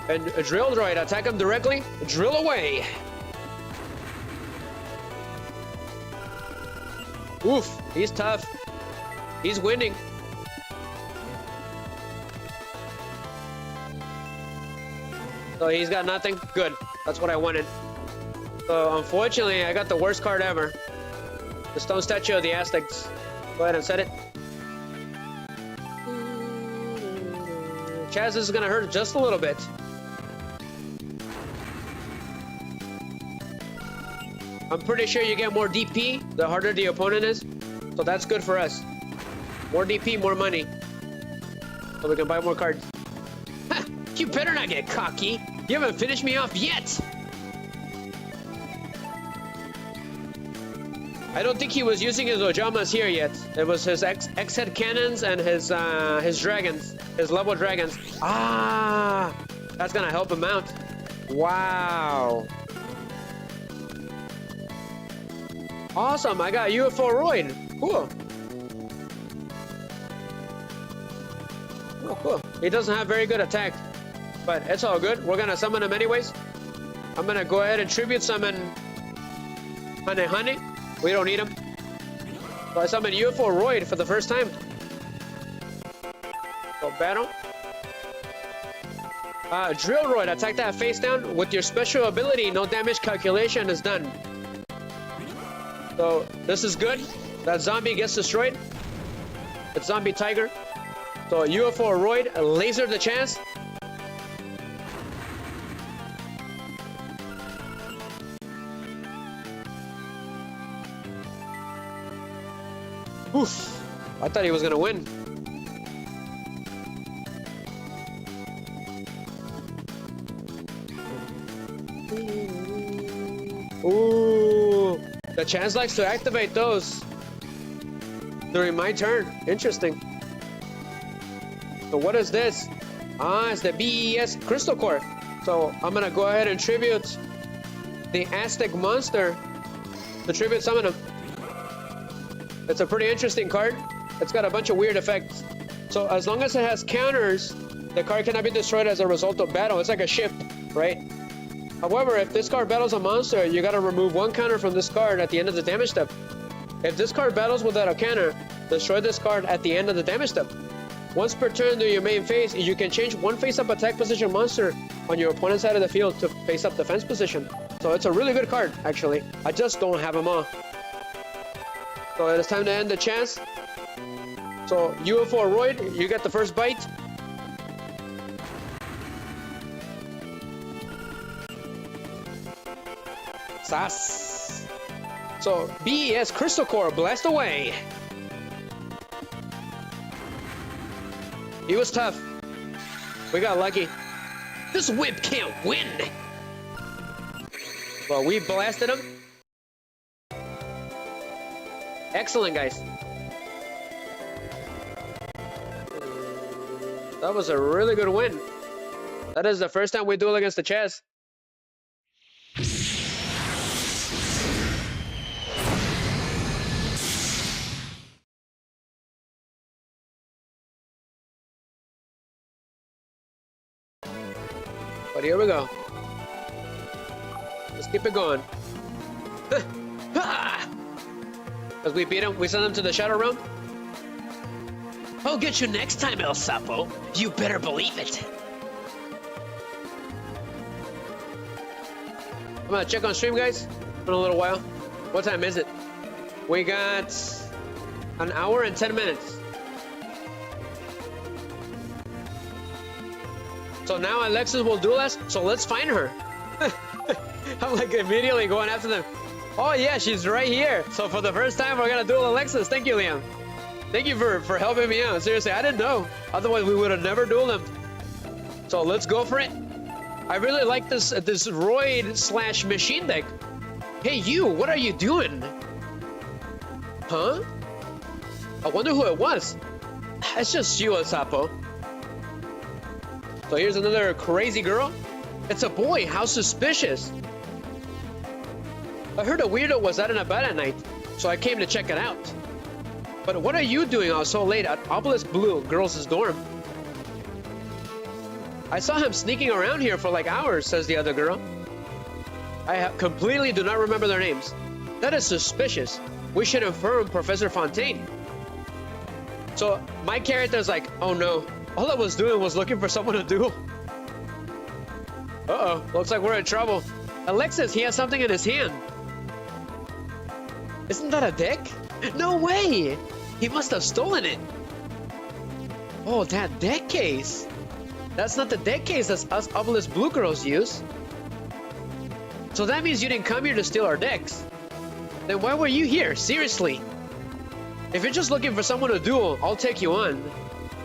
And a Drill Droid, attack him directly, drill away. Oof, he's tough. He's winning. So he's got nothing? Good. That's what I wanted. So unfortunately, I got the worst card ever. The Stone Statue of the Aztecs. Go ahead and set it. Chaz, this is gonna hurt just a little bit. I'm pretty sure you get more DP the harder the opponent is. So that's good for us. More DP, more money. So we can buy more cards. Ha! You better not get cocky. You haven't finished me off yet. I don't think he was using his Ojamas here yet. It was his X-head cannons and his dragons, his level dragons. Ah, that's gonna help him out. Wow. Awesome, I got UFO Roid. Cool. Oh, cool. He doesn't have very good attack, but it's all good. We're gonna summon him anyways. I'm gonna go ahead and tribute summon Honey Honey. We don't need him. So I summon UFO Roid for the first time. So battle. Drill Roid, attack that face down. With your special ability, no damage calculation is done. So this is good. That zombie gets destroyed. It's Zombie Tiger. So UFO Roid, laser the chance. Oof. I thought he was gonna win. Ooh. The chance likes to activate those during my turn. Interesting. So what is this? Ah, it's the BES Crystal Core. So I'm gonna go ahead and tribute the Aztec monster to tribute summon him. It's a pretty interesting card. It's got a bunch of weird effects. So as long as it has counters, the card cannot be destroyed as a result of battle. It's like a ship, right? However, if this card battles a monster, you gotta remove one counter from this card at the end of the damage step. If this card battles without a counter, destroy this card at the end of the damage step. Once per turn during your main phase, you can change one face-up attack position monster on your opponent's side of the field to face-up defense position. So it's a really good card, actually. I just don't have them all. So it's time to end the chance. So UFO Roid, you get the first bite. Sass. So BES Crystal Core, blast away. He was tough. We got lucky. This whip can't win. Well, we blasted him. Excellent, guys. That was a really good win. That is the first time we duel against the chess. But here we go. Let's keep it going. As we beat him, we send him to the Shadow Realm. I'll get you next time, El Sapo. You better believe it. I'm gonna check on stream, guys, in a little while. What time is it? We got an hour and 10 minutes. So now Alexis will duel us, so let's find her. I'm like immediately going after them. Oh yeah, she's right here. So for the first time, we're gonna duel Alexis. Thank you, Liam. Thank you for helping me out. Seriously, I didn't know. Otherwise, we would have never dueled him. So let's go for it. I really like this Roid / machine deck. Hey, you, what are you doing? Huh? I wonder who it was. It's just you, El Sapo. So here's another crazy girl. It's a boy. How suspicious. I heard a weirdo was out and about at night, so I came to check it out. But what are you doing out so late at Obelisk Blue Girls' dorm? I saw him sneaking around here for like hours, says the other girl. I completely do not remember their names. That is suspicious. We should inform Professor Fontaine. So my character's like, oh no. All I was doing was looking for someone to duel. Uh-oh, looks like we're in trouble. Alexis, he has something in his hand. Isn't that a deck? No way! He must have stolen it. Oh, that deck case. That's not the deck case that us Obelisk Blue Girls use. So that means you didn't come here to steal our decks. Then why were you here? Seriously. If you're just looking for someone to duel, I'll take you on.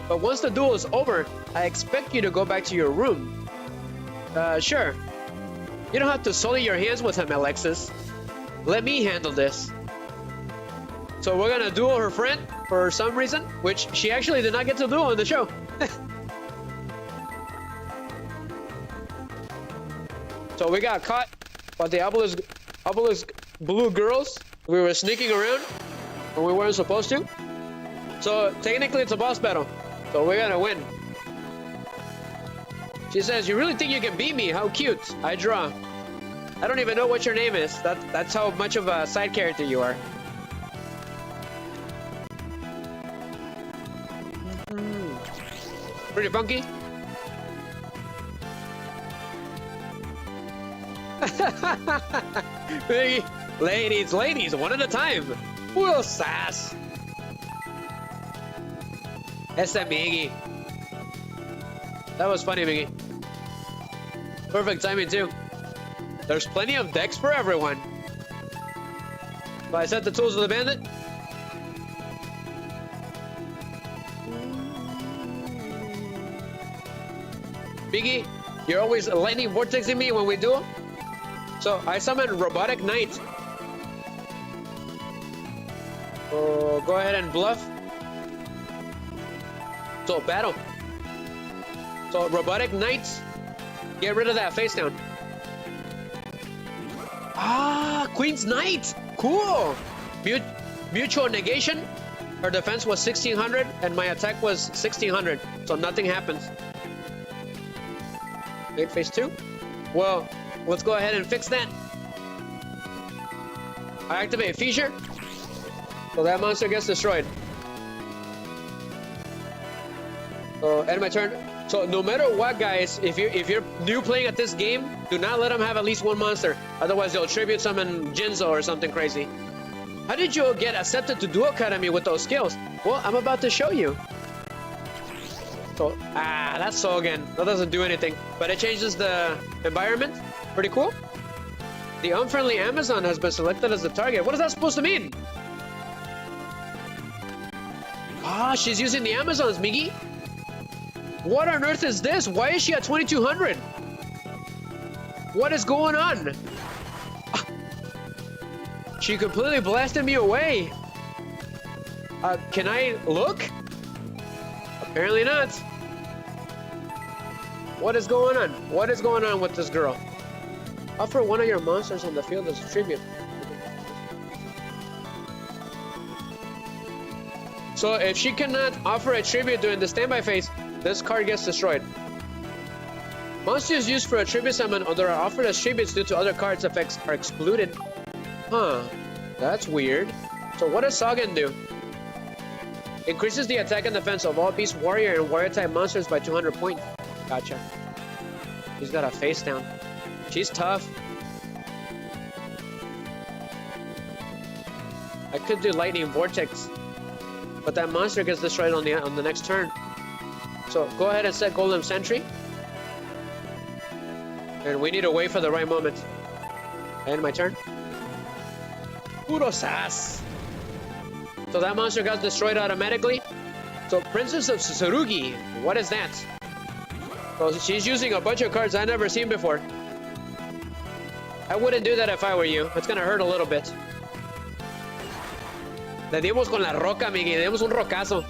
But once the duel is over, I expect you to go back to your room. Sure. You don't have to sully your hands with him, Alexis. Let me handle this. So we're gonna duel her friend for some reason, which she actually did not get to duel in the show. So we got caught by the Obelisk Blue Girls. We were sneaking around when we weren't supposed to. So technically it's a boss battle. So we're gonna win. She says, you really think you can beat me? How cute. I draw. I don't even know what your name is. That's how much of a side character you are. Pretty funky. Ladies, one at a time. Full sass. Ese Miggy. That was funny, Miggy. Perfect timing, too. There's plenty of decks for everyone. But I set the tools of the bandit. Miggy, you're always lightning vortexing me when we duel. So I summon Robotic Knight. Oh, go ahead and bluff. So battle. So Robotic Knight, get rid of that face down. Ah, Queen's Knight. cool. Mutual negation. Her defense was 1600 and my attack was 1600. So nothing happens. Late phase 2. Well, let's go ahead and fix that. I activate Fissure. So that monster gets destroyed. So end my turn. So no matter what, guys, if you're new playing at this game, do not let them have at least one monster. Otherwise, they'll tribute summon Jinzo or something crazy. How did you get accepted to Duel Academy with those skills? Well, I'm about to show you. So, that's Sogen. That doesn't do anything, but it changes the environment. Pretty cool. The unfriendly Amazon has been selected as the target. What is that supposed to mean? Ah, she's using the Amazons, Miggy. What on earth is this? Why is she at 2200? What is going on? She completely blasted me away. Can I look? Apparently not. What is going on? What is going on with this girl? Offer one of your monsters on the field as a tribute. So if she cannot offer a tribute during the standby phase, this card gets destroyed. Monsters used for a tribute summon or that are offered as tributes due to other cards' effects are excluded. Huh, that's weird. So what does Sogen do? Increases the attack and defense of all beast warrior and warrior type monsters by 200 points. Gotcha. She's got a face down. She's tough. I could do lightning vortex, but that monster gets destroyed on the next turn. So go ahead and set Golem Sentry. And we need to wait for the right moment. End my turn. Puro sass. So that monster got destroyed automatically. So Princess of Tsurugi, what is that? So she's using a bunch of cards I've never seen before. I wouldn't do that if I were you. It's gonna hurt a little bit. Le dimos con la roca, Miggy. Le dimos un rocazo.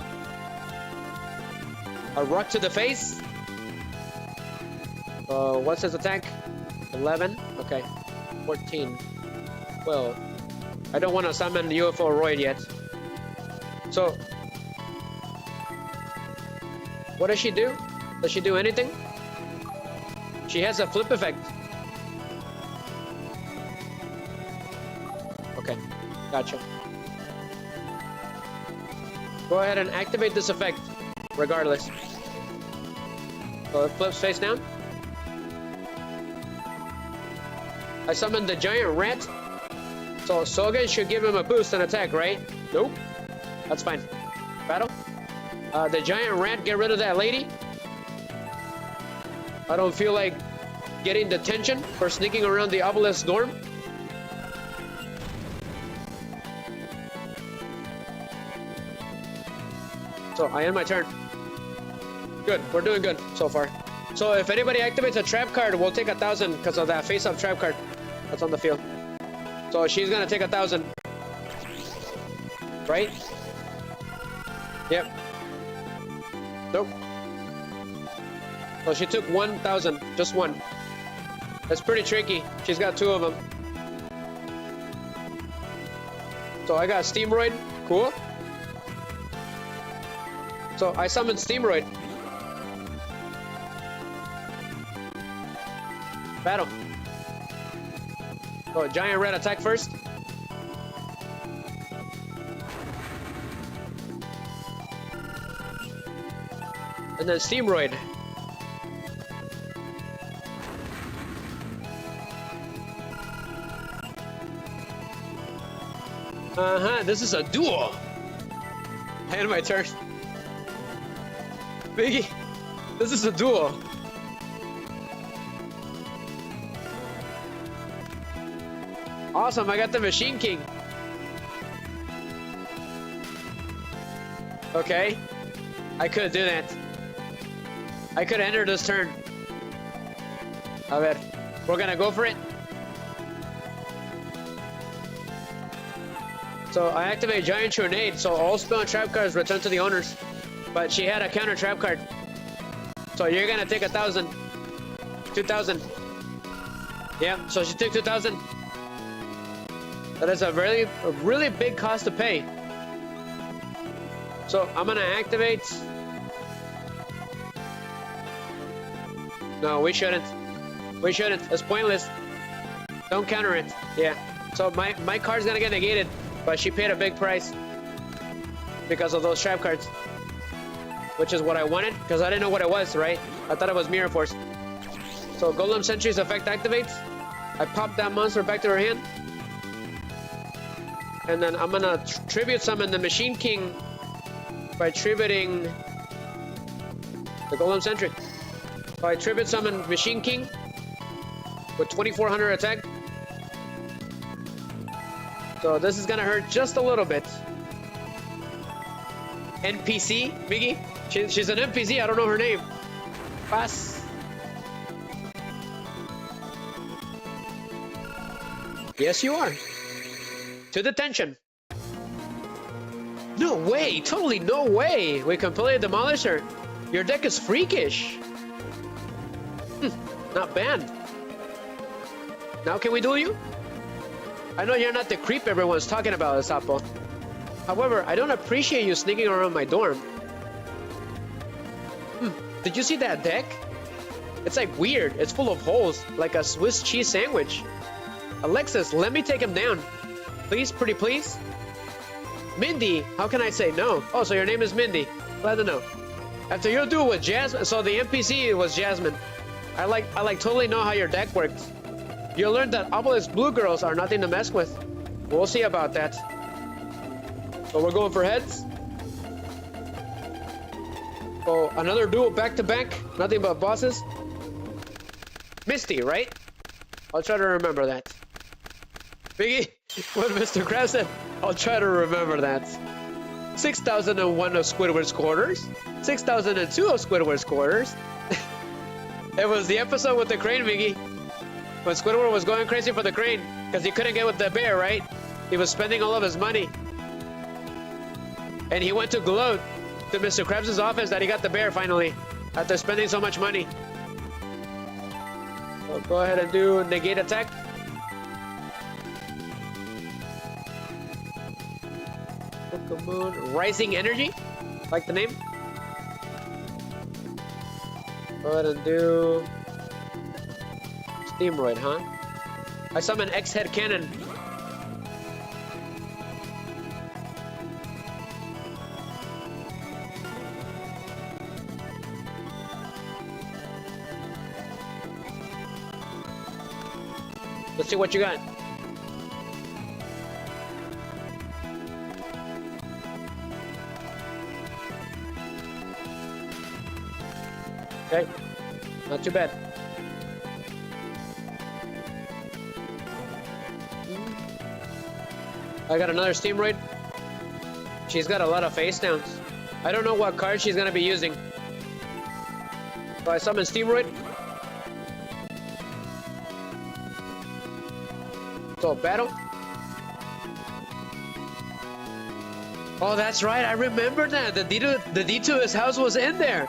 A rock to the face. What's his attack? 11. Okay. 14. 12. I don't want to summon UFO Roid yet. So, what does she do? Does she do anything? She has a flip effect. Okay, gotcha. Go ahead and activate this effect, regardless. So it flips face down. I summoned the giant rat. So Sogen should give him a boost and attack, right? Nope. That's fine. Battle. The giant rat, get rid of that lady. I don't feel like getting detention for sneaking around the obelisk dorm. So I end my turn. Good, we're doing good so far. So if anybody activates a trap card, we'll take 1,000 because of that face-up trap card that's on the field. So she's gonna take 1,000. Right? Yep. Nope. So she took 1,000, just one. That's pretty tricky. She's got 2 of them. So I got Steamroid, cool. So I summoned Steamroid. Battle. Oh, giant red attack first. And then Steamroid. This is a duel. I end my turn. Biggie, this is a duel. Awesome, I got the Machine King. Okay, I could do that. I could enter this turn. A ver, we're gonna go for it. So I activate Giant Tornado, so all spell and trap cards return to the owners. But she had a counter trap card. So you're gonna take 1,000. 2,000. Yeah, so she took 2,000. That is a really big cost to pay. So I'm gonna activate. No, we shouldn't. We shouldn't. It's pointless. Don't counter it. Yeah. So my card's gonna get negated, but she paid a big price because of those trap cards, which is what I wanted because I didn't know what it was, right? I thought it was Mirror Force. So Golem Sentry's effect activates. I pop that monster back to her hand. And then I'm gonna tribute summon the Machine King by tributing the Golem Sentry. So I tribute summon Machine King with 2400 attack. So this is gonna hurt just a little bit. NPC, Miggy? She's an NPC, I don't know her name. Pass. Yes, you are. To detention. No way, totally no way. We completely demolished her. Your deck is freakish. Not banned. Now can we duel you? I know you're not the creep everyone's talking about, Sapo. However, I don't appreciate you sneaking around my dorm. Did you see that deck? It's like weird. It's full of holes, like a Swiss cheese sandwich. Alexis, let me take him down. Please, pretty please. Mindy, how can I say no? Oh, so your name is Mindy. Glad to know. After your duel with Jasmine, so the NPC was Jasmine. I totally know how your deck works. You learned that Obelisk Blue Girls are nothing to mess with. We'll see about that. So we're going for heads. Oh, another duel back to back. Nothing but bosses. Misty, right? I'll try to remember that. Biggie, what Mr. Krabs said, I'll try to remember that. 6001 of Squidward's quarters. 6002 of Squidward's quarters. It was the episode with the crane, Miggy. When Squidward was going crazy for the crane, because he couldn't get with the bear, right? He was spending all of his money. And he went to gloat to Mr. Krabs' office that he got the bear finally, after spending so much money. So go ahead and do negate attack. Pokemon Rising Energy, like the name. Go ahead and do Steamroid, huh? I summon X-Head Cannon. Let's see what you got. Okay, not too bad. I got another Steamroid. She's got a lot of face downs. I don't know what card she's gonna be using. So I summon Steamroid. So battle. Oh, that's right. I remember that. The D to his house was in there.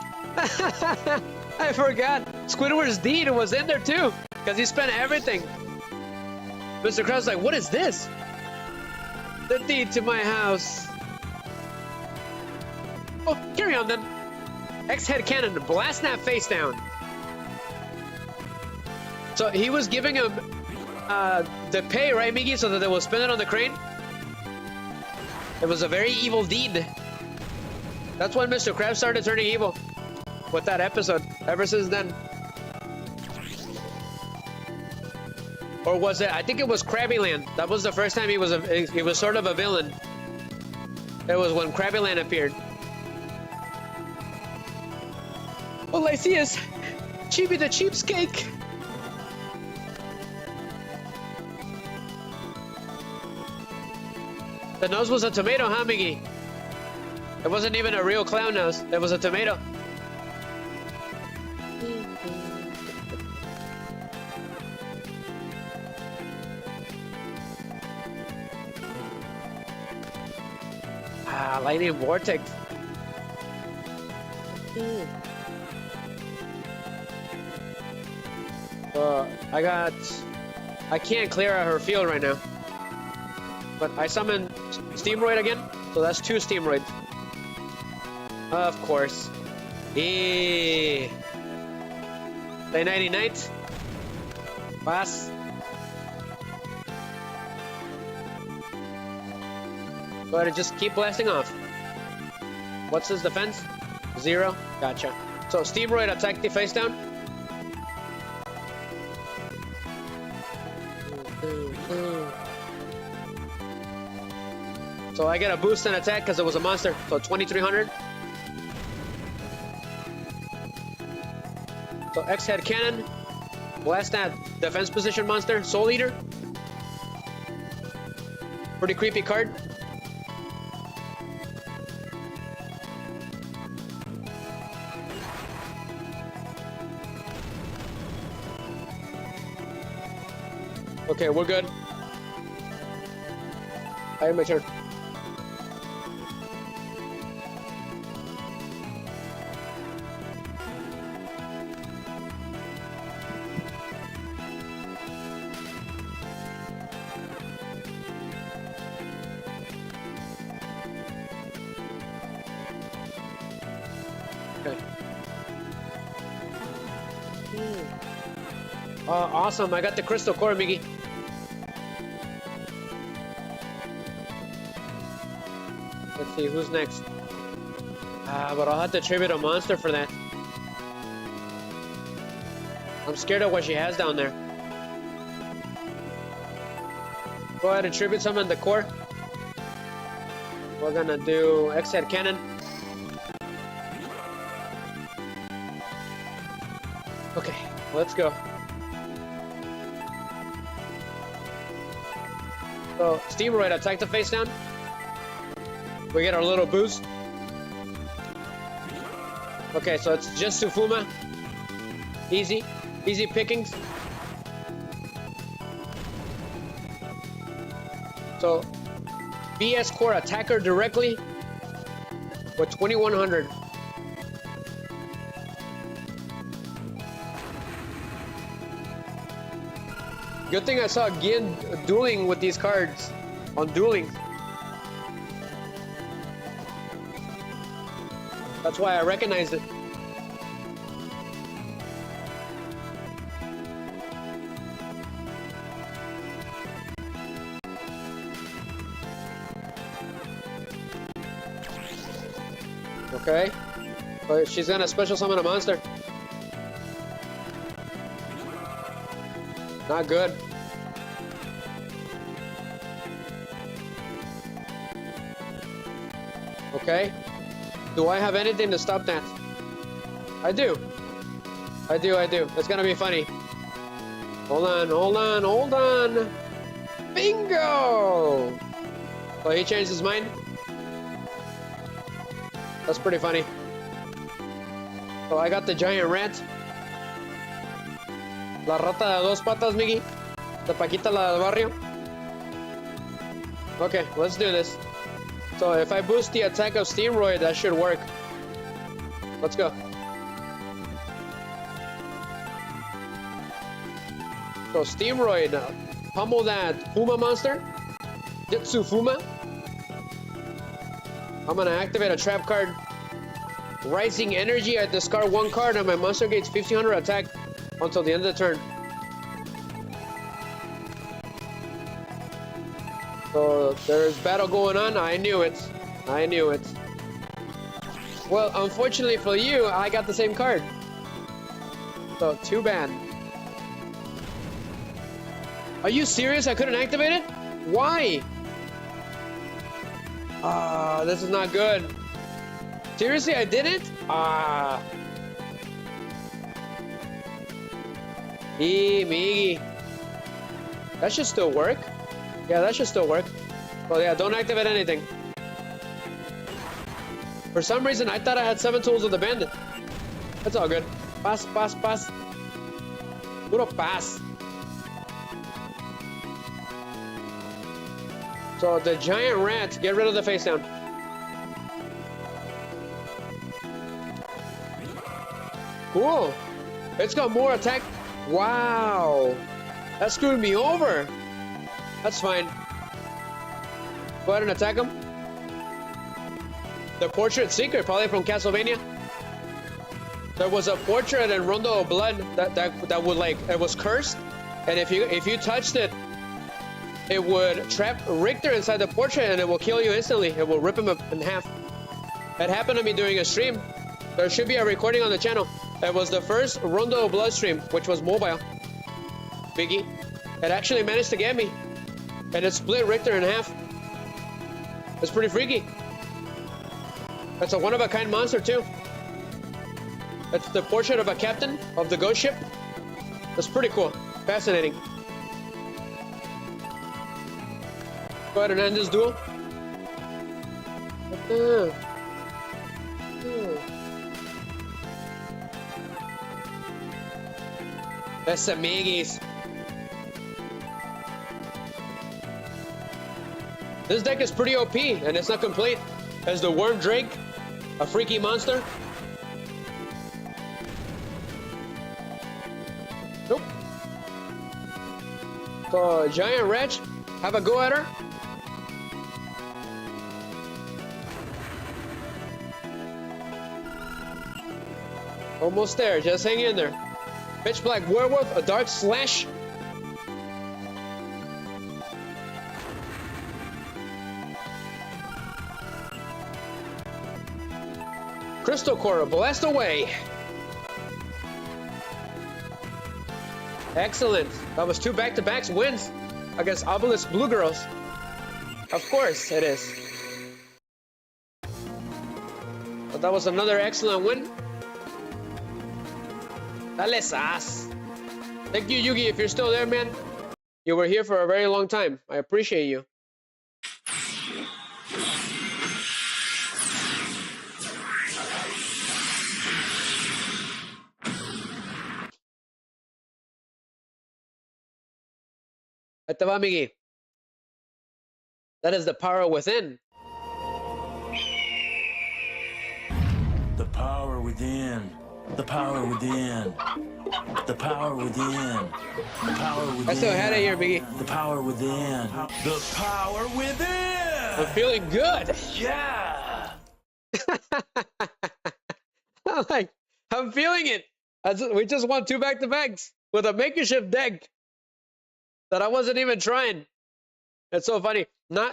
I forgot. Squidward's deed was in there too, because he spent everything. Mr. Krabs like, what is this? The deed to my house. Oh, carry on then. X-Head Cannon, blast that face down. So he was giving him the pay, right, Miggy, so that they will spend it on the crane? It was a very evil deed. That's when Mr. Krabs started turning evil. With that episode. Ever since then. Or was it? I think it was Krabbyland. That was the first time he was sort of a villain. It was when Krabbyland appeared. All I see is Chibi the Cheapskate. The nose was a tomato, huh, Miggy? It wasn't even a real clown nose. It was a tomato. Ah, lightning vortex. I can't clear out her field right now. But I summoned Steamroid again, so that's 2 Steamroids. Of course. Play Nighty Night. Pass. Go ahead and just keep blasting off. What's his defense? 0. Gotcha. So Steamroid attack the face down. So I get a boost in attack because it was a monster. So 2300. So X-Head Cannon. Blast that defense position monster. Soul Eater. Pretty creepy card. Okay, we're good. I have my turn. Okay. Awesome. I got the crystal core, Miggy. Let's see, who's next? But I'll have to tribute a monster for that. I'm scared of what she has down there. Go ahead and tribute summon the core. We're gonna do X-Head Cannon. Okay, let's go. So, Steamroid, attack the face down. We get our little boost. Okay, so it's just Sufuma. Easy. Easy pickings. So, BS Core attacker directly with 2100. Good thing I saw Gin dueling with these cards on dueling. That's why I recognized it. Okay. But she's gonna special summon a monster. Not good. Okay. Do I have anything to stop that? I do. I do. It's gonna be funny. Hold on. Bingo! Oh, he changed his mind? That's pretty funny. So I got the giant rat. La rata de dos patas, Miggy. The Paquita la del barrio. Okay, let's do this. So if I boost the attack of Steamroid, that should work. Let's go. So Steamroid, pummel that Fuma monster. Jitsu Fuma. I'm gonna activate a trap card. Rising Energy, I discard 1 card and my monster gains 1500 attack until the end of the turn. So there's battle going on. I knew it. Well, unfortunately for you, I got the same card. So too bad. Are you serious? I couldn't activate it? Why? This is not good. Seriously, I didn't? Miggy. That should still work. Yeah, that should still work. Well, yeah, don't activate anything. For some reason, I thought I had 7 tools of the bandit. That's all good. Pass. Puro pass. So the giant rat, get rid of the face down. Cool. It's got more attack. Wow. That screwed me over. That's fine. Go ahead and attack him. The portrait secret, probably from Castlevania. There was a portrait in Rondo of Blood that would like, it was cursed, and if you touched it, it would trap Richter inside the portrait and it will kill you instantly. It will rip him in half. That happened to me during a stream. There should be a recording on the channel. It was the first Rondo of Blood stream, which was mobile. Biggie. It actually managed to get me. And it split Richter in half. It's pretty freaky. It's a one-of-a-kind monster too. It's the portrait of a captain of the ghost ship. That's pretty cool. Fascinating. Go ahead and end this duel. That's amigues. This deck is pretty OP, and it's not complete. There's the Worm Drake, a freaky monster. Nope. So, Giant Wretch, have a go at her. Almost there, just hang in there. Pitch Black Werewolf, a Dark Slash. Crystal Core, blast away. Excellent. That was 2 back-to-backs wins against Obelisk Blue Girls. Of course it is. But that was another excellent win. Dale sas. Thank you, Yugi, if you're still there, man. You were here for a very long time. I appreciate you. Ahí te va, Miggy. That is the power within. The power within. The power within. The power within. The power within. I still had it here, Miggy. The power within. The power within. I'm feeling good. Yeah. I'm feeling it. We just won 2 back-to-backs with a makeshift deck that I wasn't even trying. It's so funny.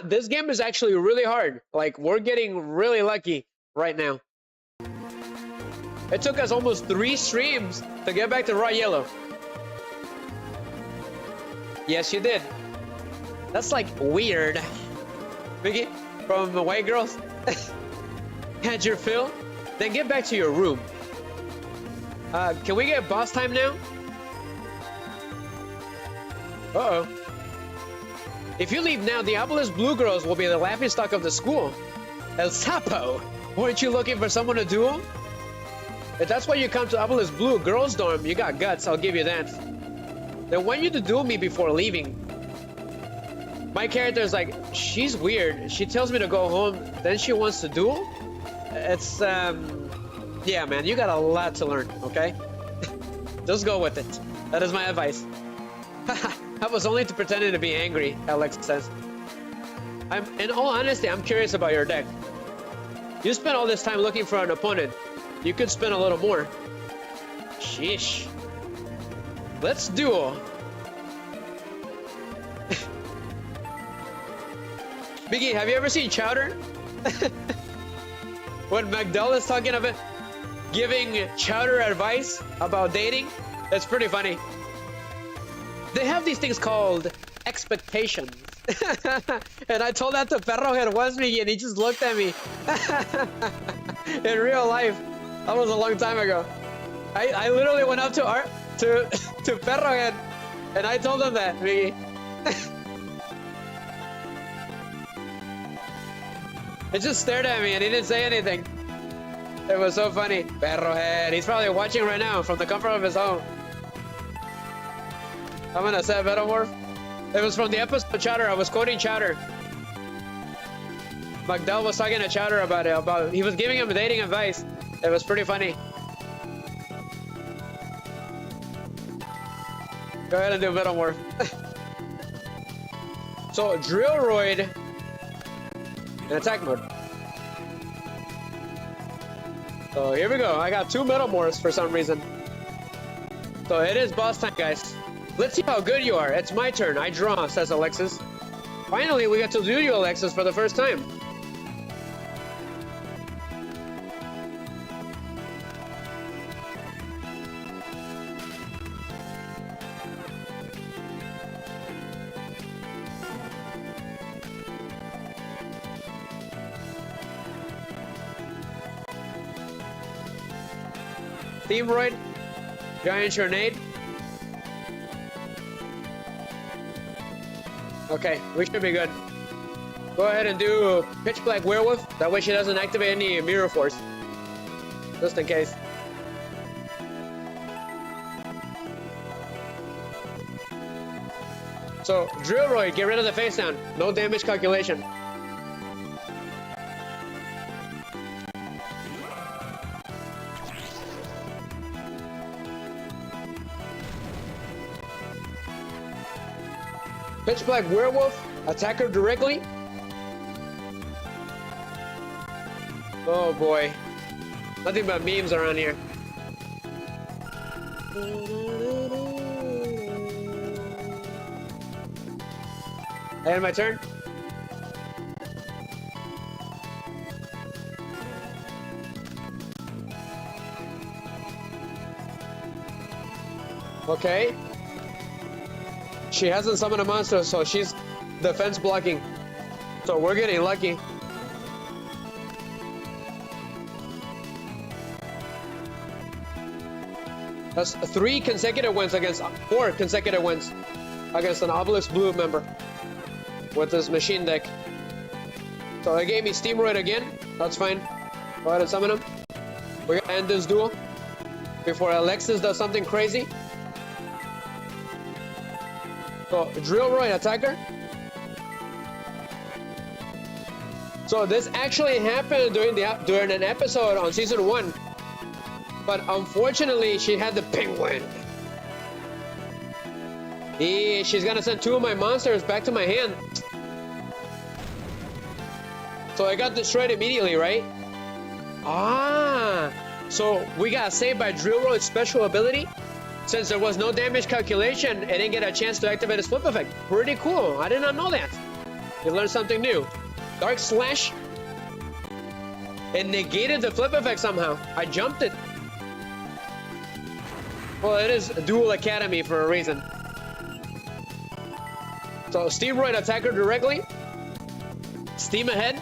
This game is actually really hard. Like, we're getting really lucky right now. It took us almost 3 streams to get back to raw yellow. Yes, you did. That's like weird. Vicky, from the White Girls. Had your fill? Then get back to your room. Can we get boss time now? Uh-oh. If you leave now, the Obelisk Blue Girls will be the laughingstock of the school. El Sapo! Weren't you looking for someone to duel? If that's why you come to Obelisk Blue Girls dorm, you got guts, I'll give you that. They want you to duel me before leaving. My character is like, she's weird. She tells me to go home, then she wants to duel? It's, yeah, man, you got a lot to learn, okay? Just go with it. That is my advice. I was only pretending to be angry, Alex says. In all honesty, I'm curious about your deck. You spent all this time looking for an opponent. You could spend a little more. Sheesh. Let's duel. Biggie, have you ever seen Chowder? When McDowell is talking about giving Chowder advice about dating, it's pretty funny. They have these things called expectations. And I told that to Perrohead once, Miggy, and he just looked at me. In real life. That was a long time ago. I literally went up to Perrohead, and I told him that, Miggy. He just stared at me and he didn't say anything. It was so funny. Perrohead. He's probably watching right now from the comfort of his home. I'm gonna say Metamorph. It was from the episode of Chowder. I was quoting Chowder. McDowell was talking to Chowder about it. He was giving him dating advice. It was pretty funny. Go ahead and do Metamorph. So Drillroid in attack mode. So here we go. I got 2 Metal Morphs for some reason. So it is boss time, guys. Let's see how good you are. It's my turn. I draw, says Alexis. Finally, we get to do you, Alexis, for the first time. Steamroid, Giant Grenade. Okay, we should be good. Go ahead and do Pitch Black Werewolf. That way she doesn't activate any Mirror Force. Just in case. So, Drillroid, get rid of the face down. No damage calculation. Pitch Black Werewolf, attack her directly. Oh boy. Nothing but memes around here. And my turn. Okay. She hasn't summoned a monster, so she's defense blocking. So we're getting lucky. That's 3 consecutive wins against 4 consecutive wins against an Obelisk Blue member with this machine deck. So they gave me Steamroid again. That's fine. Go ahead and summon him. We're gonna end this duel before Alexis does something crazy. So, Drillroid attacker. So this actually happened during an episode on season 1, but unfortunately she had the penguin. She's gonna send 2 of my monsters back to my hand. So I got destroyed immediately, right? Ah, so we got saved by Drillroid's special ability. Since there was no damage calculation, it didn't get a chance to activate its flip effect. Pretty cool. I did not know that. You learned something new. Dark Slash. It negated the flip effect somehow. I jumped it. Well, it is Duel Academy for a reason. So Steamroid attacker directly. Steam ahead.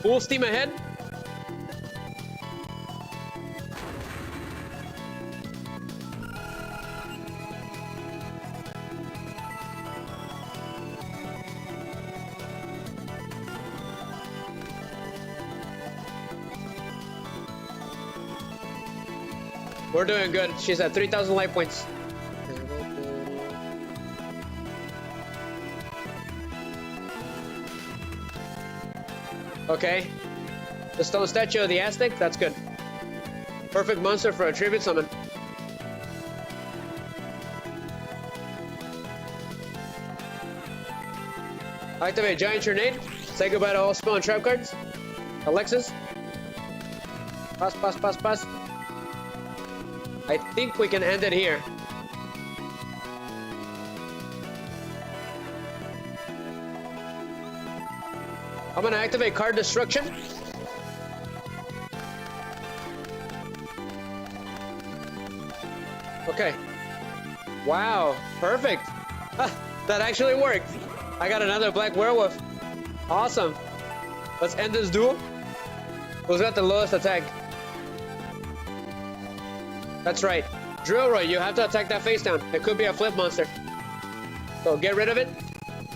Full steam ahead. We're doing good. She's at 3,000 life points. Okay. The stone statue of the Aztec, that's good. Perfect monster for a tribute summon. Activate Giant Grenade. Say goodbye to all spell and trap cards. Alexis. Pass, pass, pass, pass. I think we can end it here. I'm gonna activate card destruction. Okay. Wow, perfect. That actually worked. I got another black werewolf. Awesome. Let's end this duel. Who's got the lowest attack? That's right. Drillroid, you have to attack that face down. It could be a flip monster. So get rid of it.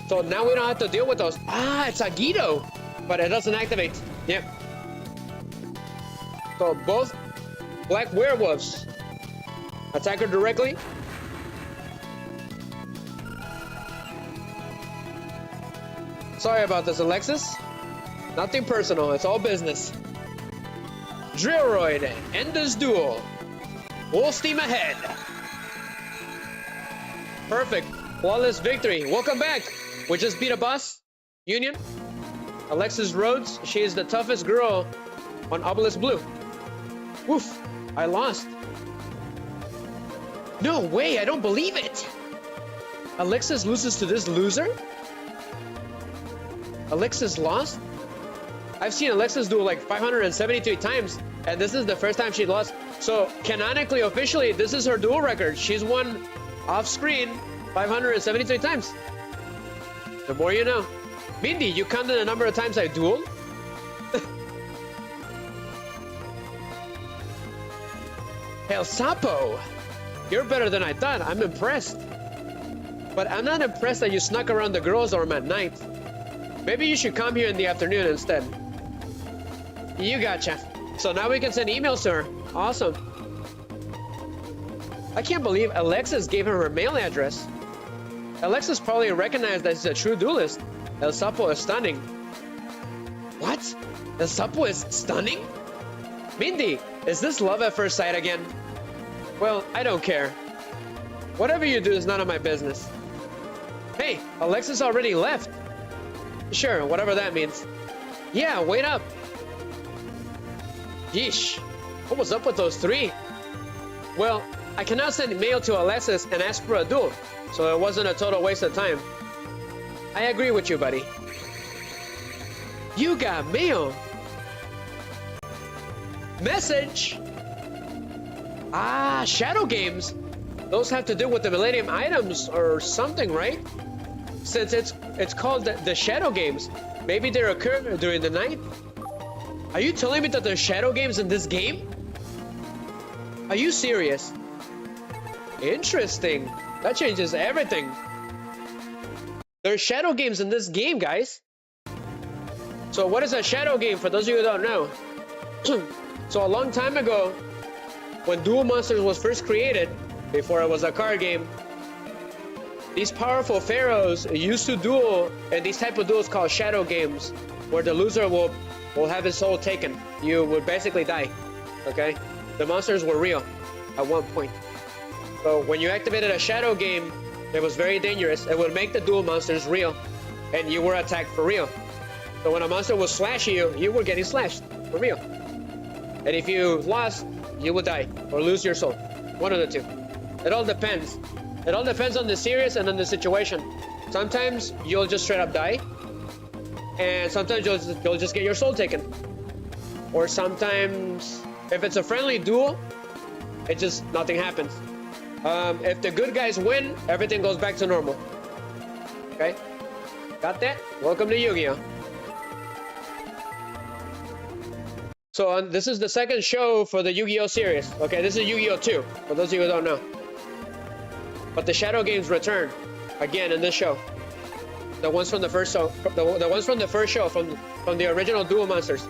So now we don't have to deal with those. Ah, it's a Guido. But it doesn't activate. Yep. So both black werewolves. Attack her directly. Sorry about this, Alexis. Nothing personal. It's all business. Drillroid, end this duel. Full steam ahead. Perfect. Flawless victory. Welcome back. We just beat a boss. Union. Alexis Rhodes, she is the toughest girl on Obelisk Blue. Woof, I lost. No way, I don't believe it. Alexis loses to this loser? Alexis lost? I've seen Alexis do like 573 times, and this is the first time she lost. So canonically, officially, this is her duel record. She's won off screen 573 times. The more you know. Mindy, you counted the number of times I dueled? El Sapo, you're better than I thought. I'm impressed. But I'm not impressed that you snuck around the girls' dorm at night. Maybe you should come here in the afternoon instead. You gotcha. So now we can send emails to her. Awesome. I can't believe Alexis gave her her mail address. Alexis probably recognized that she's a true duelist. El Sapo is stunning. What? El Sapo is stunning? Mindy, is this love at first sight again? Well, I don't care. Whatever you do is none of my business. Hey, Alexis already left. Sure, whatever that means. Yeah, wait up. Yeesh, what was up with those three? Well, I cannot send mail to Alexis and ask for a duel, so it wasn't a total waste of time. I agree with you, buddy. You got mail. Message. Ah, shadow games. Those have to do with the Millennium items or something, right? Since it's called the shadow games. Maybe they occur during the night? Are you telling me that there's shadow games in this game? Are you serious? Interesting. That changes everything. There's shadow games in this game, guys. So what is a shadow game for those of you who don't know? So a long time ago, when Duel Monsters was first created, before it was a card game, these powerful pharaohs used to duel in these type of duels called shadow games, where the loser will have his soul taken. You would basically die, okay? The monsters were real at one point. So when you activated a shadow game, it was very dangerous. It would make the duel monsters real, and you were attacked for real. So when a monster would slash you, you were getting slashed for real. And if you lost, you would die or lose your soul. One of the two. It all depends. It all depends on the series and on the situation. Sometimes you'll just straight up die, and sometimes you'll just get your soul taken. Or sometimes, if it's a friendly duel, it just nothing happens. If the good guys win, everything goes back to normal. Okay? Got that? Welcome to Yu-Gi-Oh! So this is the second show for the Yu-Gi-Oh! Series. Okay, this is Yu-Gi-Oh! 2, for those of you who don't know. But the Shadow Games return again in this show. The ones from the first show, the ones from the first show, from the original Duel Monsters.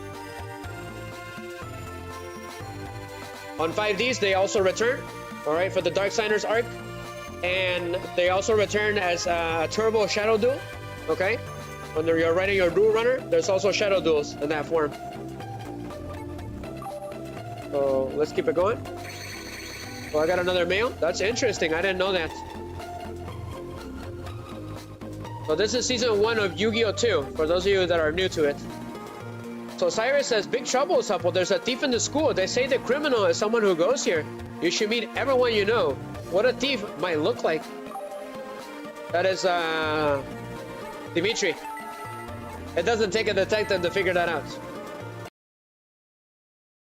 On 5Ds, they also return, all right, for the Darksiders arc, and they also return as a Turbo Shadow Duel. Okay, when you're writing your Duel Runner, there's also Shadow Duels in that form. So let's keep it going. Oh, I got another mail. That's interesting. I didn't know that. So this is season 1 of Yu-Gi-Oh! 2, for those of you that are new to it. So Cyrus says, big trouble, Supple. There's a thief in the school. They say the criminal is someone who goes here. You should meet everyone you know. What a thief might look like. That is, Dimitri. It doesn't take a detective to figure that out.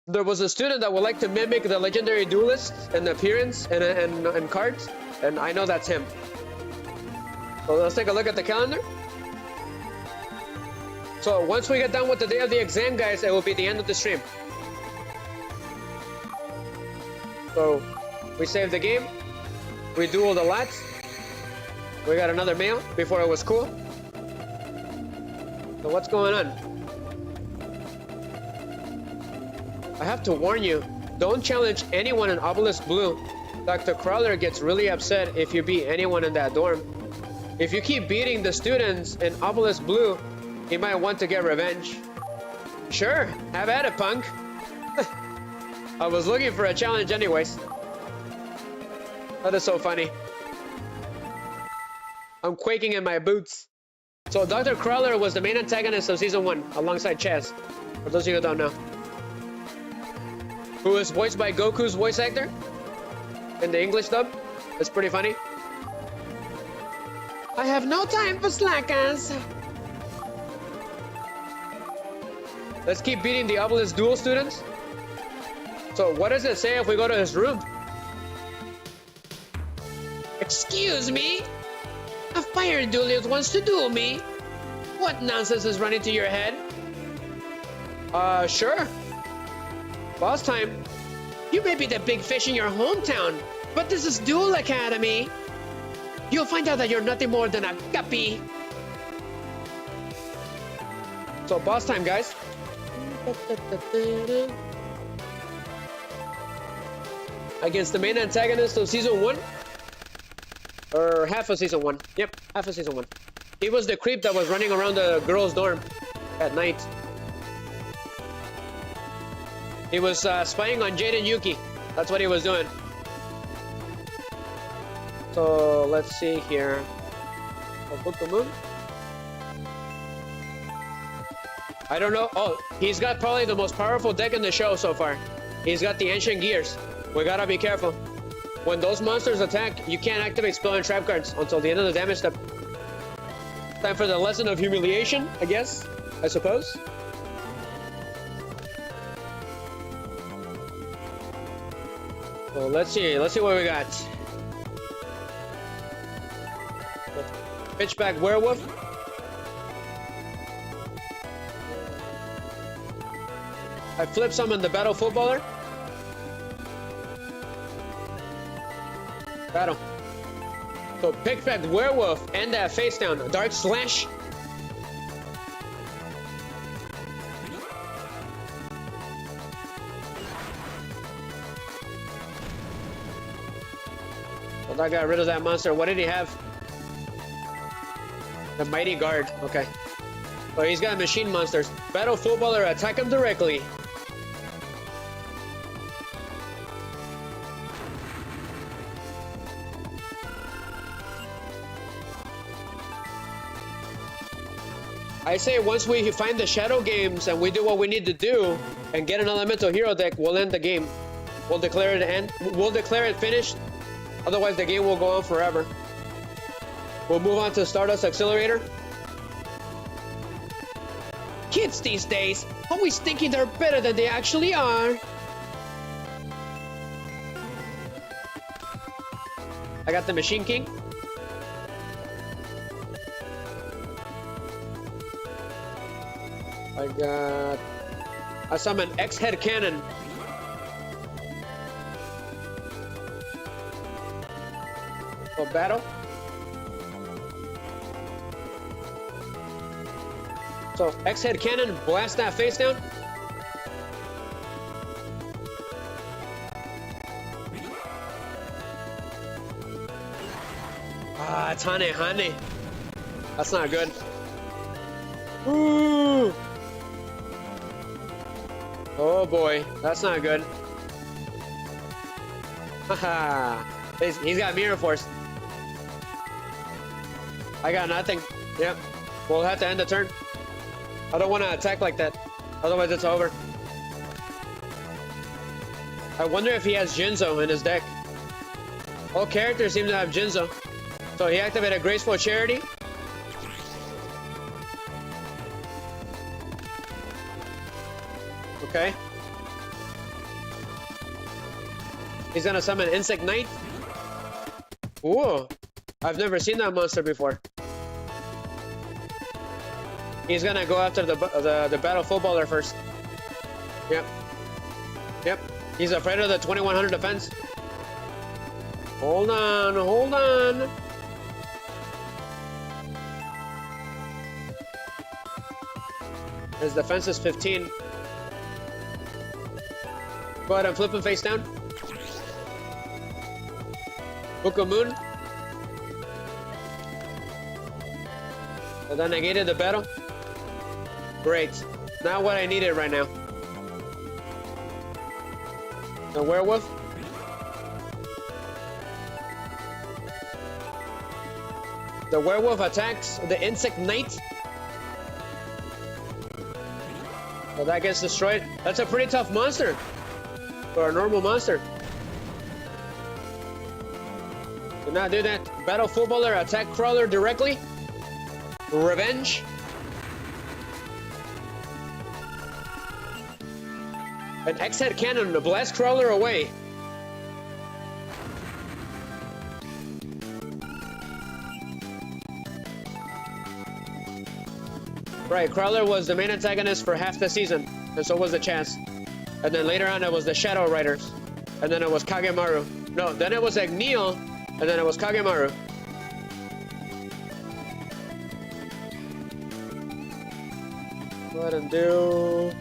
There was a student that would like to mimic the legendary duelist in appearance and cards, and I know that's him. So let's take a look at the calendar. So once we get done with the day of the exam, guys, it will be the end of the stream. So we saved the game. We dueled a lot. We got another mail before it was cool. So what's going on? I have to warn you, don't challenge anyone in Obelisk Blue. Dr. Crawler gets really upset if you beat anyone in that dorm. If you keep beating the students in Obelisk Blue, he might want to get revenge. Sure, have at it, punk. I was looking for a challenge anyways. That is so funny. I'm quaking in my boots. So Dr. Crawler was the main antagonist of season 1, alongside Chaz. For those of you who don't know. Who is voiced by Goku's voice actor in the English dub. It's pretty funny. I have no time for slackers. Let's keep beating the obelisk duel students. So what does it say if we go to his room? Excuse me? A fire duelist wants to duel me. What nonsense is running through your head? Sure. Boss time. You may be the big fish in your hometown, but this is Duel Academy. You'll find out that you're nothing more than a guppy. So boss time, guys. Against the main antagonist of season 1. Or half of season 1. Yep, half of season 1. He was the creep that was running around the girls' dorm at night. He was spying on Jade and Yuki. That's what he was doing. So let's see here. I don't know. Oh, he's got probably the most powerful deck in the show so far. He's got the ancient gears. We gotta be careful. When those monsters attack, you can't activate spell and trap cards until the end of the damage step. Time for the lesson of humiliation, I guess. I suppose. So let's see what we got. Pitchback werewolf. I flip summon the battle footballer. Battle. So pitchback werewolf and that face down. Dark slash. Well, I got rid of that monster. What did he have? The mighty guard. Okay. So he's got machine monsters. Battle footballer, attack him directly. I say once we find the shadow games and we do what we need to do and get an elemental hero deck, we'll end the game. We'll declare it finished. Otherwise the game will go on forever. We'll move on to Stardust Accelerator. Kids these days, always thinking they're better than they actually are. I got the Machine King. I summon X-Head Cannon. For battle. So X-Head Cannon, blast that face down. Ah, it's Hane. That's not good. Ooh. Oh boy, that's not good. Haha. He's got Mirror Force. I got nothing. Yep. We'll have to end the turn. I don't want to attack like that. Otherwise it's over. I wonder if he has Jinzo in his deck. All characters seem to have Jinzo. So he activated Graceful Charity. Okay. He's gonna summon Insect Knight. Ooh. I've never seen that monster before. He's gonna go after the battle footballer first. Yep. Yep. He's afraid of the 2100 defense. Hold on. His defense is 15. Go ahead and flip him face down. Book of Moon. So that negated the battle. Great. Not what I needed right now. The werewolf. The werewolf attacks the insect knight. So that gets destroyed. That's a pretty tough monster for a normal monster. Do not do that. Battle footballer attack crawler directly. Revenge. An X-head cannon to blast crawler away. Right, Crawler was the main antagonist for half the season, and so was the Chance. And then later on it was the Shadow Riders. And then it was Kagemaru. No, then it was Agneil, and then it was Kagemaru. Go ahead and do...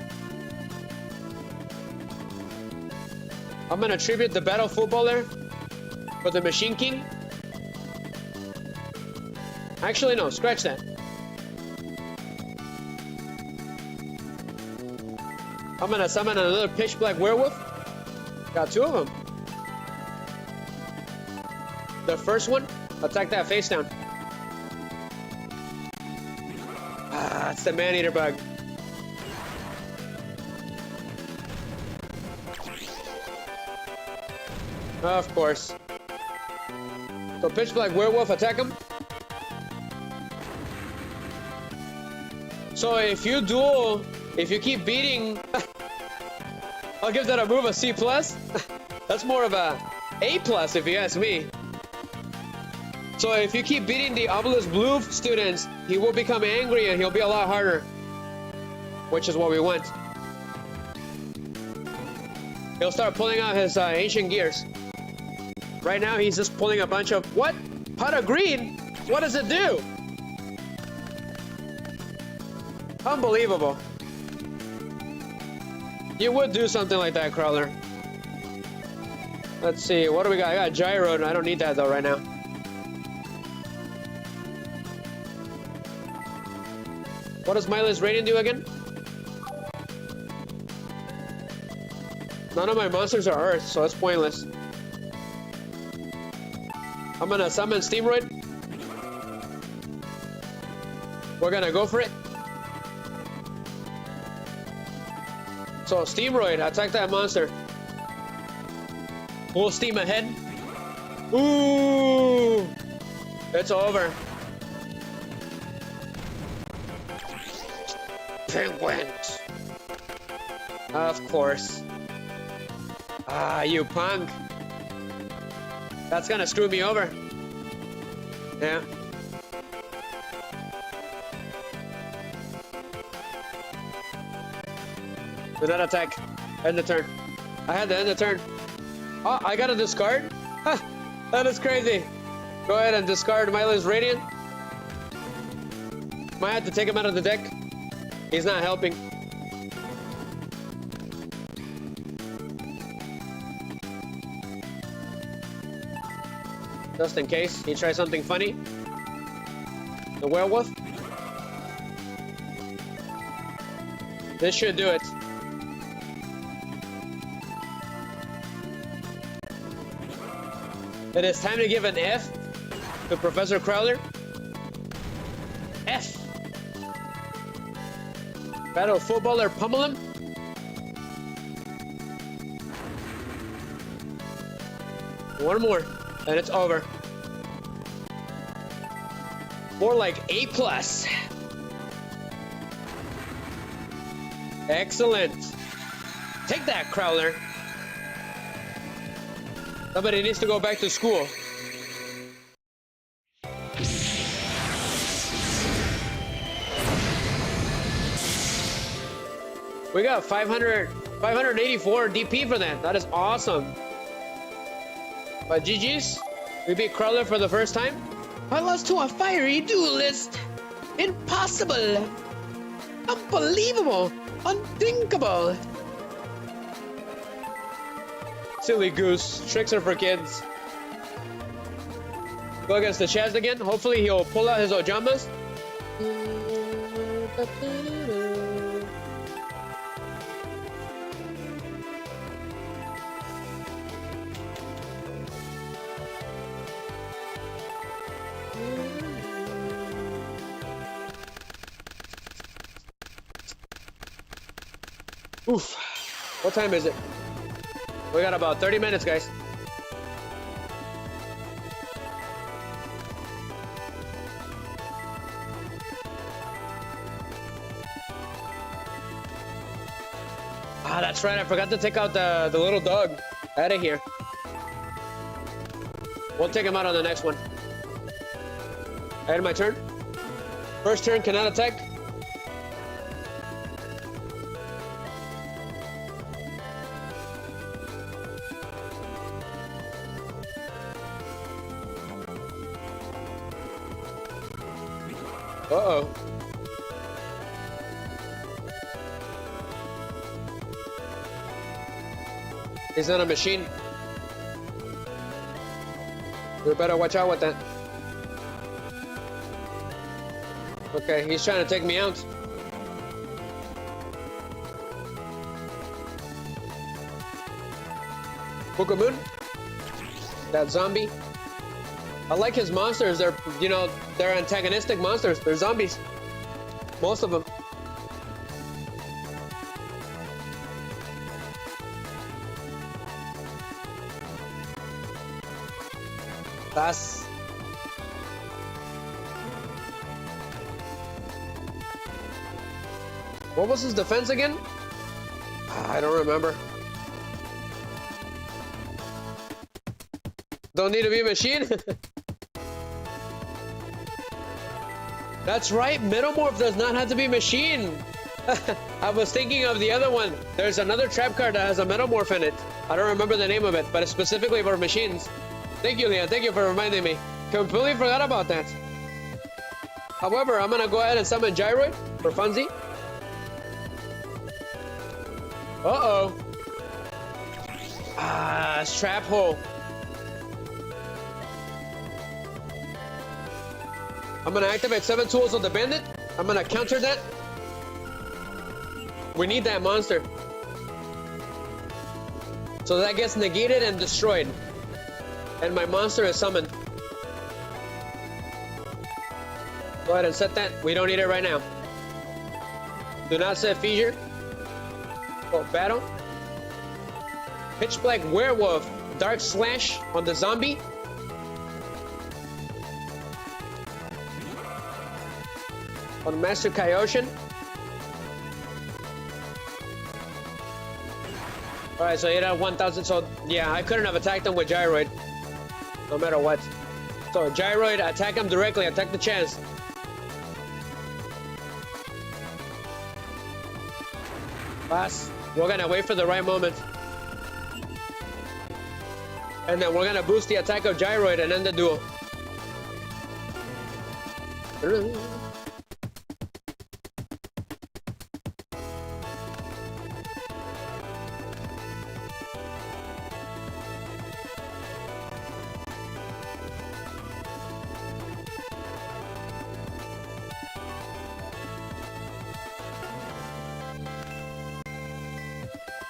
I'm gonna tribute the Battle Footballer for the Machine King. Actually, no, scratch that. I'm gonna summon another pitch black werewolf. Got two of them. The first one, attack that face down. Ah, it's the man-eater bug. Of course. So pitch black werewolf, attack him. So if you duel, if you keep beating, I'll give that a move a C+. That's more of a A+ if you ask me. So if you keep beating the Obelisk Blue students, he will become angry and he'll be a lot harder. Which is what we want. He'll start pulling out his ancient gears. Right now he's just pulling a bunch of... What? Pot of green? What does it do? Unbelievable. You would do something like that, Crawler. Let's see, what do we got? I got Gyro, and I don't need that though right now. What does Milo's Radiant do again? None of my monsters are Earth, so it's pointless. I'm gonna summon Steamroid. We're gonna go for it. So Steamroid, attack that monster. Full steam ahead. Ooh! It's over. Penguins. Of course. Ah, you punk. That's gonna screw me over. Yeah. Do not attack. End the turn. I had to end the turn. Oh, I got to discard? Huh, that is crazy. Go ahead and discard Milo's Radiant. Might have to take him out of the deck. He's not helping. Just in case he tries something funny. The werewolf. This should do it. It is time to give an F to Professor Crowler. F. Battle Footballer, pummel him. One more, and it's over. More like A+. Excellent. Take that, Crowler. Somebody needs to go back to school. We got 584 DP for that. That is awesome. But GG's, we beat Crawler for the first time. I lost to a fiery duelist. Impossible. Unbelievable. Unthinkable. Silly goose. Tricks are for kids. Go against the Chaz again. Hopefully he'll pull out his Ojamas. Oof. What time is it? We got about 30 minutes, guys. Ah, that's right. I forgot to take out the little dog out of here. We'll take him out on the next one. I had my turn. First turn, cannot attack. Uh-oh. He's not a machine. You better watch out with that. Okay, he's trying to take me out. Book of Moon. That zombie. I like his monsters. They're, you know, they're antagonistic monsters. They're zombies. Most of them. That's... What was his defense again? I don't remember. Don't need to be a machine? That's right, Metamorph does not have to be machine. I was thinking of the other one. There's another trap card that has a Metamorph in it. I don't remember the name of it, but it's specifically for machines. Thank you, Leon. Thank you for reminding me. Completely forgot about that. However, I'm gonna go ahead and summon Gyroid for funsie. Uh-oh. Ah, trap hole. I'm gonna activate 7 tools of the bandit. I'm gonna counter that. We need that monster. So that gets negated and destroyed. And my monster is summoned. Go ahead and set that. We don't need it right now. Do not set Feature. Oh, battle. Pitch Black Werewolf. Dark Slash on the zombie. On Master Kaioshin. Alright, so you have 1,000. So, yeah, I couldn't have attacked him with Gyroid. No matter what. So, Gyroid, attack him directly. Attack the chance. Pass. We're gonna wait for the right moment. And then we're gonna boost the attack of Gyroid and end the duel.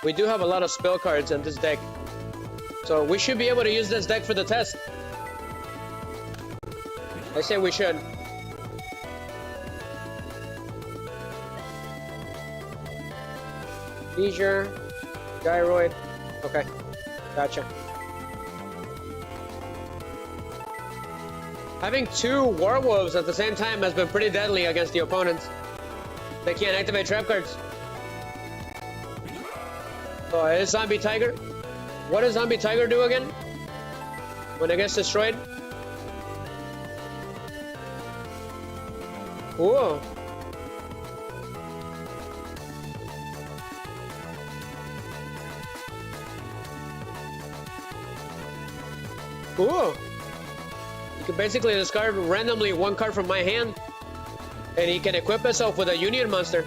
We do have a lot of spell cards in this deck. So we should be able to use this deck for the test. I say we should. Seizure, Gyroid. Okay, gotcha. Having 2 werewolves at the same time has been pretty deadly against the opponents. They can't activate trap cards. Oh, it's Zombie Tiger. What does Zombie Tiger do again? When it gets destroyed? Ooh. Ooh. You can basically discard randomly 1 card from my hand, and he can equip himself with a Union monster.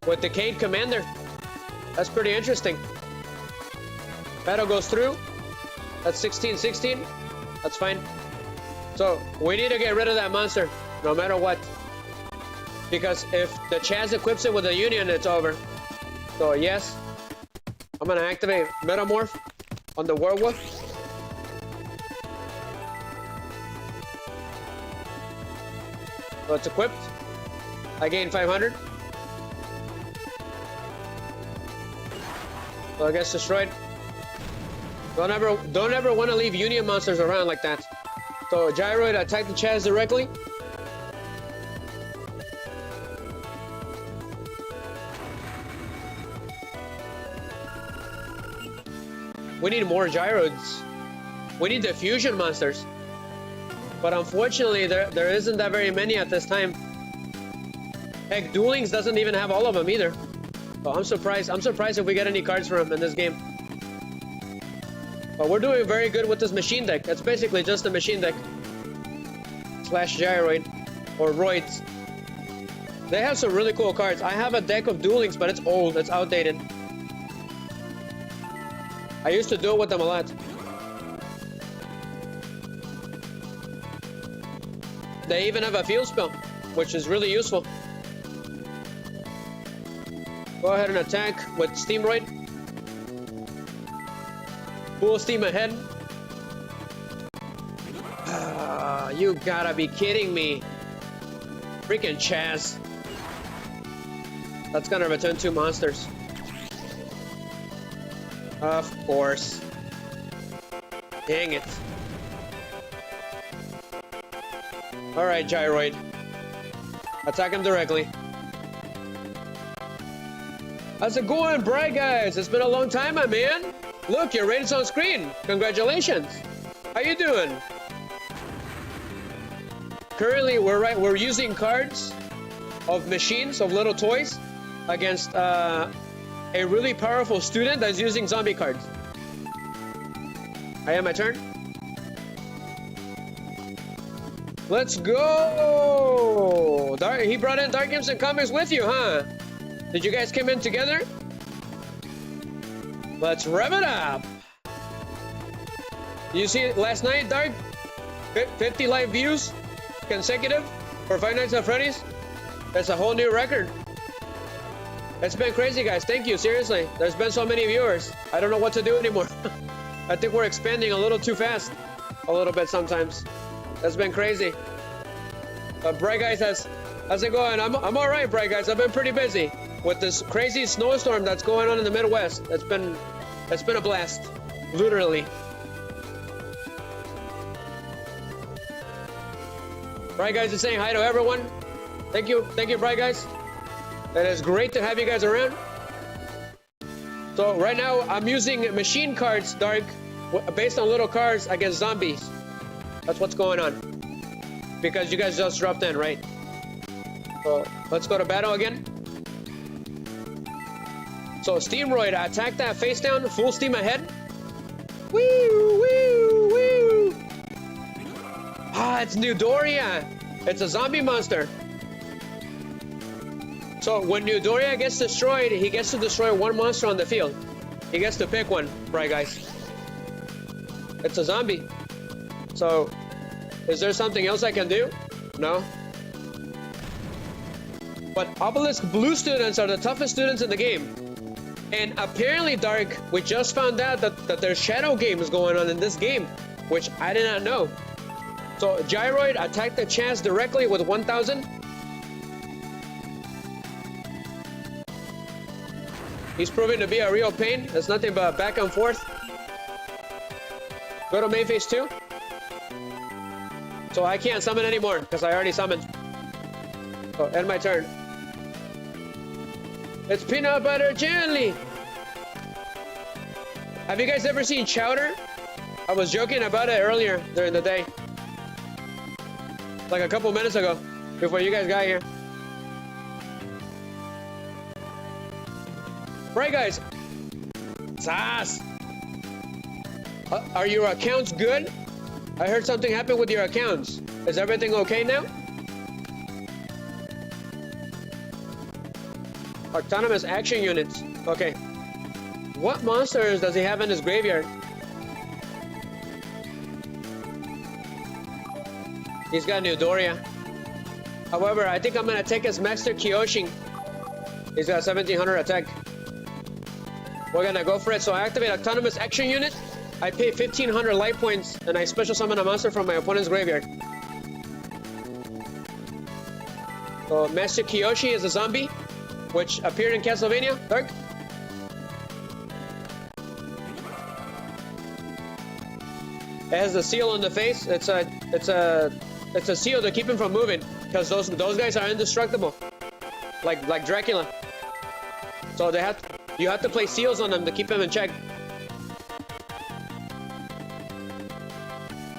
With Decayed Commander. That's pretty interesting. Battle goes through. That's 16-16. That's fine. So, we need to get rid of that monster, no matter what. Because if the Chaz equips it with a Union, it's over. So, yes. I'm gonna activate Metamorph on the Werewolf. So, it's equipped. I gain 500. So it gets destroyed. Don't ever want to leave Union monsters around like that. So Gyroid attack the chest directly. We need more Gyroids. We need the fusion monsters. But unfortunately, there isn't that very many at this time. Heck, Duelings doesn't even have all of them either. So I'm surprised if we get any cards for him in this game. But we're doing very good with this machine deck. It's basically just a machine deck. Slash Gyroid. Or Roids. They have some really cool cards. I have a deck of Duelings, but it's old. It's outdated. I used to duel with them a lot. They even have a field spell, which is really useful. Go ahead and attack with Steamroid. Full steam ahead. You gotta be kidding me. Freaking Chaz. That's gonna return 2 monsters. Of course. Dang it. Alright, Gyroid. Attack him directly. How's it going, Bright Guys? It's been a long time, my man. Look, your rating's on screen. Congratulations. How you doing? Currently, we're using cards of machines, of little toys, against a really powerful student that's using zombie cards. I have my turn. Let's go! He brought in Dark Games and Comics with you, huh? Did you guys come in together? Let's rev it up! You see it last night, Dark? 50 live views consecutive for Five Nights at Freddy's? That's a whole new record. It's been crazy, guys. Thank you, seriously. There's been so many viewers. I don't know what to do anymore. I think we're expanding a little too fast. A little bit sometimes. That's been crazy. Bright Guys, how's it going? I'm all right, Bright Guys. I've been pretty busy with this crazy snowstorm that's going on in the Midwest. It's been a blast, literally. Bright Guys is saying hi to everyone. Thank you, Bright Guys. It is great to have you guys around. So right now I'm using machine cards, Dark, based on little cards against zombies. That's what's going on. Because you guys just dropped in, right? So let's go to battle again. So Steamroid, attack that face down, full steam ahead. Woo, woo, woo. Ah, it's Newdoria. It's a zombie monster. So when Newdoria gets destroyed, he gets to destroy 1 monster on the field. He gets to pick one, Bright Guys. It's a zombie. So, is there something else I can do? No. But Obelisk Blue students are the toughest students in the game. And apparently, Dark, we just found out that there's shadow games going on in this game, which I did not know. So Gyroid, attack the chance directly with 1000. He's proving to be a real pain. It's nothing but back and forth. Go to main phase 2. So I can't summon anymore because I already summoned. So end my turn. It's peanut butter jelly. Have you guys ever seen Chowder? I was joking about it earlier during the day. Like a couple minutes ago, before you guys got here. Right, guys. Sass. Are your accounts good? I heard something happened with your accounts. Is everything okay now? Autonomous action units. Okay. What monsters does he have in his graveyard? He's got Newdoria. However, I think I'm gonna take his Master Kyoshin. He's got 1700 attack. We're gonna go for it. So I activate Autonomous Action Unit. I pay 1500 life points, and I special summon a monster from my opponent's graveyard. So Master Kyoshi is a zombie, which appeared in Castlevania. Dark. It has a seal on the face. It's a seal to keep him from moving, because those guys are indestructible, like Dracula. So you have to place seals on them to keep them in check.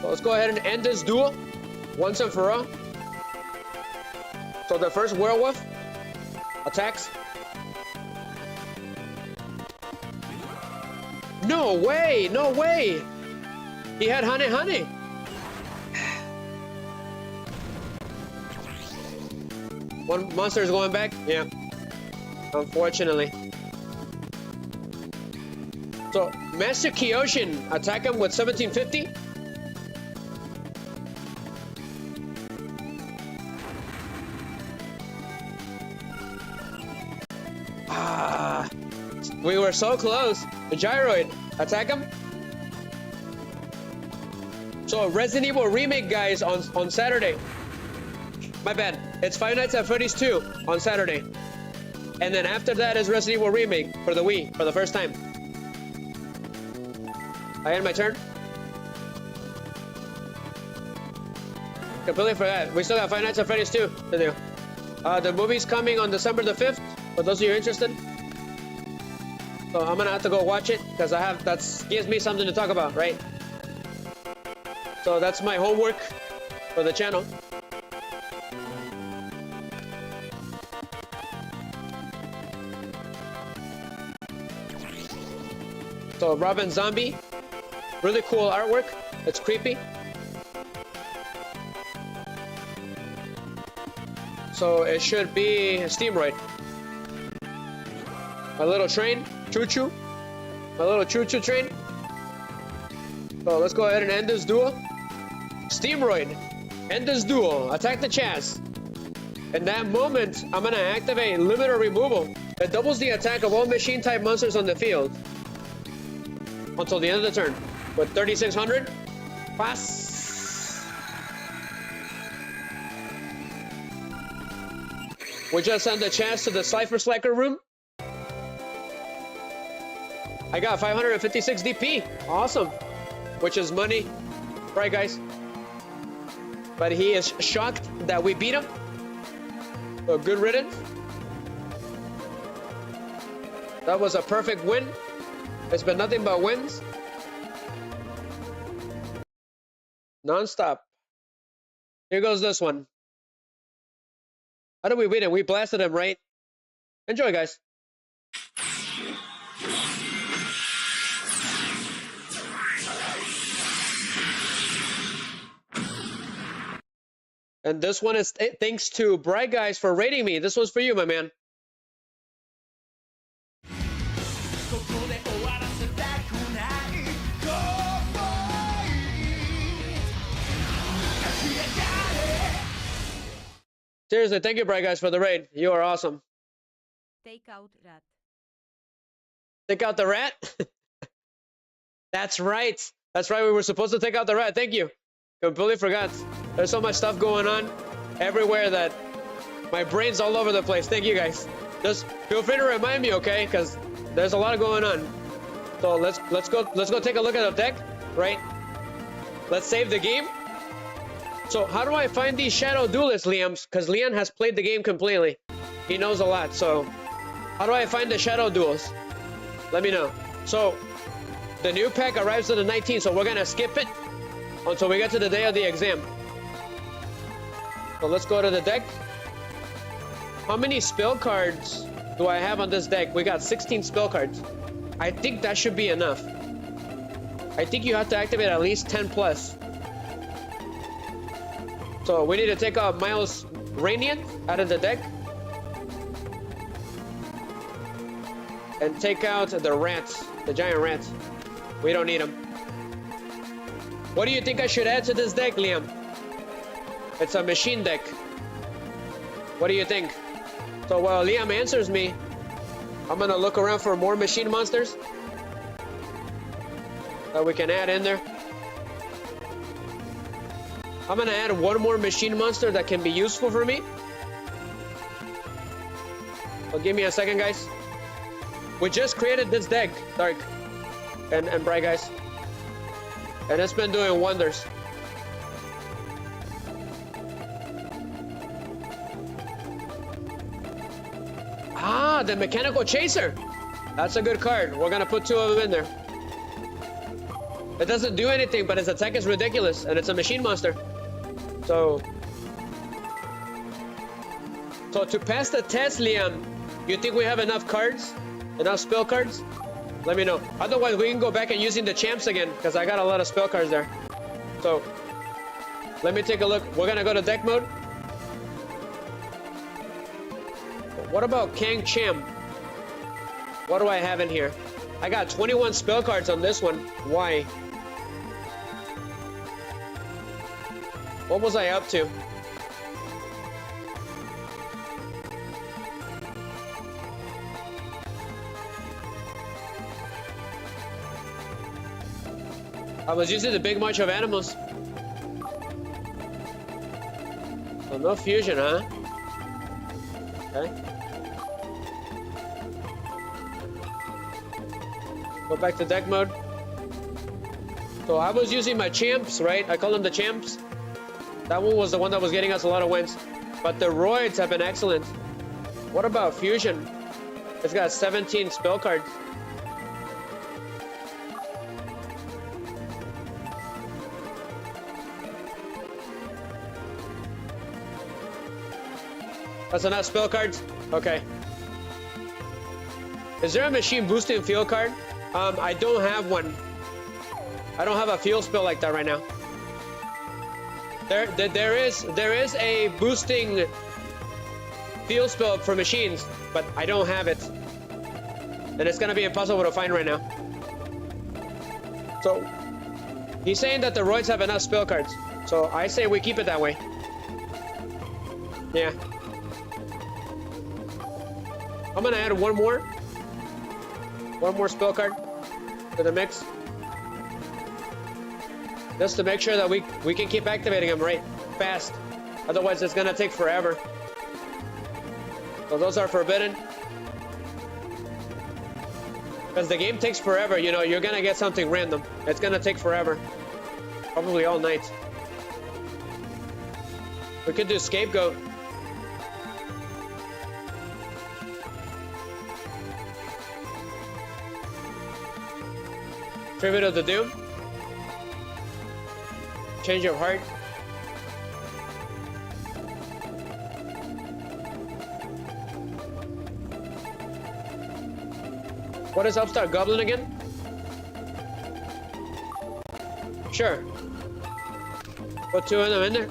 So let's go ahead and end this duel once and for all. So the first werewolf attacks. No way! No way! He had honey. One monster is going back. Yeah. Unfortunately. So Master Kyoshin attack him with 1750. We were so close. The Gyroid, attack him. So Resident Evil Remake, guys, on Saturday. My bad. It's Five Nights at Freddy's 2 on Saturday. And then after that is Resident Evil Remake for the Wii for the first time. I end my turn. Completely forgot. We still got Five Nights at Freddy's 2 to do. The movie's coming on December the 5th, for those of you interested. So I'm gonna have to go watch it, because that gives me something to talk about, right? So that's my homework for the channel. So Robin Zombie, really cool artwork. It's creepy. So it should be Steamroid. My little train, choo-choo. My little choo-choo train. So let's go ahead and end this duel. Steamroid, end this duel. Attack the chest. In that moment, I'm gonna activate limiter removal. It doubles the attack of all machine-type monsters on the field until the end of the turn. With 3600, pass. We just sent the chest to the Slyfer Slacker room. I got 556 DP. Awesome. Which is money. Right, guys? But he is shocked that we beat him. So good riddance. That was a perfect win. It's been nothing but wins. Non-stop. Here goes this one. How did we beat him? We blasted him, right? Enjoy, guys. And this one is thanks to Bright Guys for rating me. This one's for you, my man. Seriously, thank you, Bright Guys, for the raid. You are awesome. Take out rat. Take out the rat? That's right. That's right. We were supposed to take out the rat. Thank you. Completely forgot. There's so much stuff going on everywhere that my brain's all over the place. Thank you, guys. Just feel free to remind me, okay? Because there's a lot going on. So let's go take a look at the deck, right? Let's save the game. So how do I find these shadow duelists, Liam? Because Leon has played the game completely. He knows a lot. So how do I find the shadow duels? Let me know. So the new pack arrives on the 19th, so we're gonna skip it until we get to the day of the exam. So let's go to the deck. How many spell cards do I have on this deck? We got 16 spell cards. I think that should be enough. I think you have to activate at least 10 plus. So we need to take out Miles Radiant out of the deck. And take out the rats, the giant rats. We don't need them. What do you think I should add to this deck, Liam? It's a machine deck. What do you think? So while Liam answers me, I'm gonna look around for more machine monsters that we can add in there. I'm gonna add one more machine monster that can be useful for me. So give me a second, guys. We just created this deck, Dark and Bright Guys. And it's been doing wonders. Ah, the mechanical chaser. That's a good card. We're gonna put 2 of them in there. It doesn't do anything, but its attack is ridiculous, and it's a machine monster. So to pass the test, Liam, you think we have enough cards? Enough spell cards? Let me know. Otherwise, we can go back and using the champs again, because I got a lot of spell cards there. So let me take a look. We're gonna go to deck mode. What about Kang Cham? What do I have in here? I got 21 spell cards on this one. Why? What was I up to? I was using the big bunch of animals. So no fusion, huh? Okay. Go back to deck mode. So I was using my champs, right? I call them the champs. That one was the one that was getting us a lot of wins. But the roids have been excellent. What about fusion? It's got 17 spell cards. That's enough spell cards? Okay. Is there a machine boosting field card? I don't have one. I don't have a field spell like that right now. There is a boosting field spell for machines, but I don't have it. And it's gonna be impossible to find right now. So he's saying that the roids have enough spell cards. So I say we keep it that way. Yeah. I'm gonna add one more spell card to the mix, just to make sure that we can keep activating them right fast. Otherwise, it's gonna take forever. So those are forbidden, because the game takes forever. You know, you're gonna get something random. It's gonna take forever, probably all night. We could do scapegoat. Tribute of the Doom. Change of heart. What is Upstart Goblin again? Sure. Put 2 of them in there.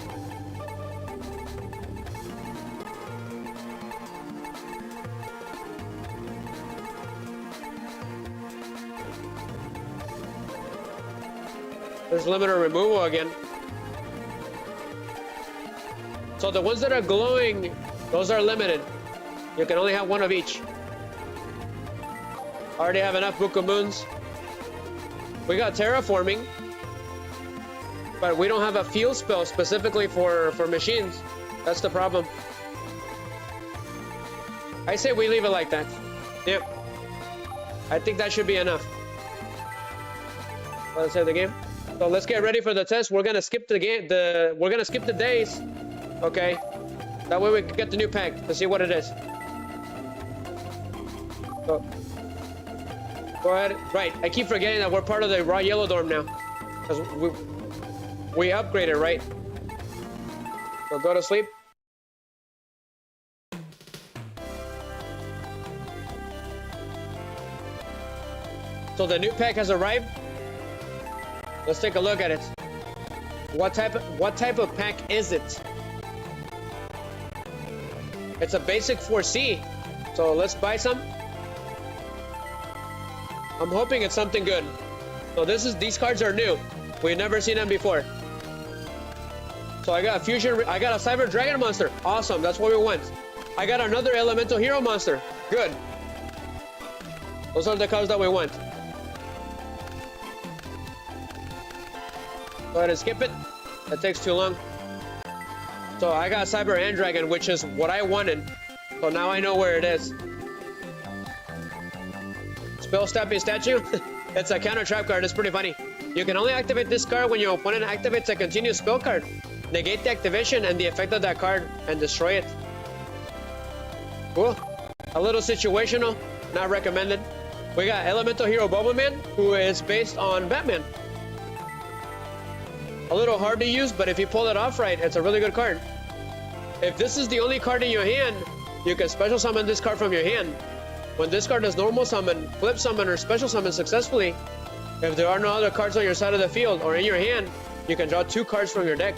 There's limiter removal again. So the ones that are glowing, those are limited. You can only have 1 of each. Already have enough Book of Moons. We got terraforming, but we don't have a field spell specifically for machines. That's the problem. I say we leave it like that. Yep. I think that should be enough. Let's save the game. So let's get ready for the test. We're gonna skip the game. We're gonna skip the days. Okay. That way we can get the new pack to see what it is. So go ahead. Right. I keep forgetting that we're part of the Raw Yellow Dorm now, because we upgraded, right? So go to sleep. So the new pack has arrived. Let's take a look at it. What type of pack is it? It's a basic 4C. So let's buy some. I'm hoping it's something good. So these cards are new. We've never seen them before. So I got a fusion, I got a Cyber Dragon monster. Awesome, that's what we want. I got another elemental hero monster. Good. Those are the cards that we want. Go ahead and skip it. That takes too long. So I got Cyber and Dragon, which is what I wanted. So now I know where it is. Spell Stamping Statue. It's a counter trap card. It's pretty funny. You can only activate this card when your opponent activates a continuous spell card. Negate the activation and the effect of that card and destroy it. Cool. A little situational, not recommended. We got Elemental Hero Bubbleman, who is based on Batman. A little hard to use, but if you pull it off right, it's a really good card. If this is the only card in your hand, you can special summon this card from your hand. When this card is normal summon, flip summon, or special summon successfully, if there are no other cards on your side of the field or in your hand, you can draw 2 cards from your deck.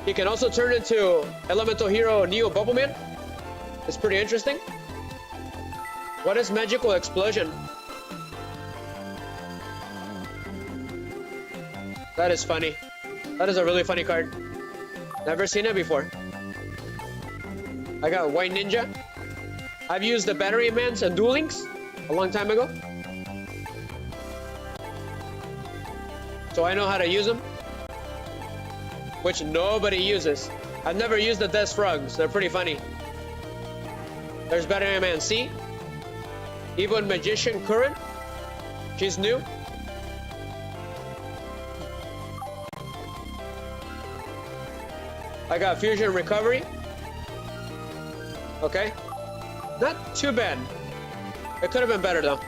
You can also turn into Elemental Hero Neo Bubbleman. It's pretty interesting. What is Magical Explosion? That is funny. That is a really funny card. Never seen it before. I got White Ninja. I've used the Battery Mans and Duel Links a long time ago, so I know how to use them, which nobody uses. I've never used the Death Frogs. They're pretty funny. There's Battery Man C. Evil Magician Current. She's new. I got Fusion Recovery. Okay. Not too bad. It could have been better though.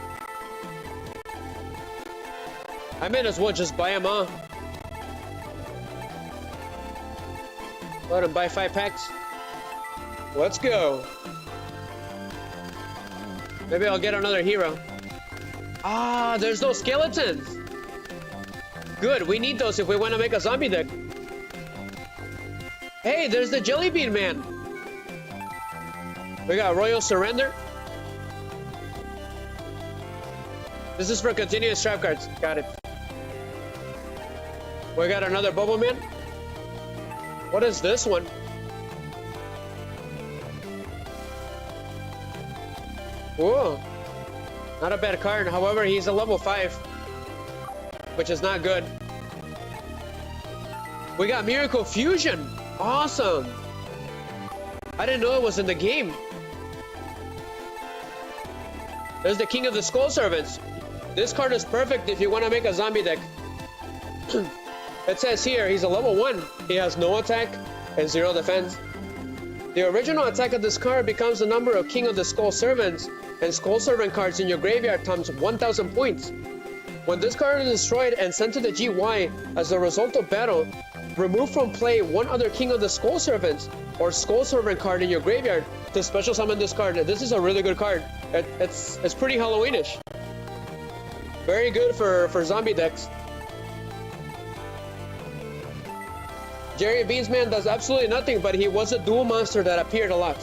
I might as well just buy them all. Let them buy 5 packs. Let's go. Maybe I'll get another hero. Ah, there's those skeletons. Good, we need those if we want to make a zombie deck. Hey, there's the Jelly Bean Man. We got Royal Surrender. This is for continuous trap cards. Got it. We got another Bubble Man. What is this one? Whoa. Not a bad card. However, he's a level 5, which is not good. We got Miracle Fusion. Awesome. I didn't know it was in the game. There's the King of the Skull Servants. This card is perfect if you want to make a zombie deck. It says here he's a level 1. He has no attack and 0 defense. The original attack of this card becomes the number of King of the Skull Servants and Skull Servant cards in your graveyard times 1,000 points. When this card is destroyed and sent to the GY as a result of battle, remove from play one other King of the Skull Servants or Skull Servant card in your graveyard to special summon this card. This is a really good card. It's pretty Halloweenish. Very good for zombie decks. Jerry Beansman does absolutely nothing, but he was a dual monster that appeared a lot.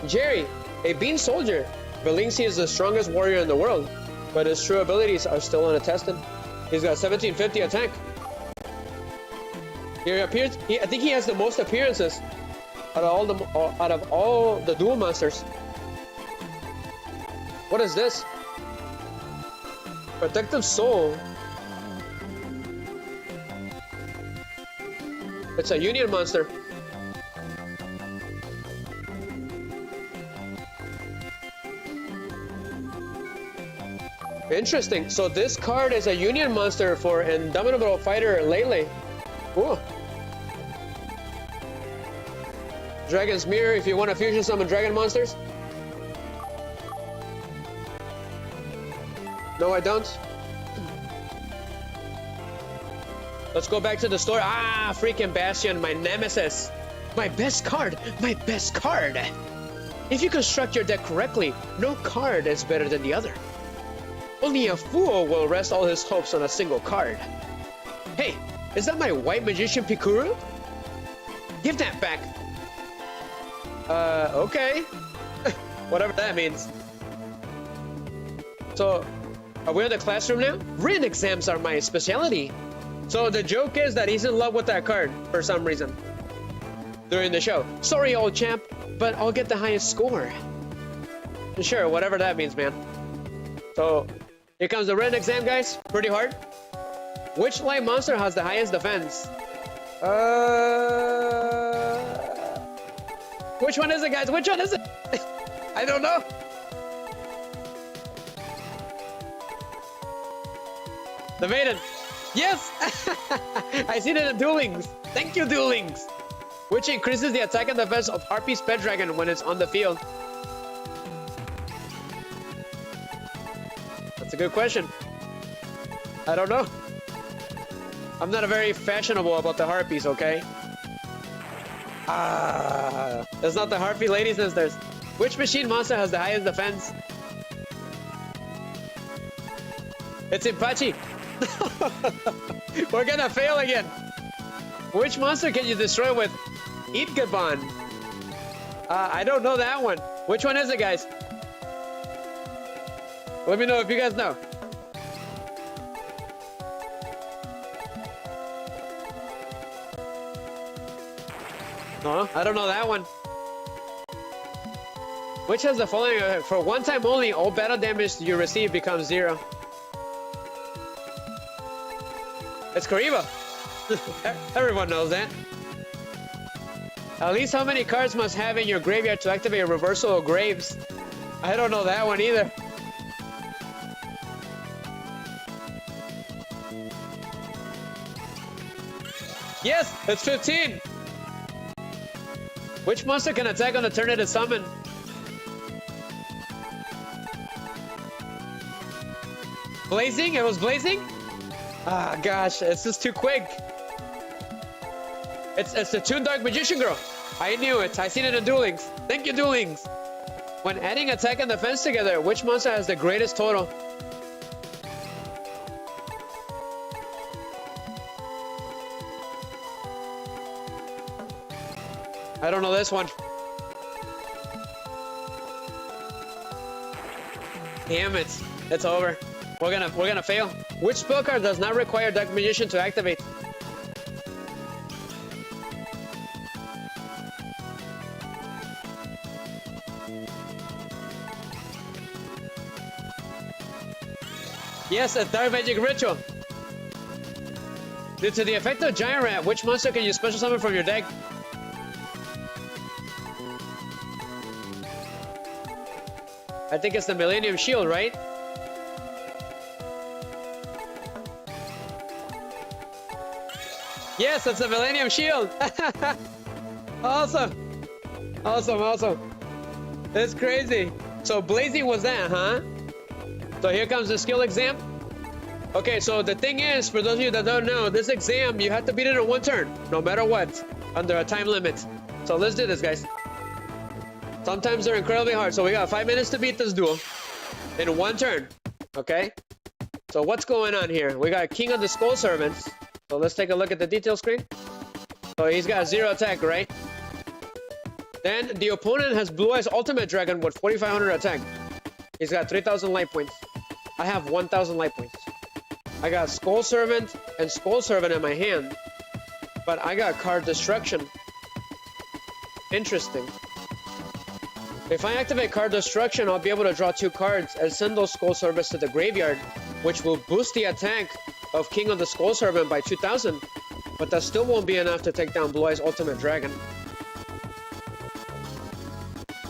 Jerry, a bean soldier, believes he is the strongest warrior in the world, but his true abilities are still unattested. He's got 1750 attack. He appears. I think he has the most appearances out of all the dual monsters. What is this? Protective Soul. It's a union monster. Interesting. So this card is a union monster for Indomitable Fighter Lele. Cool. Dragon's Mirror if you want to fusion summon dragon monsters. No, I don't. Let's go back to the store. Ah, freaking Bastion, my nemesis. My best card. My best card. If you construct your deck correctly, no card is better than the other. Only a fool will rest all his hopes on a single card. Hey, is that my White Magician Pikuru? Give that back. Okay. Whatever that means. So, are we in the classroom now? Written exams are my specialty. So the joke is that he's in love with that card for some reason during the show. Sorry, old champ, but I'll get the highest score. Sure, whatever that means, man. So, here comes the written exam, guys. Pretty hard. Which light monster has the highest defense? Which one is it, guys? Which one is it? I don't know. The maiden. Yes! I seen it in duelings. Thank you, duelings. Which increases the attack and defense of Harpy's pet dragon when it's on the field? That's a good question. I don't know. I'm not very fashionable about the harpies, okay? It's not the harpy lady sisters. Which machine monster has the highest defense? It's Impachi. We're gonna fail again. Which monster can you destroy with Itgaban? I don't know that one. Which one is it, guys? Let me know if you guys know. No, I don't know that one. Which has the following effect? For one time only, all battle damage you receive becomes 0. It's Kariba. Everyone knows that. At least how many cards must have in your graveyard to activate a reversal of graves? I don't know that one either. Yes, it's 15. Which monster can attack on the turn it is summoned? Blazing? It was Blazing? Ah, gosh, it's just too quick. It's the Toon Dark Magician Girl. I knew it. I seen it in duelings. Thank you, duelings. When adding attack and defense together, which monster has the greatest total? I don't know this one. Damn it. It's over. We're gonna fail. Which spell card does not require Dark Magician to activate? Yes, a Dark Magic Ritual. Due to the effect of Giant Rat, which monster can you special summon from your deck? I think it's the Millennium Shield, right? Yes, it's the Millennium Shield. Awesome. Awesome. That's crazy. So Blazing was that, huh? So here comes the skill exam. Okay, so the thing is, for those of you that don't know, this exam, you have to beat it in one turn, no matter what, under a time limit. So let's do this, guys. Sometimes they're incredibly hard. So we got 5 minutes to beat this duel in one turn. Okay? So what's going on here? We got King of the Skull Servants. So let's take a look at the detail screen. So he's got 0 attack, right? Then the opponent has Blue Eyes Ultimate Dragon with 4,500 attack. He's got 3,000 life points. I have 1,000 life points. I got Skull Servant and Skull Servant in my hand. But I got Card Destruction. Interesting. If I activate Card Destruction, I'll be able to draw 2 cards and send those Skull Servants to the graveyard, which will boost the attack of King of the Skull Servant by 2,000. But that still won't be enough to take down Blue Eyes Ultimate Dragon.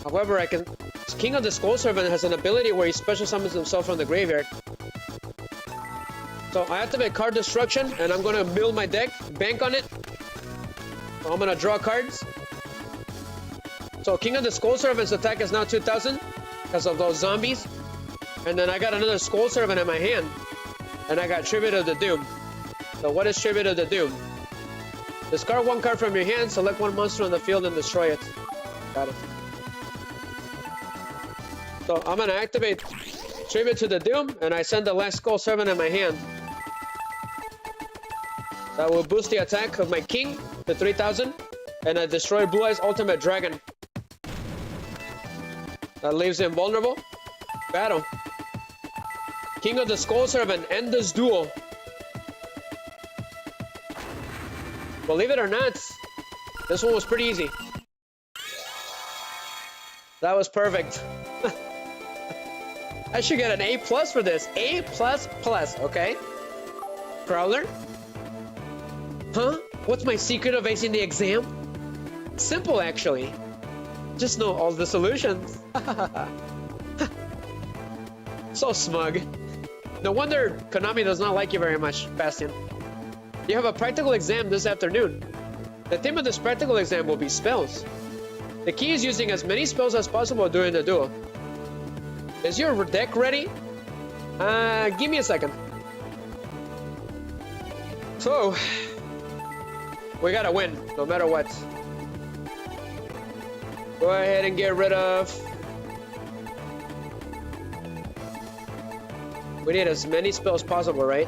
However, King of the Skull Servant has an ability where he special summons himself from the graveyard. So I activate Card Destruction, and I'm going to build my deck, bank on it. So I'm going to draw cards. So King of the Skull Servant's attack is now 2,000 because of those zombies. And then I got another Skull Servant in my hand. And I got Tribute of the Doom. So what is Tribute of the Doom? Discard 1 card from your hand, select 1 monster on the field and destroy it. Got it. So I'm going to activate Tribute to the Doom, and I send the last Skull Servant in my hand. That will boost the attack of my king to 3,000, and I destroy Blue Eyes Ultimate Dragon. That leaves him vulnerable. Battle. King of the Skull Servant, end this duel. Believe it or not, this one was pretty easy. That was perfect. I should get an A+ for this. A++, okay? Prowler? Huh? What's my secret of acing the exam? Simple, actually. Just know all the solutions. So smug. No wonder Konami does not like you very much, Bastion. You have a practical exam this afternoon. The theme of this practical exam will be spells. The key is using as many spells as possible during the duel. Is your deck ready? Give me a second. So, we gotta win, no matter what. Go ahead and get rid of... We need as many spells possible, right?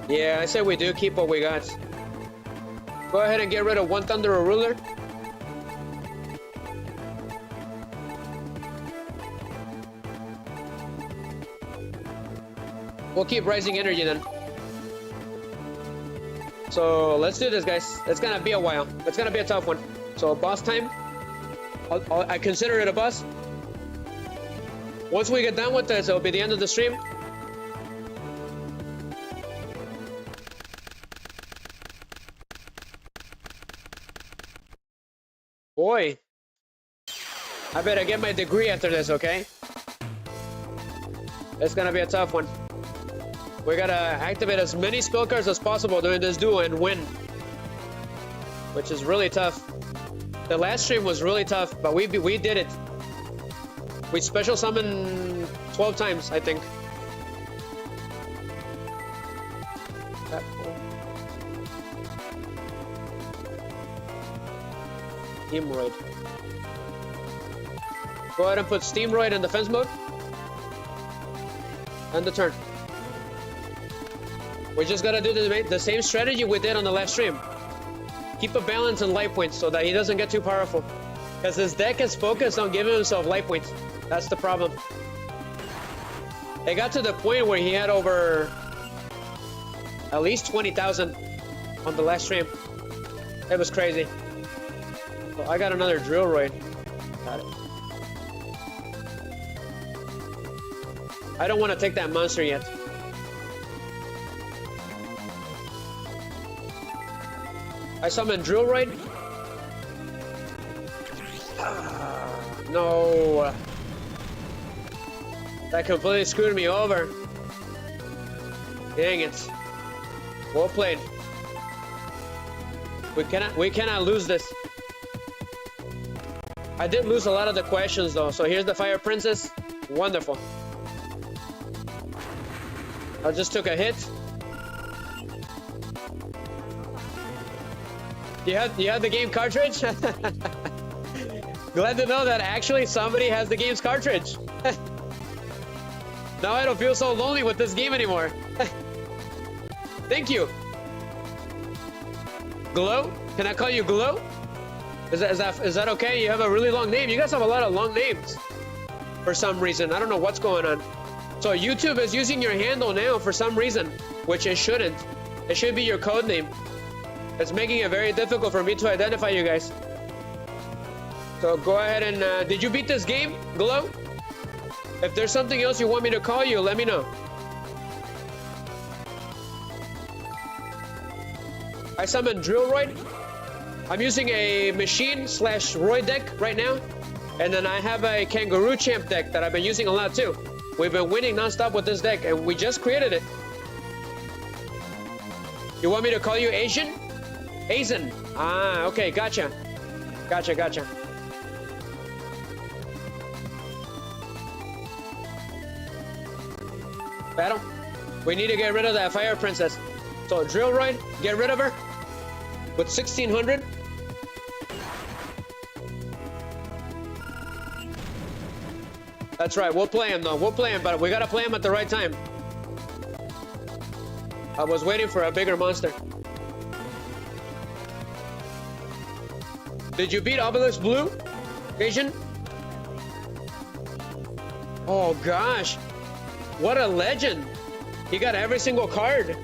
Yeah, I said we do keep what we got. Go ahead and get rid of one Thunderer Ruler. We'll keep Rising Energy then. So let's do this, guys. It's gonna be a while. It's gonna be a tough one. So boss time. I consider it a boss. Once we get done with this, it'll be the end of the stream. Boy, I better get my degree after this, okay? It's gonna be a tough one. We gotta activate as many spell cards as possible during this duel and win. Which is really tough. The last stream was really tough, but we did it. We special summoned 12 times, I think. Steamroid. Go ahead and put Steamroid in defense mode. End the turn. We just gotta do the same strategy we did on the last stream. Keep a balance in life points so that he doesn't get too powerful. Because his deck is focused on giving himself life points. That's the problem. It got to the point where he had over at least 20,000 on the last stream. It was crazy. So I got another Drill Roid. Got it. I don't want to take that monster yet. I summoned Drill Roid. No. That completely screwed me over. Dang it. Well played. We cannot lose this. I did lose a lot of the questions though, so here's the Fire Princess. Wonderful. I just took a hit. You have the game cartridge? Glad to know that actually somebody has the game's cartridge. Now I don't feel so lonely with this game anymore. Thank you. Glow? Can I call you Glow? Is that okay? You have a really long name. You guys have a lot of long names. For some reason. I don't know what's going on. So YouTube is using your handle now for some reason. Which it shouldn't. It should be your code name. It's making it very difficult for me to identify you guys. So go ahead and... did you beat this game, Glow? If there's something else you want me to call you, let me know. I summoned Drill Roid. I'm using a machine / Roid deck right now. And then I have a Kangaroo Champ deck that I've been using a lot too. We've been winning non-stop with this deck and we just created it. You want me to call you Asian? Asian. Ah, okay, gotcha. Gotcha. Battle. We need to get rid of that Fire Princess. So Drill Roid, get rid of her. With 1600. That's right, we'll play him though. We'll play him, but we gotta play him at the right time. I was waiting for a bigger monster. Did you beat Obelisk Blue, Asian? Oh gosh, what a legend. He got every single card.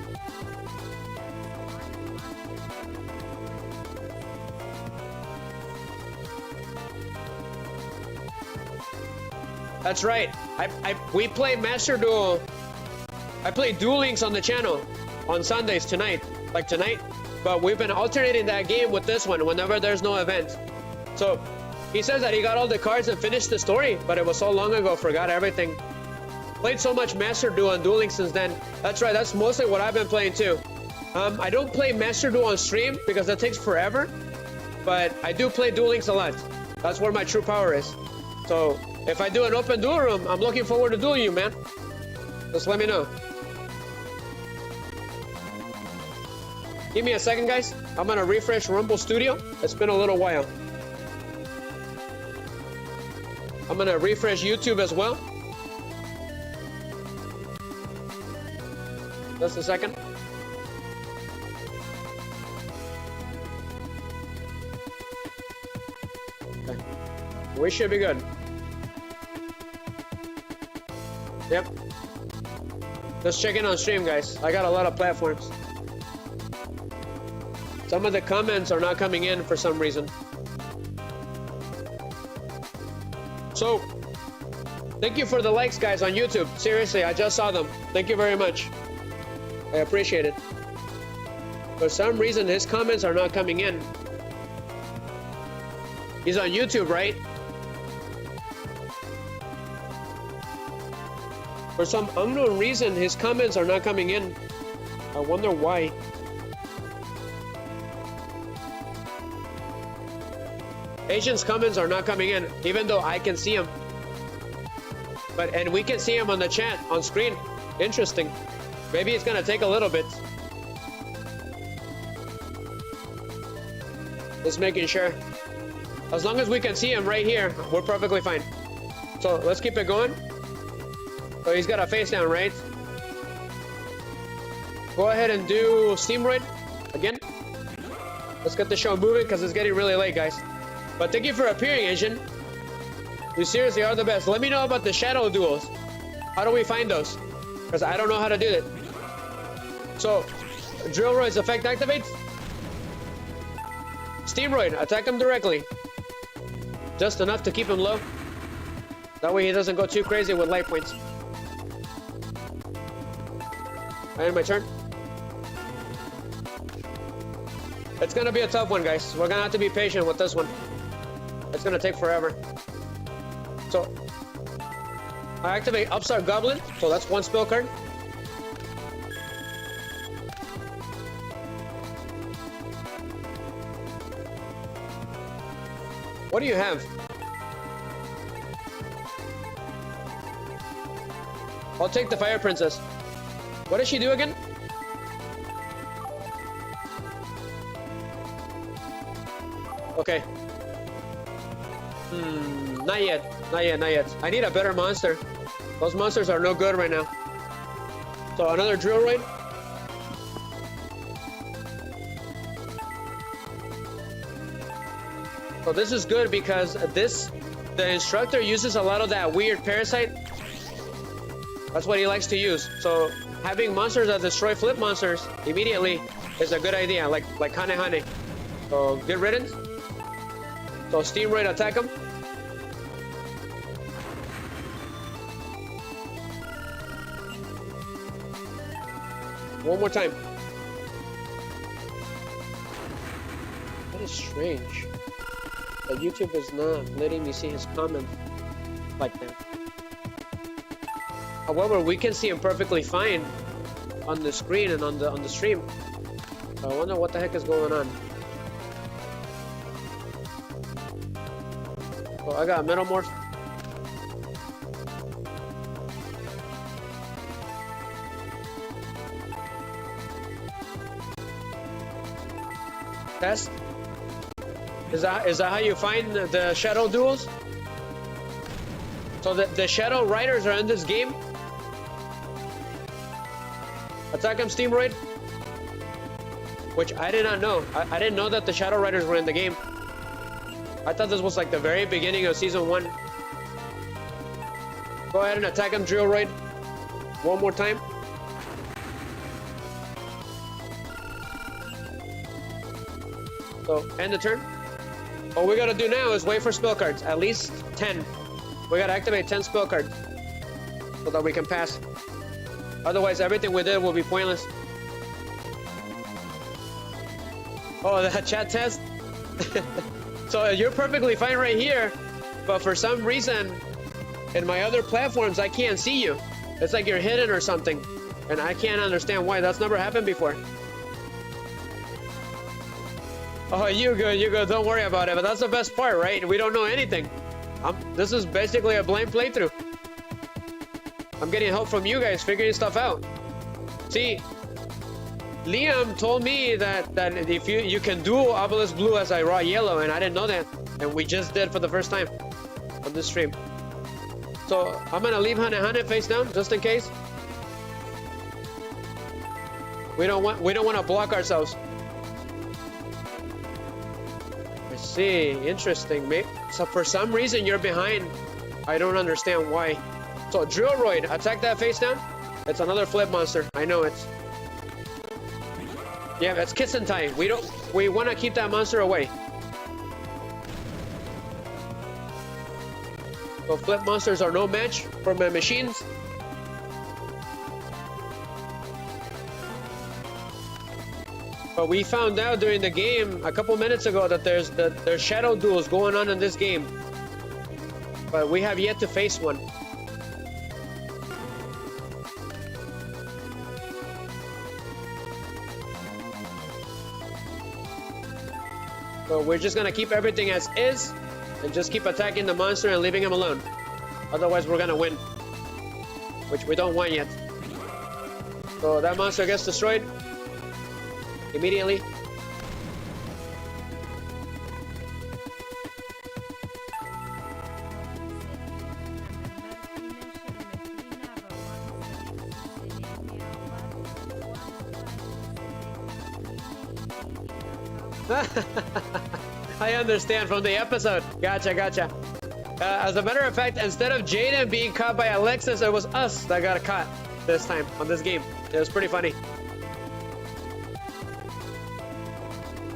That's right. We play Master Duel. I play Duel Links on the channel on Sundays tonight, like tonight. But we've been alternating that game with this one whenever there's no event. So he says that he got all the cards and finished the story, but it was so long ago, forgot everything. played so much Master Duel and Dueling since then. That's right, that's mostly what I've been playing too. I don't play Master Duel on stream because that takes forever, but I do play Duel Links a lot. That's where my true power is. So if I do an open duel room, I'm looking forward to dueling you, man. Just let me know. Give me a second, guys. I'm gonna refresh Rumble Studio. It's been a little while. I'm gonna refresh YouTube as well. Just a second. Okay. We should be good. Yep. Just checking on stream, guys. I got a lot of platforms. Some of the comments are not coming in for some reason. So, thank you for the likes, guys, on YouTube. Seriously, I just saw them. Thank you very much. I appreciate it. For some reason, his comments are not coming in. He's on YouTube, right? For some unknown reason, his comments are not coming in. I wonder why. Asian's comments are not coming in, even though I can see them. And we can see them on the chat, on screen. Interesting. Maybe it's gonna take a little bit. Just making sure. As long as we can see him right here, we're perfectly fine. So let's keep it going. So he's got a face down, right? Go ahead and do Steamroid again. Let's get the show moving because it's getting really late, guys. But thank you for appearing, Asian. You seriously are the best. Let me know about the shadow duels. How do we find those? Because I don't know how to do it. So, Drillroid's effect activates. Steamroid, attack him directly. Just enough to keep him low. That way he doesn't go too crazy with life points. I end my turn. It's gonna be a tough one, guys. We're gonna have to be patient with this one. It's gonna take forever. So, I activate Upstart Goblin. So that's one spell card. What do you have? I'll take the Fire Princess. What does she do again? Okay. Not yet. Not yet, not yet. I need a better monster. Those monsters are no good right now. So another Drillroid. So this is good because the instructor uses a lot of that weird parasite. That's what he likes to use. So having monsters that destroy flip monsters immediately is a good idea, like Hane. So good riddance. So Steamroid, attack him. One more time. That is strange. But YouTube is not letting me see his comment like that. However, we can see him perfectly fine on the screen and on the stream. So I wonder what the heck is going on. So I got Metamorph. Test. Is that how you find the shadow duels? So the shadow riders are in this game. Attack him, Steamroid. Which I did not know. I didn't know that the shadow riders were in the game. I thought this was like the very beginning of season 1. Go ahead and attack him, Drillroid. One more time. So end the turn. All we gotta do now is wait for spell cards. At least 10. We gotta activate 10 spell cards so that we can pass. Otherwise, everything we did will be pointless. Oh, that chat test? So you're perfectly fine right here, but for some reason, in my other platforms, I can't see you. It's like you're hidden or something. And I can't understand why. That's never happened before. Oh, you good, don't worry about it. But that's the best part, right? We don't know anything. This is basically a blind playthrough. I'm getting help from you guys figuring stuff out. See, Liam told me that if you can do Obelisk Blue as I raw yellow, and I didn't know that. And we just did for the first time on this stream. So I'm gonna leave Hane Hane face down just in case. We don't want to block ourselves. I see. Interesting, mate. So for some reason you're behind. I don't understand why. So Drillroid, attack that face down. It's another flip monster. I know it. Yeah, that's Kiss and Tie. We want to keep that monster away. So flip monsters are no match for my machines. But we found out during the game a couple minutes ago that there's shadow duels going on in this game. But we have yet to face one. So we're just gonna keep everything as is and just keep attacking the monster and leaving him alone. Otherwise we're gonna win, which we don't want yet. So that monster gets destroyed immediately. I understand from the episode. Gotcha. As a matter of fact, instead of Jaden being caught by Alexis, it was us that got caught this time on this game. It was pretty funny.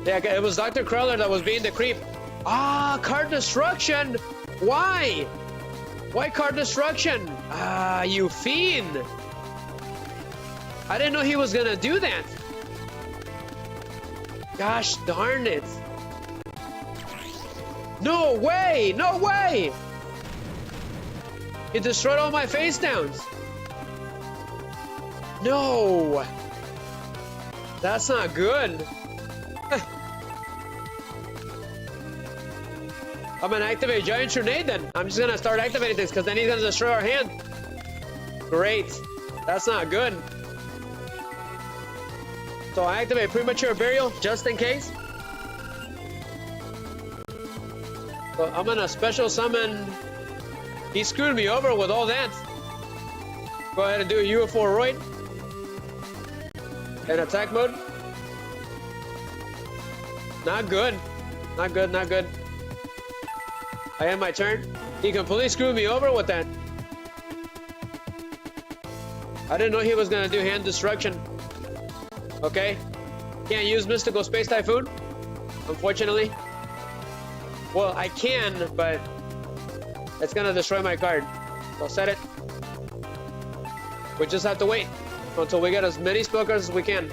Yeah, it was Dr. Crawler that was being the creep. Ah, card destruction. Why? Why card destruction? Ah, you fiend. I didn't know he was gonna do that. Gosh darn it. No way! No way! He destroyed all my face downs. No! That's not good. I'm gonna activate Giant Grenade then. I'm just gonna start activating this because then he's gonna destroy our hand. Great. That's not good. So I activate Premature Burial just in case. So I'm gonna special summon. He screwed me over with all that. Go ahead and do a UFO Roid. In attack mode. Not good. Not good, not good. I end my turn. He completely screwed me over with that. I didn't know he was gonna do hand destruction. Okay. Can't use Mystical Space Typhoon, unfortunately. Well, I can, but it's gonna destroy my card. So set it. We just have to wait until we get as many spell cards as we can.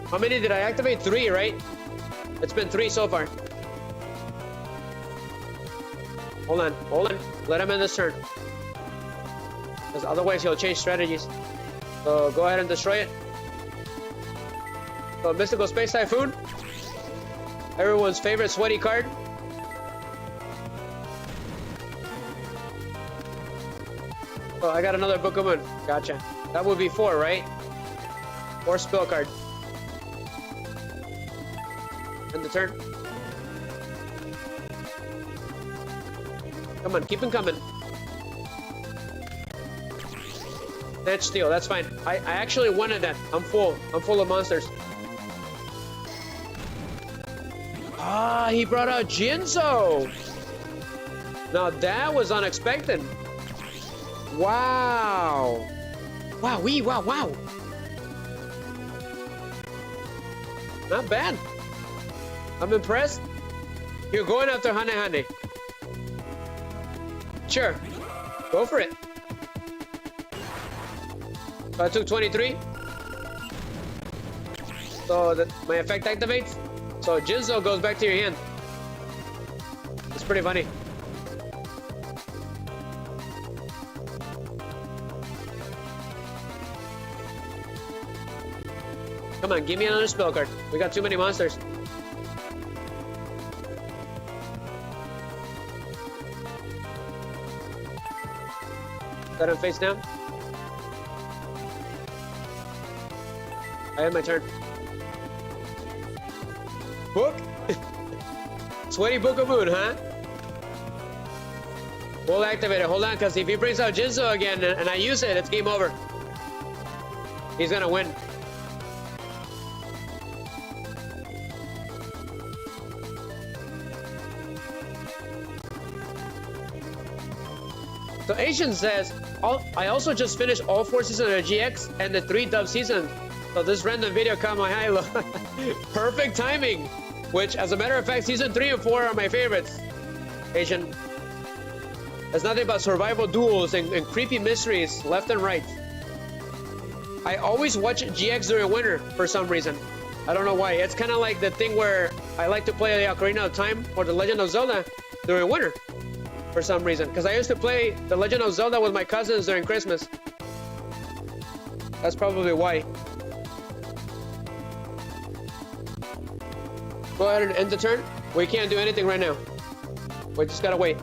How many did I activate? 3, right? It's been 3 so far. Hold on. Let him end this turn. Because otherwise he'll change strategies. So go ahead and destroy it. So Mystical Space Typhoon. Everyone's favorite sweaty card. Oh, I got another Book of Moon. Gotcha. That would be 4, right? 4 spell card. End the turn. Come on, keep them coming. Snatch Steel, that's fine. I actually wanted that. I'm full of monsters. Ah, he brought out Jinzo. Now that was unexpected. Wow. Wow. Not bad. I'm impressed. You're going after Hane Hane. Sure. Go for it. So I took 23. So my effect activates. So Jinzo goes back to your hand. It's pretty funny. Come on, give me another spell card. We got too many monsters. Let him face down. I have my turn. Book? Sweaty Book of Moon, huh? We'll activate it. Hold on, because if he brings out Jinzo again and I use it, it's game over. He's gonna win. So Asian says, I also just finished all 4 seasons of GX and the 3 dub seasons. So this random video caught my eye. Perfect timing. Which, as a matter of fact, season 3 and 4 are my favorites. Asian. There's nothing but survival duels and creepy mysteries left and right. I always watch GX during winter for some reason. I don't know why. It's kind of like the thing where I like to play the Ocarina of Time or the Legend of Zelda during winter for some reason. Because I used to play the Legend of Zelda with my cousins during Christmas. That's probably why. Go ahead and end the turn. We can't do anything right now. We just gotta wait.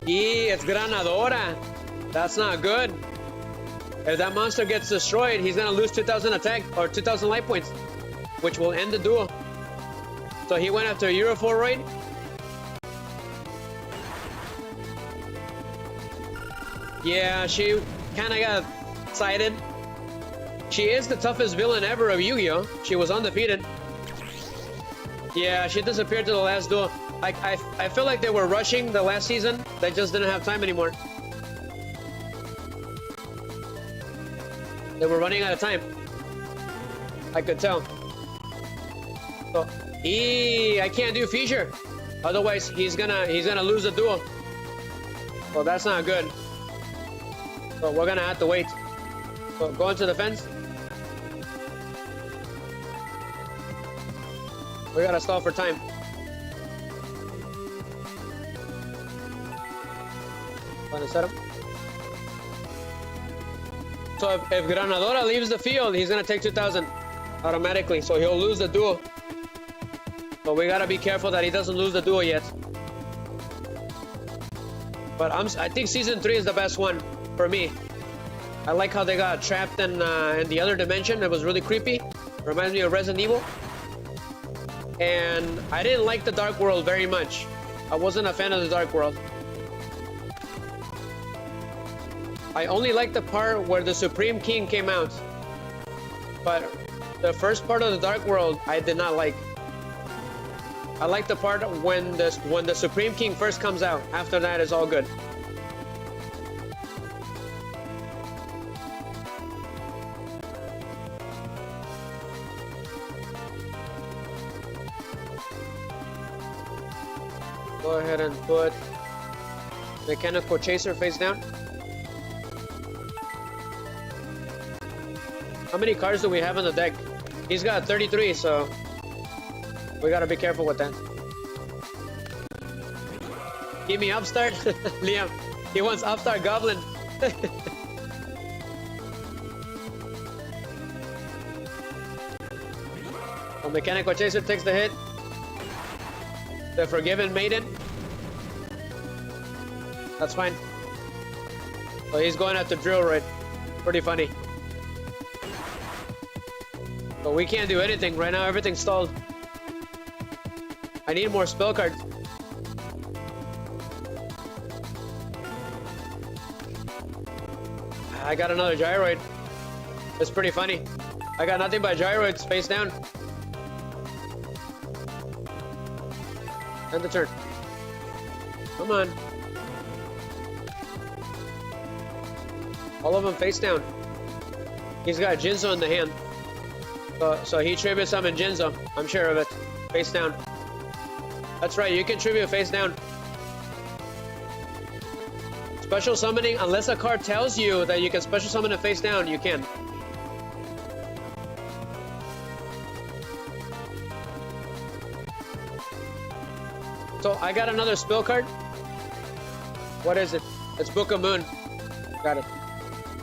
Yeah, it's Granadora. That's not good. If that monster gets destroyed, he's gonna lose 2,000 attack or 2,000 life points, which will end the duel. So he went after Euroforoid. Yeah, she kind of got sighted. She is the toughest villain ever of Yu-Gi-Oh! She was undefeated. Yeah, she disappeared to the last duel. I feel like they were rushing the last season. They just didn't have time anymore. They were running out of time. I could tell. So, I can't do Feature. Otherwise, he's gonna lose the duel. Well, that's not good. So we're gonna have to wait. So go into the fence. We gotta stall for time. Gonna set him. So if Granadora leaves the field, he's gonna take 2,000 automatically. So he'll lose the duel. So we gotta be careful that he doesn't lose the duel yet. But I think season 3 is the best one for me. I like how they got trapped in the other dimension. It was really creepy. Reminds me of Resident Evil. And I didn't like the Dark World very much. I wasn't a fan of the Dark World. I only liked the part where the Supreme King came out. But the first part of the Dark World, I did not like. I like the part when the Supreme King first comes out. After that, it's all good. Go ahead and put Mechanical Chaser face down. How many cards do we have in the deck? He's got 33, so we gotta be careful with that. Give me Upstart. Liam, he wants Upstart Goblin. So Mechanical Chaser takes the hit. The Forgiven Maiden. That's fine. So he's going after Drillroid. Pretty funny. But we can't do anything. Right now, everything's stalled. I need more spell cards. I got another Gyroid. It's pretty funny. I got nothing but Gyroids face down. End the turn. Come on. All of them face down. He's got Jinzo in the hand. So he tribute summon Jinzo. I'm sure of it. Face down. That's right, you can tribute face down. Special summoning, unless a card tells you that you can special summon it face down, you can. So I got another spell card. What is it? It's Book of Moon. Got it.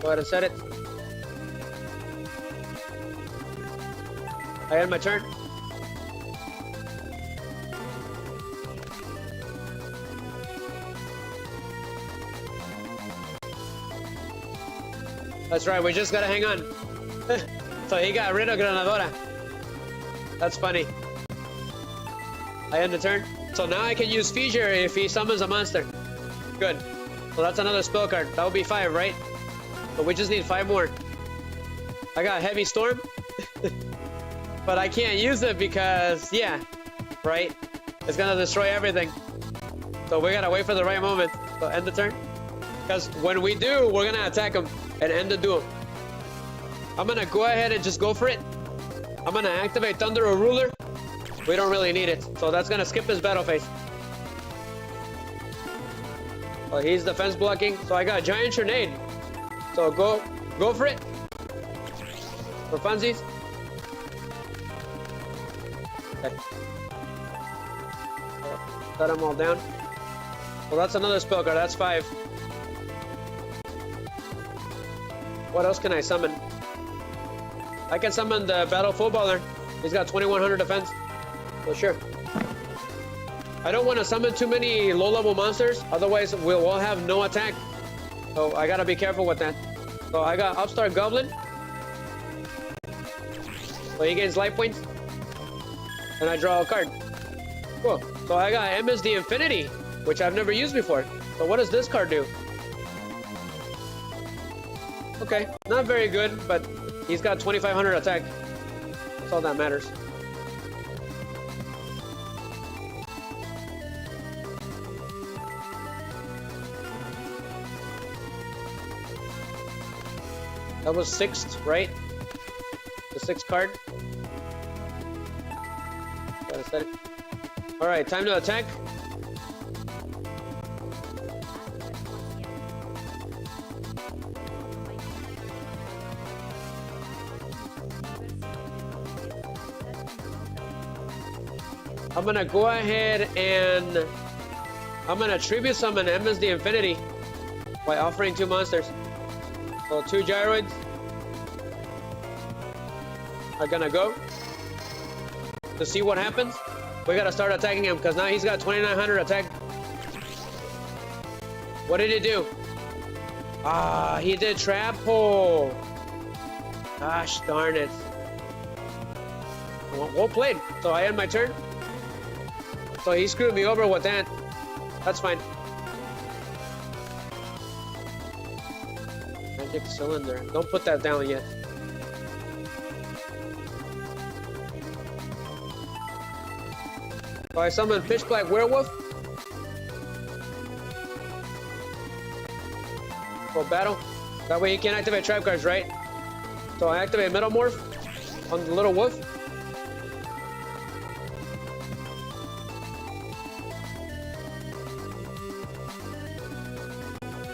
Go ahead and set it. I end my turn. That's right, we just gotta hang on. So he got rid of Granadora. That's funny. I end the turn. So now I can use Fissure if he summons a monster. Good. So that's another spell card. That would be 5, right? But we just need 5 more. I got Heavy Storm. But I can't use it because, yeah, right? It's gonna destroy everything. So we gotta wait for the right moment. So end the turn. Because when we do, we're gonna attack him and end the duel. I'm gonna go ahead and just go for it. I'm gonna activate Thunder or Ruler. We don't really need it. So that's gonna skip his battle phase. Well, he's defense blocking. So I got Giant Grenade. So go for it. For funsies. Okay. Set them all down. Well, that's another spell card. That's 5. What else can I summon? I can summon the Battle Footballer. He's got 2100 defense. So sure. I don't want to summon too many low-level monsters. Otherwise, we'll all have no attack. So I gotta be careful with that. So I got Upstart Goblin. So he gains life points. And I draw a card. Cool. So I got MSD Infinity, which I've never used before. So what does this card do? Okay, not very good, but he's got 2500 attack. That's all that matters. That was 6th, right? The 6th card. Gotta set it. Alright, time to attack. I'm gonna go ahead and I'm gonna tribute summon MSD Infinity by offering 2 monsters. So 2 gyroids are gonna go to see what happens. We gotta start attacking him because now he's got 2900 attack. What did he do? Ah, he did trap hole. Gosh darn it. Well played. So I end my turn. So he screwed me over with that. That's fine. Magic Cylinder. Don't put that down yet. So I summon Pitch Black Werewolf. For battle. That way he can activate trap cards, right? So I activate Metamorph on the little wolf.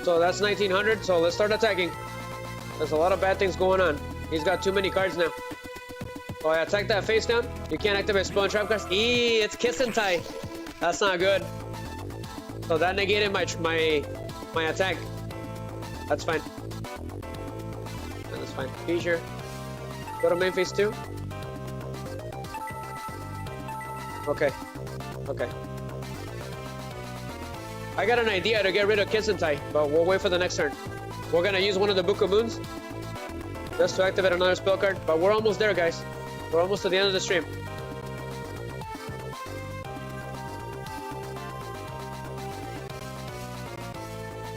So that's 1900, so let's start attacking. There's a lot of bad things going on. He's got too many cards now. So I attack that face down. You can't activate spell and trap cards. It's Kiss and Tie. That's not good. So that negated my attack. That's fine. That's fine. Fissure. Go to main phase 2. Okay. Okay. I got an idea to get rid of Kiss and Tie, but we'll wait for the next turn. We're gonna use one of the Book of Moons just to activate another spell card, but we're almost there, guys. We're almost to the end of the stream.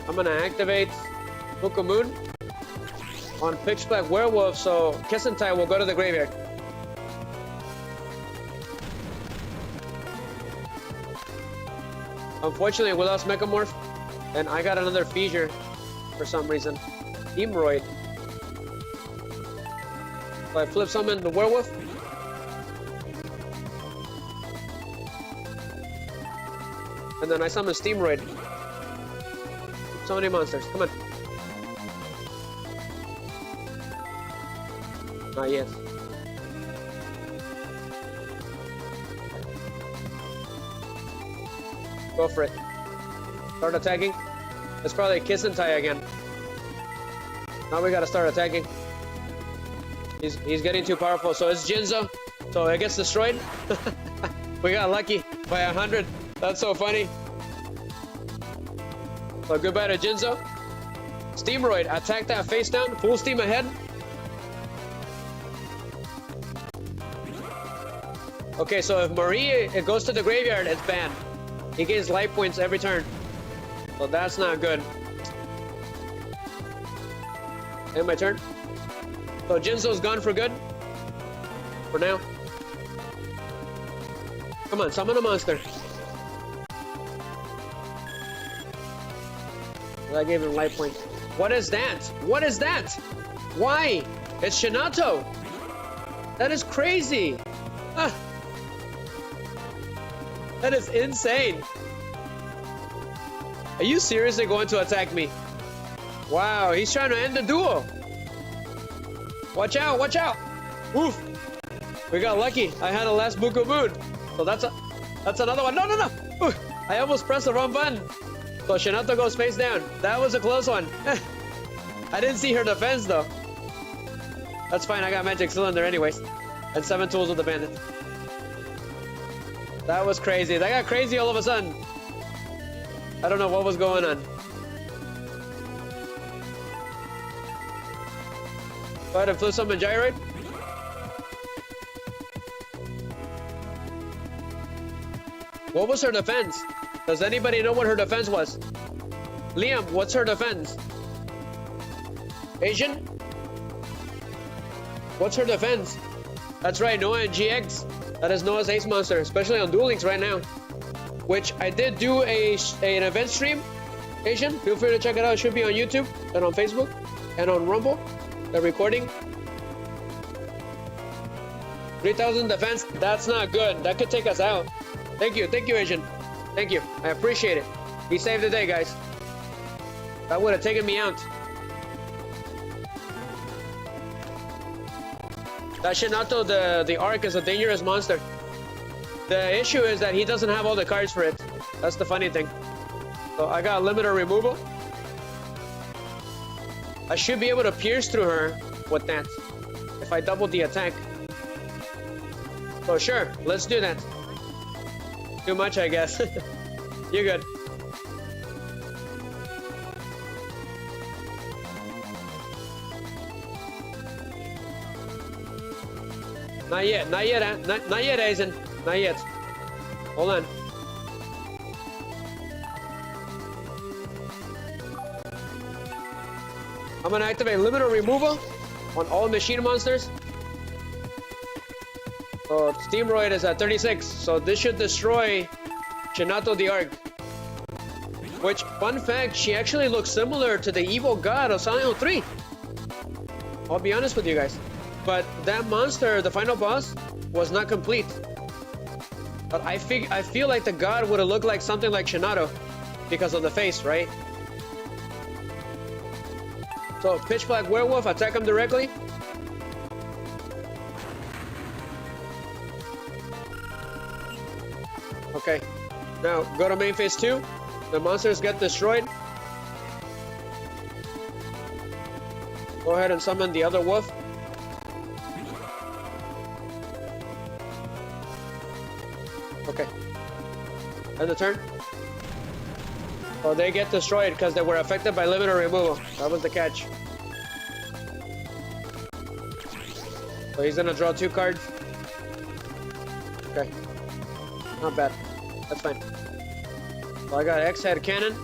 I'm gonna activate Book of Moon on Pitch Black Werewolf, so Kiss and Tie will go to the graveyard. Unfortunately, we lost Mechamorph, and I got another Fissure for some reason. Hemorrhoid. So I flip summon the Werewolf. And then I summon Steamroid. So many monsters. Come on. Not yet. Go for it. Start attacking. It's probably Kiss and Tie again. Now we gotta start attacking. He's getting too powerful. So it's Jinzo. So it gets destroyed. We got lucky by 100. That's so funny. So goodbye to Jinzo. Steamroid, attack that face down. Full steam ahead. Okay, so if Marie it goes to the graveyard, it's banned. He gains life points every turn. So that's not good. End my turn. So Jinzo's gone for good. For now. Come on, summon a monster. I gave him life points. What is that? What is that? Why? It's Shinato. That is crazy. Ah. That is insane. Are you seriously going to attack me? Wow, he's trying to end the duel. Watch out, watch out. Oof. We got lucky. I had a last Buko Moon. So that's another one. No, no, no. Ooh, I almost pressed the wrong button. So Shinato goes face down. That was a close one. I didn't see her defense though. That's fine, I got Magic Cylinder anyways. And 7 tools of the bandit. That was crazy. That got crazy all of a sudden. I don't know what was going on. Go ahead and flip summon Gyroid. What was her defense? Does anybody know what her defense was? Liam, what's her defense? Asian? What's her defense? That's right, Noah and GX. That is Noah's ace monster, especially on Duel Links right now. Which I did do an event stream. Asian, feel free to check it out. It should be on YouTube and on Facebook and on Rumble. The recording. 3,000 defense. That's not good. That could take us out. Thank you, Asian. Thank you. I appreciate it. He saved the day, guys. That would have taken me out. That Shinato, the Arc, is a dangerous monster. The issue is that he doesn't have all the cards for it. That's the funny thing. So I got limiter removal. I should be able to pierce through her with that if I double the attack. So sure, let's do that. Too much, I guess. You're good. Not yet, not yet, not yet, Aizen. Not yet. Hold on. I'm gonna activate limiter removal on all machine monsters. So Steamroid is at 36, so this should destroy Shinato the Arc. Which, fun fact, she actually looks similar to the evil god of Silent Hill 3. I'll be honest with you guys. But that monster, the final boss, was not complete. But I feel like the god would have looked like something like Shinato because of the face, right? So Pitch Black Werewolf, attack him directly. Okay, now go to main phase 2. The monsters get destroyed. Go ahead and summon the other wolf. Okay. End the turn. Oh, they get destroyed because they were affected by limiter removal. That was the catch. So he's gonna draw 2 cards. Okay. Not bad. That's fine. So I got X-Head Cannon.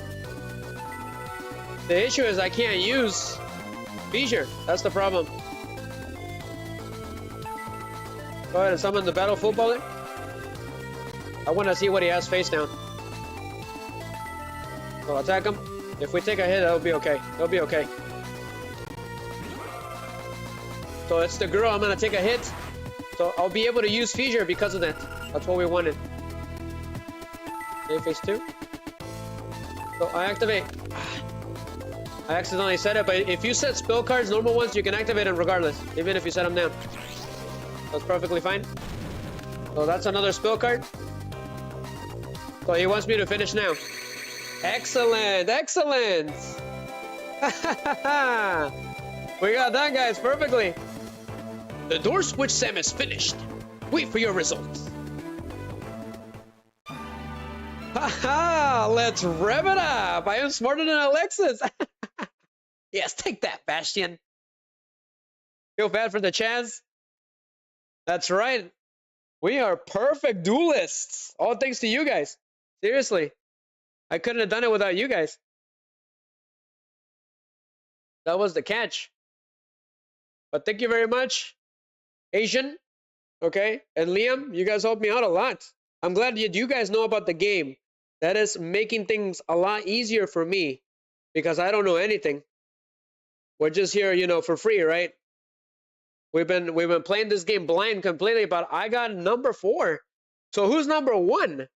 The issue is I can't use Fissure. That's the problem. Go ahead and summon the Battle Footballer. I want to see what he has face down. So attack him. If we take a hit, it'll be okay. It'll be okay. So it's the girl. I'm going to take a hit. So I'll be able to use Fissure because of that. That's what we wanted. Okay, phase 2. So I activate. I accidentally set it, but if you set spell cards, normal ones, you can activate them regardless, even if you set them down. That's perfectly fine. So that's another spell card. So he wants me to finish now. Excellent, excellent. We got that, guys, perfectly. The door switch Sam is finished. Wait for your results. Haha, let's rev it up. I am smarter than Alexis. Yes, take that, Bastion. Feel bad for the chance. That's right. We are perfect duelists. All thanks to you guys. Seriously. I couldn't have done it without you guys. That was the catch. But thank you very much, Asian, okay, and Liam. You guys helped me out a lot. I'm glad you guys know about the game. That is making things a lot easier for me because I don't know anything. We're just here, you know, for free, right? We've been playing this game blind completely, but I got number 4. So who's number 1?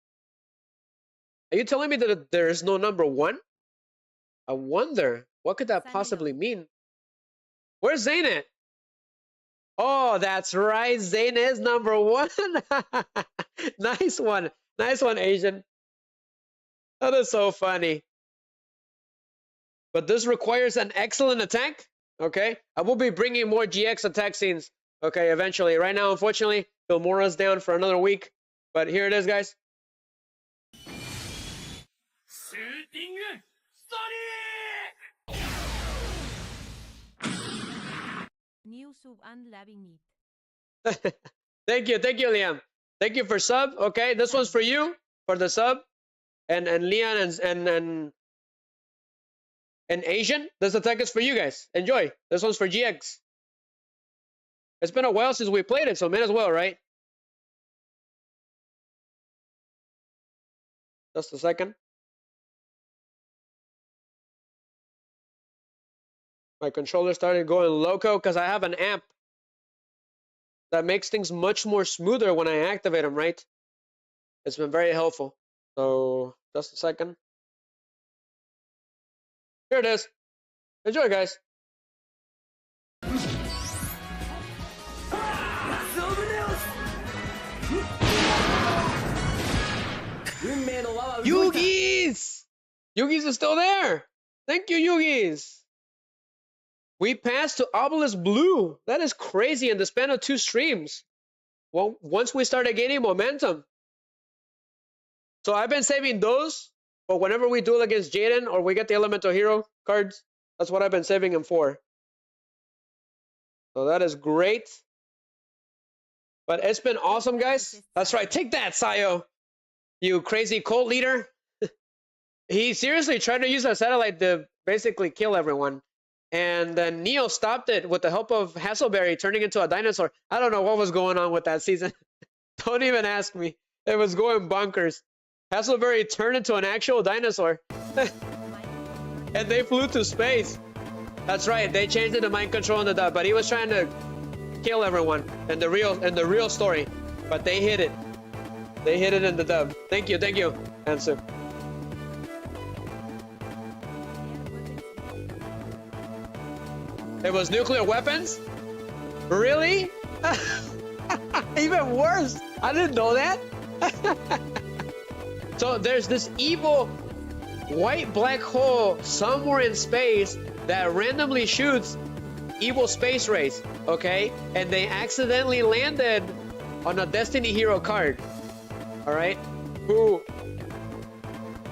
Are you telling me that there is no number 1? I wonder. What could that possibly mean? Where's Zane at? Oh, that's right. Zane is number 1. Nice one. Nice one, Asian. That is so funny. But this requires an excellent attack. Okay. I will be bringing more GX attack scenes. Okay, eventually. Right now, unfortunately, Filmora's down for another week. But here it is, guys. New sub and loving it. Thank you, Liam. Thank you for sub. Okay, this one's for you for the sub, and Leon and Asian. This attack is for you guys. Enjoy. This one's for GX. It's been a while since we played it, so might as well, right? Just a second. My controller started going loco because I have an amp that makes things much more smoother when I activate them, right? It's been very helpful. So, just a second. Here it is. Enjoy, guys. Yugi's! Yugi's is still there. Thank you, Yugi's. We passed to Obelisk Blue. That is crazy in the span of 2 streams. Well, once we started gaining momentum. So I've been saving those, but whenever we duel against Jaden or we get the Elemental Hero cards, that's what I've been saving them for. So that is great. But it's been awesome, guys. That's right. Take that, Sayo. You crazy cult leader. He seriously tried to use a satellite to basically kill everyone. And then Neo stopped it with the help of Hassleberry turning into a dinosaur. I don't know what was going on with that season. Don't even ask me. It was going bonkers. Hassleberry turned into an actual dinosaur. And they flew to space. That's right. They changed it to mind control in the dub. But he was trying to kill everyone in the real story. But they hid it. They hid it in the dub. Thank you, Ansu. It was nuclear weapons? Really? Even worse. I didn't know that. So there's this evil white black hole somewhere in space that randomly shoots evil space rays, okay? And they accidentally landed on a Destiny Hero card, all right? Who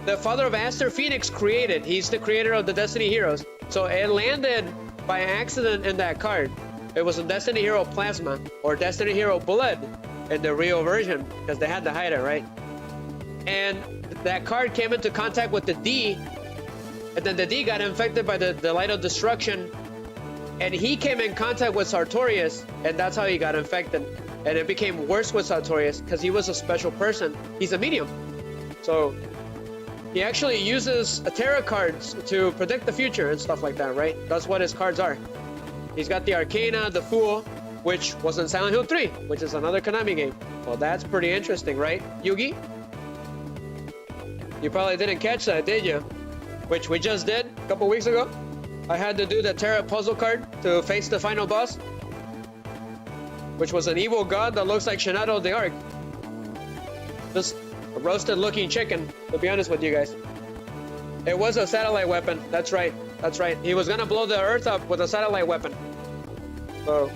the father of Aster Phoenix created. He's the creator of the Destiny Heroes. So it landed by accident in that card. It was a Destiny Hero Plasma or Destiny Hero Blood in the real version because they had to hide it, right? And that card came into contact with the D, and then the D got infected by the Light of Destruction, and he came in contact with Sartorius, and that's how he got infected. And it became worse with Sartorius because he was a special person. He's a medium. So he actually uses tarot cards to predict the future and stuff like that, right? That's what his cards are. He's got the Arcana, the Fool, which was in Silent Hill 3, which is another Konami game. Well, that's pretty interesting, right, Yugi? You probably didn't catch that, did you? Which we just did a couple weeks ago. I had to do the tarot puzzle card to face the final boss, which was an evil god that looks like Shinato the Ark. Just a roasted looking chicken, to be honest with you guys. It was a satellite weapon. That's right. That's right. He was gonna blow the Earth up with a satellite weapon. So,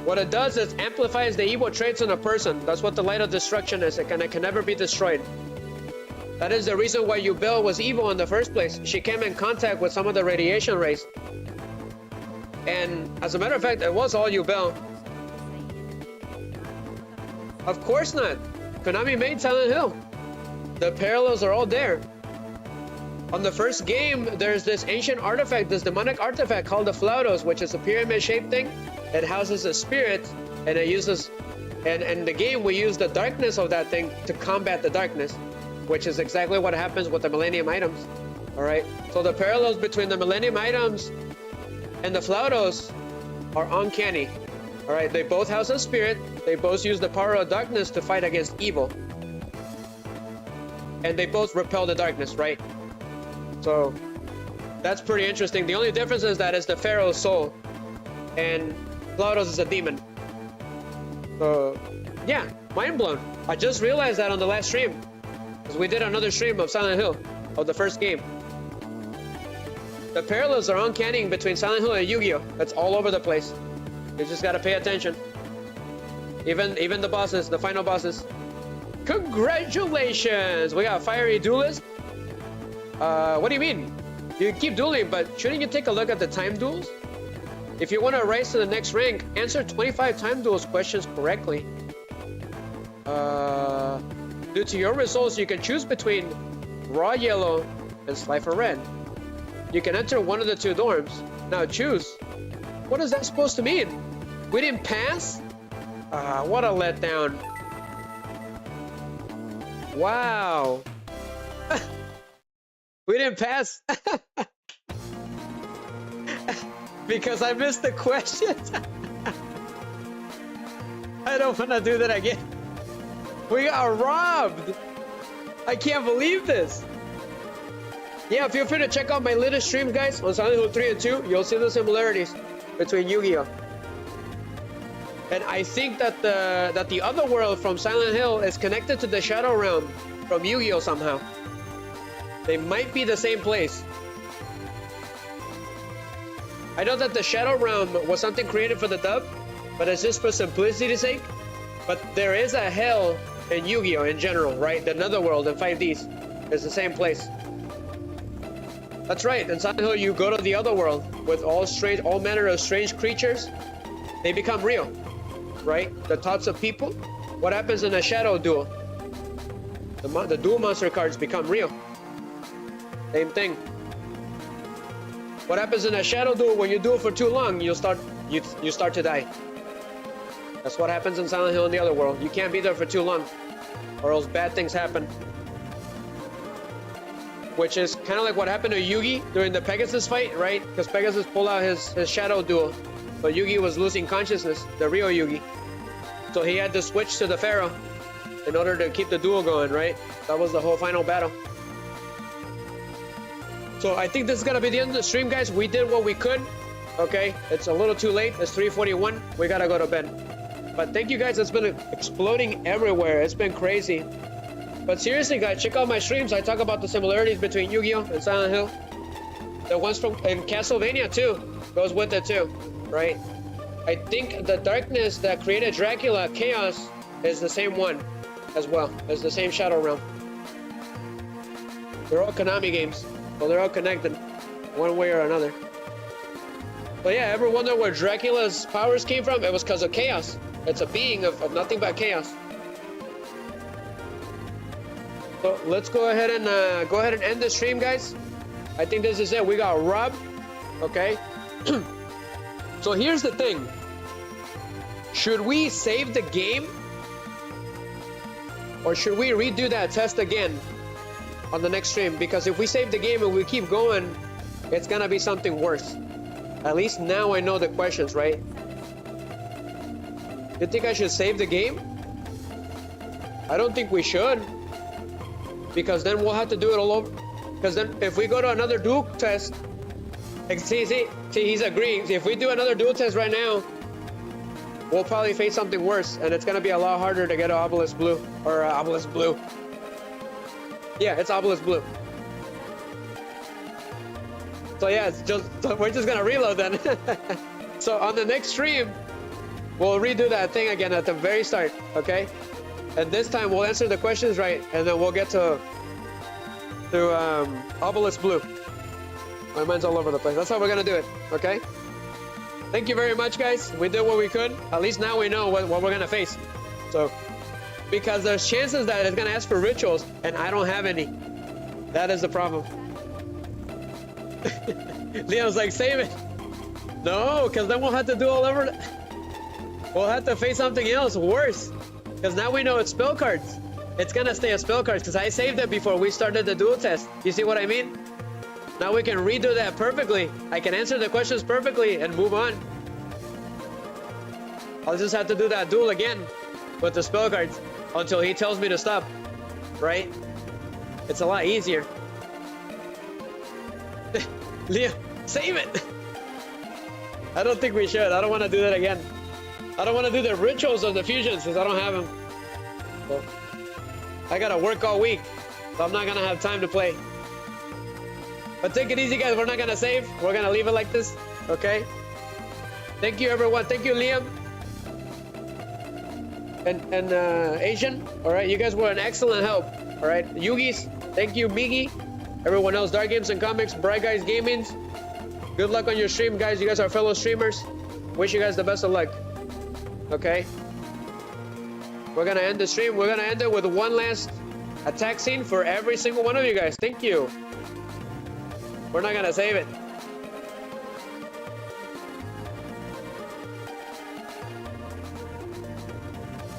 what it does is amplifies the evil traits in a person. That's what the light of destruction is. It can never be destroyed. That is the reason why Duel was evil in the first place. She came in contact with some of the radiation rays. And as a matter of fact, it was all Duel. Of course not. Konami made Silent Hill. The parallels are all there. On the first game, there's this ancient artifact, this demonic artifact called the Flautos, which is a pyramid-shaped thing. It houses a spirit, and it uses, and in the game we use the darkness of that thing to combat the darkness, which is exactly what happens with the Millennium items. All right. So the parallels between the Millennium items and the Flautos are uncanny. All right. They both house a spirit. They both use the power of darkness to fight against evil, and they both repel the darkness. Right. So that's pretty interesting. The only difference is that it's the Pharaoh's soul, and Flautos is a demon. So yeah, mind blown. I just realized that on the last stream, because we did another stream of Silent Hill, of the first game. The parallels are uncanny between Silent Hill and Yu-Gi-Oh! That's all over the place. You just gotta pay attention. Even the bosses, the final bosses. Congratulations! We got a fiery duelist. What do you mean? You keep dueling, but shouldn't you take a look at the time duels? If you want to rise to the next rank, answer 25 time duels questions correctly. Due to your results, you can choose between raw yellow and Slyfer red. You can enter one of the two dorms. Now choose. What is that supposed to mean? We didn't pass? What a letdown. Wow. We didn't pass. Because I missed the questions. I don't want to do that again. We got robbed. I can't believe this. Yeah, feel free to check out my latest stream, guys, on Silent Hill 3 and 2. You'll see the similarities between Yu-Gi-Oh! And I think that the other world from Silent Hill is connected to the Shadow Realm from Yu-Gi-Oh! Somehow. They might be the same place. I know that the Shadow Realm was something created for the dub, but it's just for simplicity's sake. But there is a hell in Yu-Gi-Oh! In general, right? The Netherworld in 5Ds is the same place. That's right. In Silent Hill, you go to the other world with all manner of strange creatures. They become real, right? The thoughts of people. What happens in a Shadow Duel? The dual monster cards become real. Same thing. What happens in a Shadow Duel when you duel for too long? You start to die. That's what happens in Silent Hill in the other world. You can't be there for too long, or else bad things happen. Which is kind of like what happened to Yugi during the Pegasus fight, right? Because Pegasus pulled out his Shadow Duel, but Yugi was losing consciousness, the real Yugi. So he had to switch to the Pharaoh in order to keep the duel going, right? That was the whole final battle. So I think this is gonna be the end of the stream, guys. We did what we could. Okay, it's a little too late. It's 3:41. We gotta go to bed. But thank you guys. It's been exploding everywhere. It's been crazy. But seriously, guys, check out my streams. I talk about the similarities between Yu-Gi-Oh! And Silent Hill. The ones from and Castlevania too goes with it too, right? I think the darkness that created Dracula, Chaos, is the same one as well. It's the same Shadow Realm. They're all Konami games. So they're all connected, one way or another. But yeah, ever wonder where Dracula's powers came from? It was because of chaos. It's a being of nothing but chaos. So let's go ahead and end the stream, guys. I think this is it. We got robbed. Okay. So here's the thing. Should we save the game, or should we redo that test again on the next stream? Because if we save the game and we keep going, it's gonna be something worse. At least now I know the questions, right? You think I should save the game? I don't think we should, because then we'll have to do it all over. Because then if we go to another duel test, see, he's agreeing. If we do another duel test right now, we'll probably face something worse, and it's gonna be a lot harder to get an Obelisk Blue, or Obelisk Blue. Yeah, it's Obelisk Blue. So yeah, we're just gonna reload then. So on the next stream, we'll redo that thing again at the very start, okay? And this time we'll answer the questions right, and then we'll get to Obelisk Blue. My mind's all over the place. That's how we're gonna do it, okay? Thank you very much, guys. We did what we could. At least now we know what we're gonna face. So, because there's chances that it's gonna ask for rituals, and I don't have any. That is the problem. Leon's like, save it. No, because then we'll have to do all over. We'll have to face something else worse. Because now we know it's spell cards. It's gonna stay as spell cards because I saved it before we started the duel test. You see what I mean? Now we can redo that perfectly. I can answer the questions perfectly and move on. I'll just have to do that duel again with the spell cards until he tells me to stop. Right? It's a lot easier. Leo, save it! I don't think we should. I don't want to do that again. I don't want to do the rituals of the fusions because I don't have them. So, I gotta work all week, so I'm not gonna have time to play. But take it easy, guys. We're not gonna save. We're gonna leave it like this, okay? Thank you, everyone. Thank you, Liam. And Asian. All right, you guys were an excellent help. All right, Yugi's. Thank you, Migi. Everyone else, Dark Games and Comics, Bright Guys Gamings. Good luck on your stream, guys. You guys are fellow streamers. Wish you guys the best of luck. Okay. We're gonna end the stream. We're gonna end it with one last attack scene for every single one of you guys. Thank you. We're not gonna save it.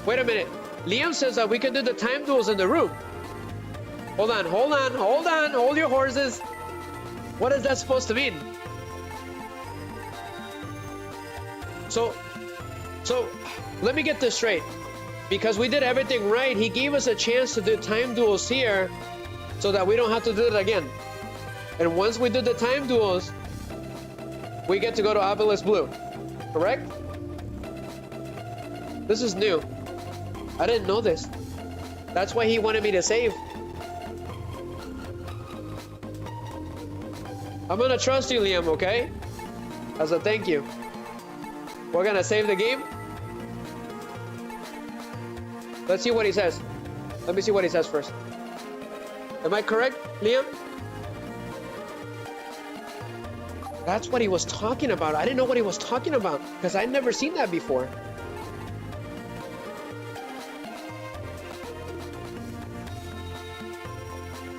Wait a minute. Liam says that we can do the time duels in the room. Hold on, hold on, hold on. Hold your horses. What is that supposed to mean? So let me get this straight. Because we did everything right, he gave us a chance to do time duels here so that we don't have to do it again. And once we do the time duels, we get to go to Obelisk Blue. Correct? This is new. I didn't know this. That's why he wanted me to save. I'm gonna trust you, Liam, okay? As a thank you. We're gonna save the game. Let's see what he says. Let me see what he says first. Am I correct, Liam? That's what he was talking about. I didn't know what he was talking about because I'd never seen that before.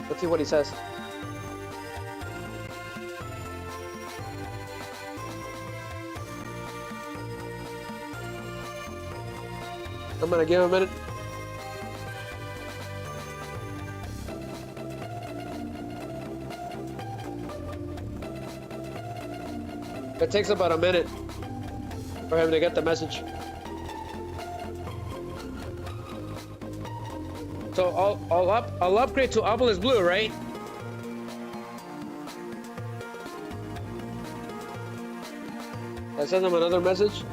Let's see what he says. I'm gonna give him a minute. It takes about a minute for him to get the message. So I'll upgrade to Obelisk Blue, right? I send him another message.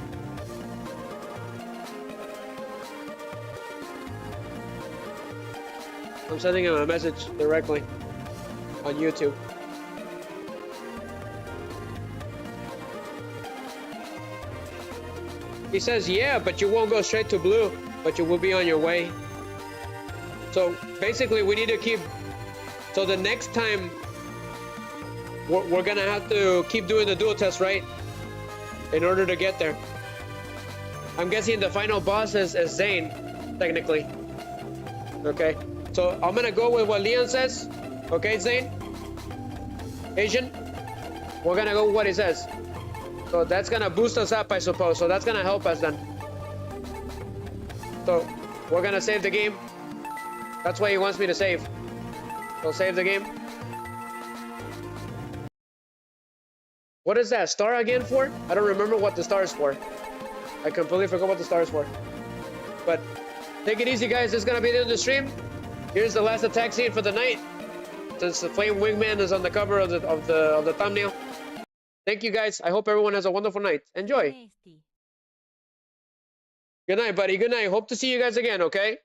I'm sending him a message directly on YouTube. He says, yeah, but you won't go straight to blue, but you will be on your way. So basically we need to keep, so the next time we're gonna have to keep doing the dual test, right? In order to get there. I'm guessing the final boss is Zane, technically. Okay, so I'm gonna go with what Leon says. Okay, Zane? Asian? We're gonna go with what he says. So that's gonna boost us up, I suppose. So that's gonna help us then. So we're gonna save the game. That's why he wants me to save. So save the game. What is that star again for? I don't remember what the star is for. I completely forgot what the star is for. But take it easy, guys. This is gonna be the end of the stream. Here's the last attack scene for the night. Since the Flame Wingman is on the cover of the thumbnail. Thank you, guys. I hope everyone has a wonderful night. Enjoy. Nasty. Good night, buddy. Good night. Hope to see you guys again, okay?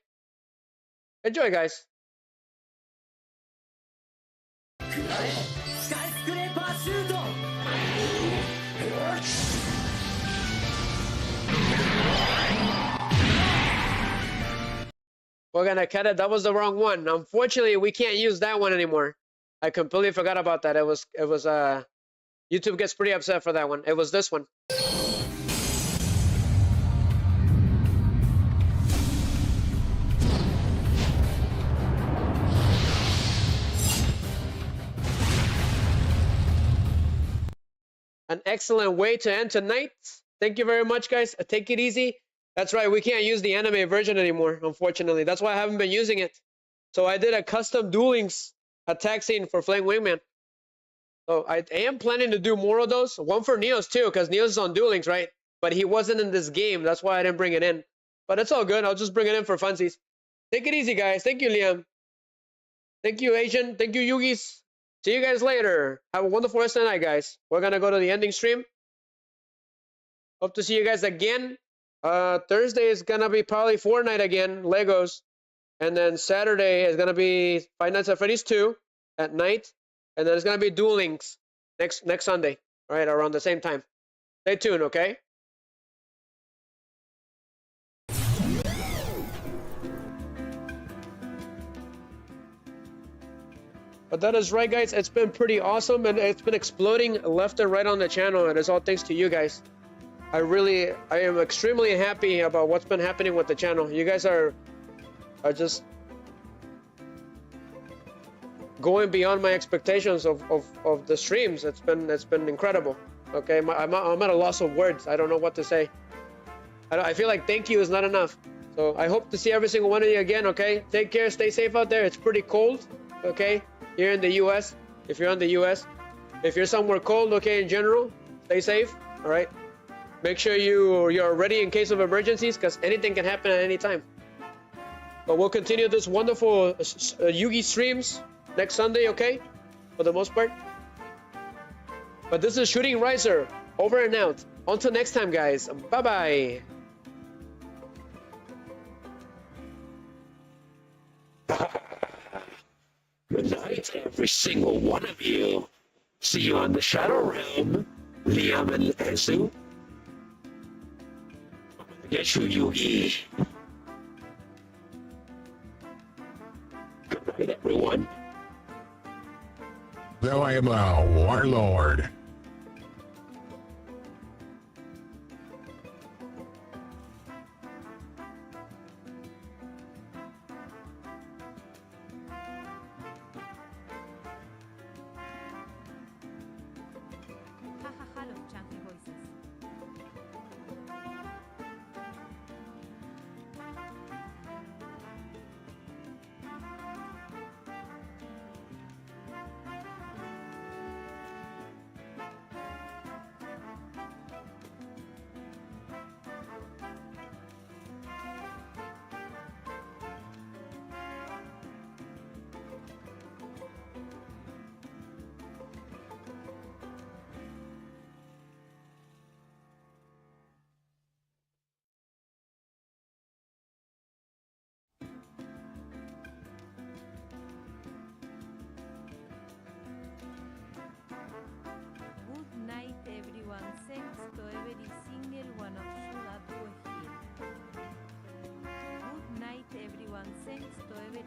Enjoy, guys. スカイスクレーパーシュート We're gonna cut it. That was the wrong one. Unfortunately, we can't use that one anymore. I completely forgot about that. It was YouTube gets pretty upset for that one. It was this one. An excellent way to end tonight. Thank you very much, guys. Take it easy. That's right, we can't use the anime version anymore, unfortunately. That's why I haven't been using it. So I did a custom duelings attack scene for Flame Wingman. So I am planning to do more of those. One for Neos too, because Neos is on duelings, right? But he wasn't in this game. That's why I didn't bring it in. But it's all good. I'll just bring it in for funsies. Take it easy, guys. Thank you, Liam. Thank you, Asian. Thank you, Yugis. See you guys later. Have a wonderful rest of the night, guys. We're going to go to the ending stream. Hope to see you guys again. Thursday is going to be probably Fortnite again, Legos. And then Saturday is going to be Five Nights at Freddy's 2 at night. And then it's going to be duelings next Sunday, right, around the same time. Stay tuned, okay? But that is right, guys. It's been pretty awesome, and it's been exploding left and right on the channel, and it's all thanks to you guys. I am extremely happy about what's been happening with the channel. You guys are just going beyond my expectations of the streams. It's been incredible. Okay, I'm at a loss of words. I don't know what to say. I feel like thank you is not enough. So I hope to see every single one of you again. Okay, take care, stay safe out there. It's pretty cold. Okay, here in the U.S. If you're in the U.S., if you're somewhere cold, okay, in general, stay safe. All right, make sure you're ready in case of emergencies, because anything can happen at any time. But we'll continue this wonderful Yugi streams next Sunday, okay? For the most part. But this is Shooting Riser, over and out. Until next time, guys. Bye-bye. Good night, every single one of you. See you on the Shadow Realm, Liam and Ezu. I'm gonna get you, Yugi. Good night, everyone. Though I am a warlord. Jajaja, los chunky voices. Good night, everyone. Thanks to every single one of you that were here. Good night, everyone. Thanks to every